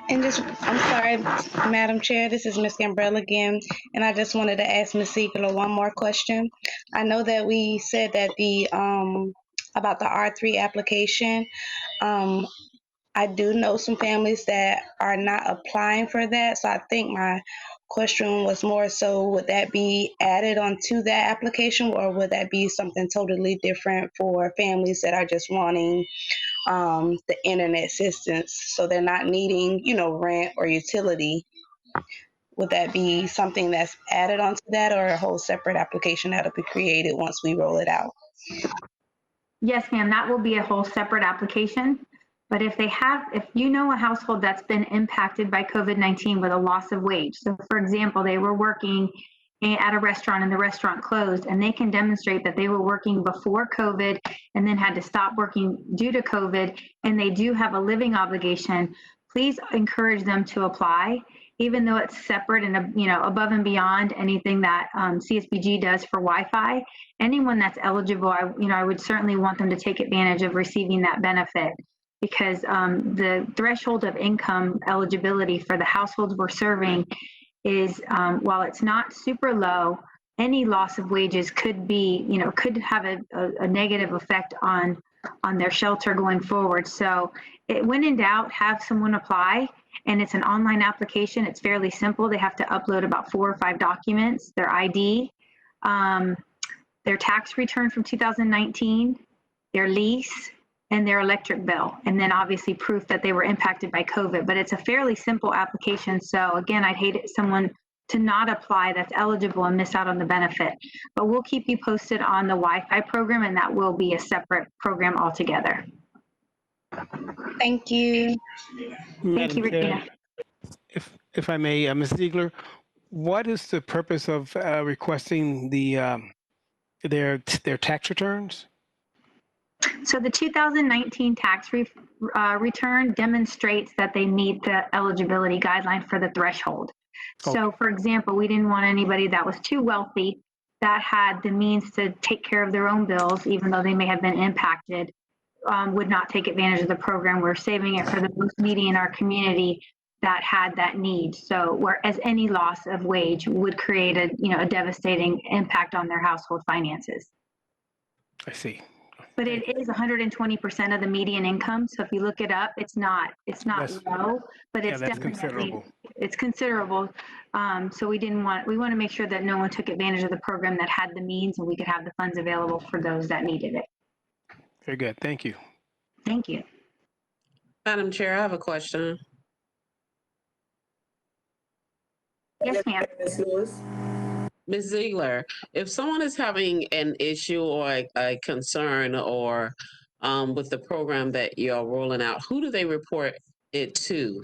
And I'm sorry, Madam Chair, this is Ms. Gambrell again, and I just wanted to ask Ms. Ziegler one more question. I know that we said that about the R3 application, I do know some families that are not applying for that, so I think my question was more so, would that be added onto that application, or would that be something totally different for families that are just wanting the internet assistance, so they're not needing, rent or utility? would that be something that's added onto that, or a whole separate application that'll be created once we roll it out? Yes, ma'am, that will be a whole separate application. But if you know a household that's been impacted by COVID-19 with a loss of wage, so for example, they were working at a restaurant and the restaurant closed, and they can demonstrate that they were working before COVID and then had to stop working due to COVID, and they do have a living obligation, please encourage them to apply, even though it's separate and above and beyond anything that CSBG does for Wi-Fi. Anyone that's eligible, I would certainly want them to take advantage of receiving that benefit, because the threshold of income eligibility for the households we're serving is, while it's not super low, any loss of wages could be, could have a negative effect on their shelter going forward. So when in doubt, have someone apply, and it's an online application. It's fairly simple. They have to upload about 4 or 5 documents: their ID, their tax return from 2019, their lease, and their electric bill, and then obviously proof that they were impacted by COVID. But it's a fairly simple application. So again, I'd hate someone to not apply that's eligible and miss out on the benefit. But we'll keep you posted on the Wi-Fi program, and that will be a separate program altogether. Thank you. Thank you, Regina. If I may, Ms. Ziegler, what is the purpose of requesting their tax returns? So the 2019 tax return demonstrates that they meet the eligibility guideline for the threshold. Okay. So for example, we didn't want anybody that was too wealthy, that had the means to take care of their own bills, even though they may have been impacted, would not take advantage of the program. We're saving it for the most needy in our community that had that need. So whereas any loss of wage would create a devastating impact on their household finances. I see. But it is 120% of the median income. So if you look it up, it's not low, but it's that's definitely considerable. It's considerable. So we want to make sure that no one took advantage of the program that had the means, and we could have the funds available for those that needed it. Very good. Thank you. Thank you. Madam Chair, I have a question. Yes, ma'am. Ms. Lewis? Ms. Ziegler, if someone is having an issue or a concern or with the program that you're rolling out, who do they report it to?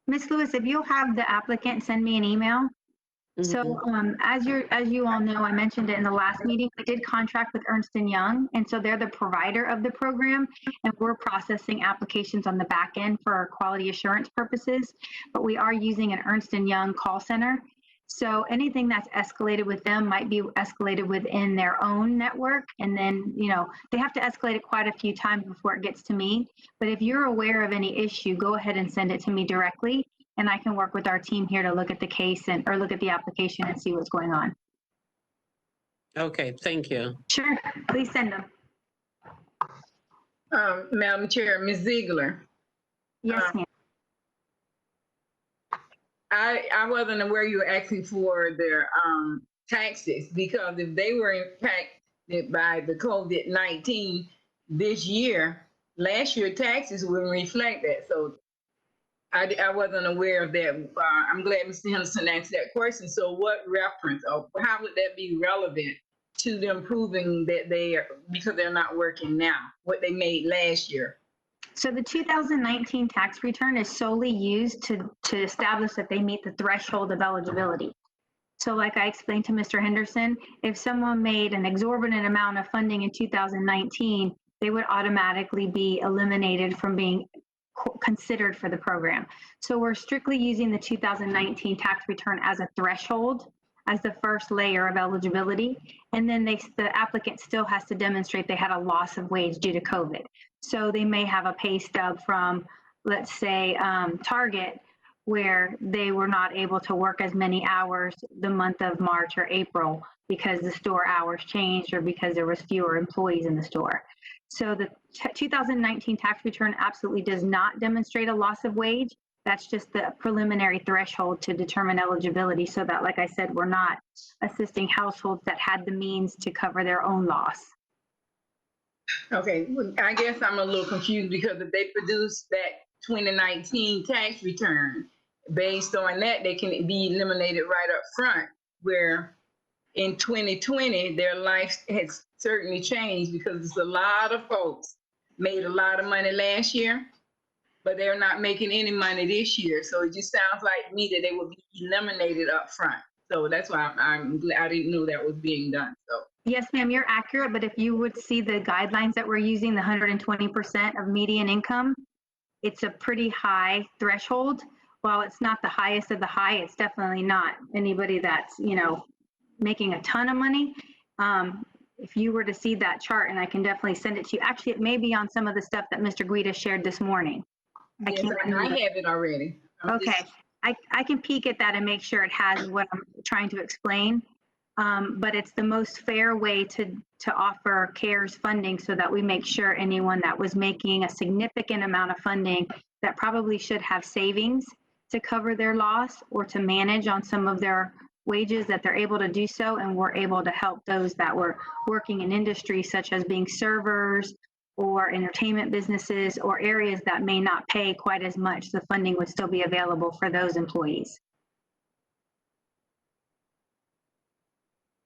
Ms. Lewis, if you'll have the applicant send me an email. So as you all know, I mentioned it in the last meeting, we did contract with Ernst & Young, and so they're the provider of the program, and we're processing applications on the back end for our quality assurance purposes, but we are using an Ernst & Young call center. So anything that's escalated with them might be escalated within their own network, and then, they have to escalate it quite a few times before it gets to me. But if you're aware of any issue, go ahead and send it to me directly, and I can work with our team here to look at the case or look at the application and see what's going on. Okay, thank you. Sure, please send them. Madam Chair, Ms. Ziegler. Yes, ma'am. I wasn't aware you were asking for their taxes, because if they were impacted by the COVID-19 this year, last year taxes wouldn't reflect that. So I wasn't aware of that. I'm glad Mr. Henderson asked that question. So what reference, or how would that be relevant to them proving that because they're not working now, what they made last year? So the 2019 tax return is solely used to establish that they meet the threshold of eligibility. So like I explained to Mr. Henderson, if someone made an exorbitant amount of funding in 2019, they would automatically be eliminated from being considered for the program. So we're strictly using the 2019 tax return as a threshold, as the first layer of eligibility. And then the applicant still has to demonstrate they had a loss of wage due to COVID. So they may have a pay stub from, let's say, Target, where they were not able to work as many hours the month of March or April because the store hours changed or because there was fewer employees in the store. So the 2019 tax return absolutely does not demonstrate a loss of wage. That's just the preliminary threshold to determine eligibility, so that, like I said, we're not assisting households that had the means to cover their own loss. Okay, I guess I'm a little confused, because if they produce that 2019 tax return, based on that, they can be eliminated right up front, where in 2020, their life has certainly changed because there's a lot of folks made a lot of money last year, but they're not making any money this year. So it just sounds like to me that they will be eliminated up front. So that's why I'm glad I didn't know that was being done. So Yes, ma'am, you're accurate, but if you would see the guidelines that we're using, the 120% of median income, it's a pretty high threshold. While it's not the highest of the high, it's definitely not anybody that's, making a ton of money. If you were to see that chart, and I can definitely send it to you. Actually, it may be on some of the stuff that Mr. Guida shared this morning. yes, I have it already. Okay, I can peek at that and make sure it has what I'm trying to explain. But it's the most fair way to offer CARES funding so that we make sure anyone that was making a significant amount of funding that probably should have savings to cover their loss or to manage on some of their wages, that they're able to do so, and we're able to help those that were working in industries such as being servers or entertainment businesses or areas that may not pay quite as much. The funding would still be available for those employees.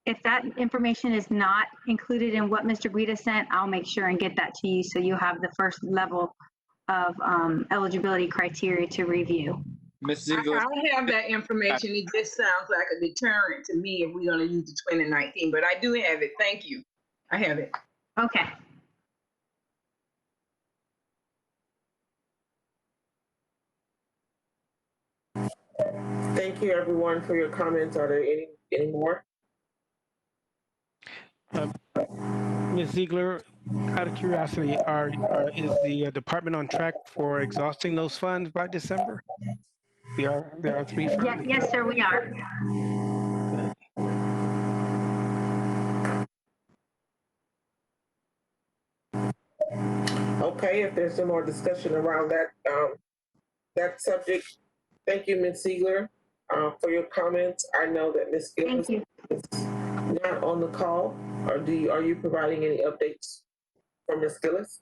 If that information is not included in what Mr. Guida sent, I'll make sure and get that to you so you have the first level of eligibility criteria to review. Ms. Ziegler. I have that information. It just sounds like a deterrent to me if we're going to use the 2019, but I do have it. Thank you. I have it. Okay. Thank you, everyone, for your comments. Are there any more? Ms. Ziegler, out of curiosity, is the department on track for exhausting those funds by December? There are 3 funds? Yes, sir, we are. Okay, if there's some more discussion around that subject, thank you, Ms. Ziegler, for your comments. I know that Ms. Gillis is not on the call. Are you providing any updates from Ms. Gillis?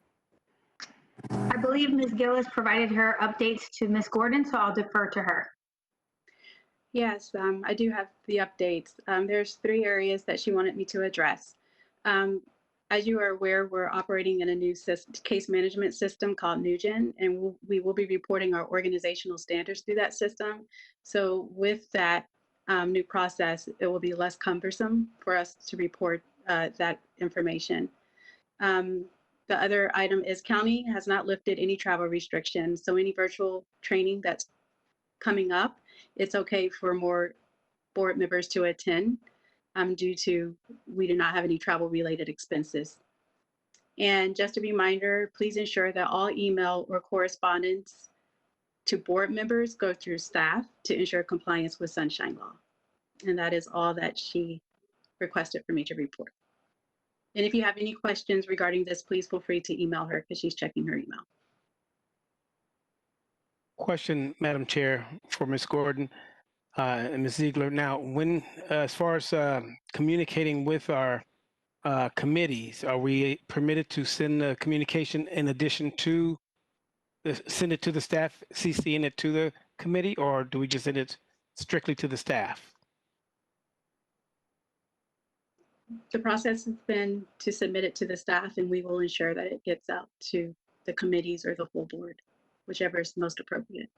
I believe Ms. Gillis provided her updates to Ms. Gordon, so I'll defer to her. Yes, I do have the updates. There's 3 areas that she wanted me to address. As you are aware, we're operating in a new case management system called NewGen, and we will be reporting our organizational standards through that system. So with that new process, it will be less cumbersome for us to report that information. The other item is county has not lifted any travel restrictions. So any virtual training that's coming up, it's okay for more board members to attend due to we do not have any travel related expenses. And just a reminder, please ensure that all email or correspondence to board members go through staff to ensure compliance with Sunshine Law. And that is all that she requested for me to report. And if you have any questions regarding this, please feel free to email her because she's checking her email. Question, Madam Chair, for Ms. Gordon and Ms. Ziegler. Now, when, as far as communicating with our committees, are we permitted to send the communication in addition to send it to the staff, CCing it to the committee, or do we just send it strictly to the staff? The process has been to submit it to the staff, and we will ensure that it gets out to the committees or the full board, whichever is most appropriate.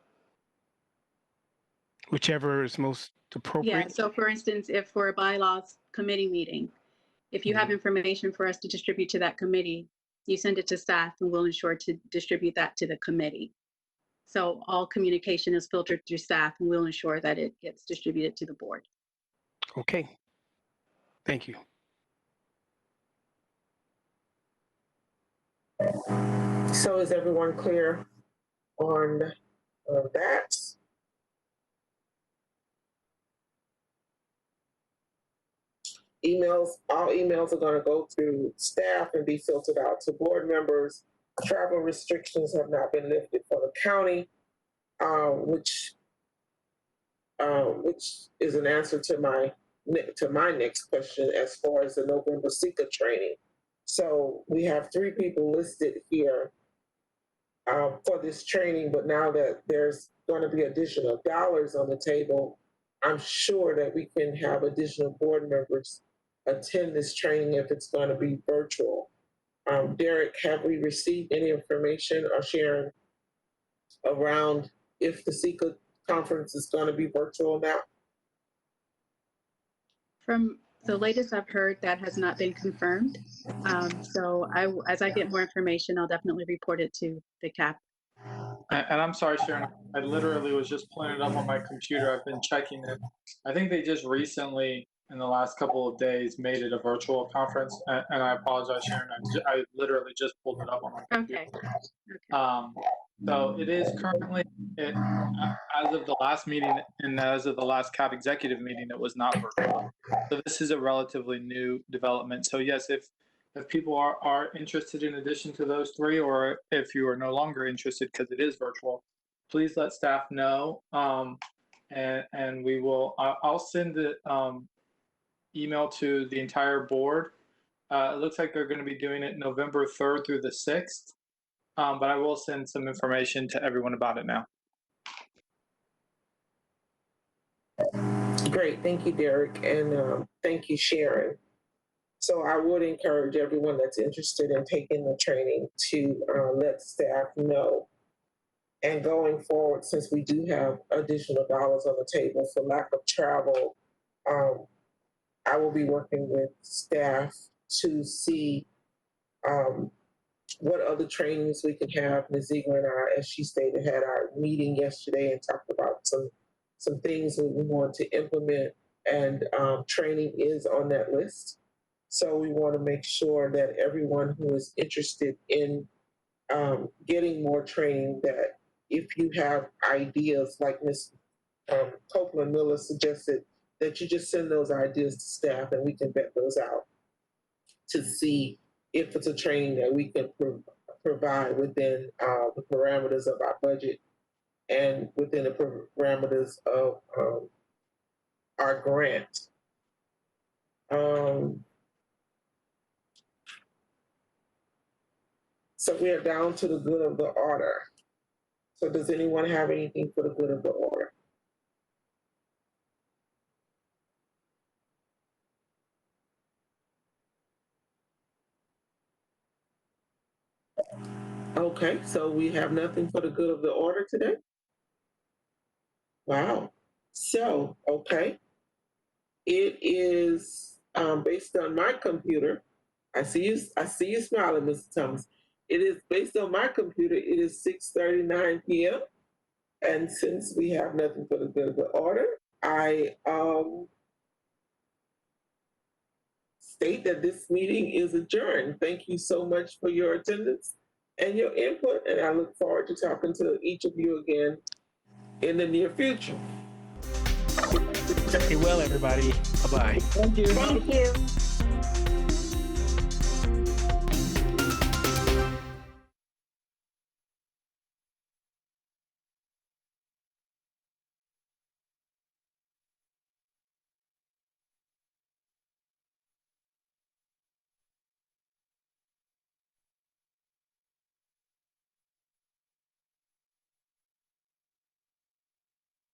Whichever is most appropriate? Yeah, so for instance, if for a bylaws committee meeting, if you have information for us to distribute to that committee, you send it to staff and we'll ensure to distribute that to the committee. So all communication is filtered through staff and we'll ensure that it gets distributed to the board. Okay, thank you. So is everyone clear on that? All emails are going to go to staff and be filtered out to board members. Travel restrictions have not been lifted for the county, which is an answer to my next question as far as the November SECA training. So we have 3 people listed here for this training, but now that there's going to be additional dollars on the table, I'm sure that we can have additional board members attend this training if it's going to be virtual. Derek, have we received any information or sharing around if the SECA conference is going to be virtual now? From the latest I've heard, that has not been confirmed. So as I get more information, I'll definitely report it to the CAP. And I'm sorry, Sharon, I literally was just pulling it up on my computer. I've been checking it. I think they just recently, in the last couple of days, made it a virtual conference. And I apologize, Sharon. I literally just pulled it up on my computer. Okay. So it is currently, as of the last meeting and as of the last CAP executive meeting, it was not virtual. So this is a relatively new development. So yes, if people are interested in addition to those three, or if you are no longer interested because it is virtual, please let staff know. And we will, I'll send the email to the entire board. It looks like they're going to be doing it November 3rd through the 6th. But I will send some information to everyone about it now. Great, thank you, Derek, and thank you, Sharon. So I would encourage everyone that's interested in taking the training to let staff know. And going forward, since we do have additional dollars on the table for lack of travel, I will be working with staff to see what other trainings we can have. Ms. Ziegler and I, as she stated, had our meeting yesterday and talked about some things that we want to implement, and training is on that list. So we want to make sure that everyone who is interested in getting more training, that if you have ideas like Ms. Copeland Miller suggested, that you just send those ideas to staff and we can vet those out to see if it's a training that we can provide within the parameters of our budget and within the parameters of our grant. So we are down to the good of the order. So does anyone have anything for the good of the order? Okay, so we have nothing for the good of the order today? Wow. So, okay. It is based on my computer. I see you smiling, Mr. Thomas. It is based on my computer, it is 6:39 p.m. And since we have nothing for the good of the order, I state that this meeting is adjourned. Thank you so much for your attendance and your input, and I look forward to talking to each of you again in the near future. Stay well, everybody. Bye-bye. Thank you. Thank you.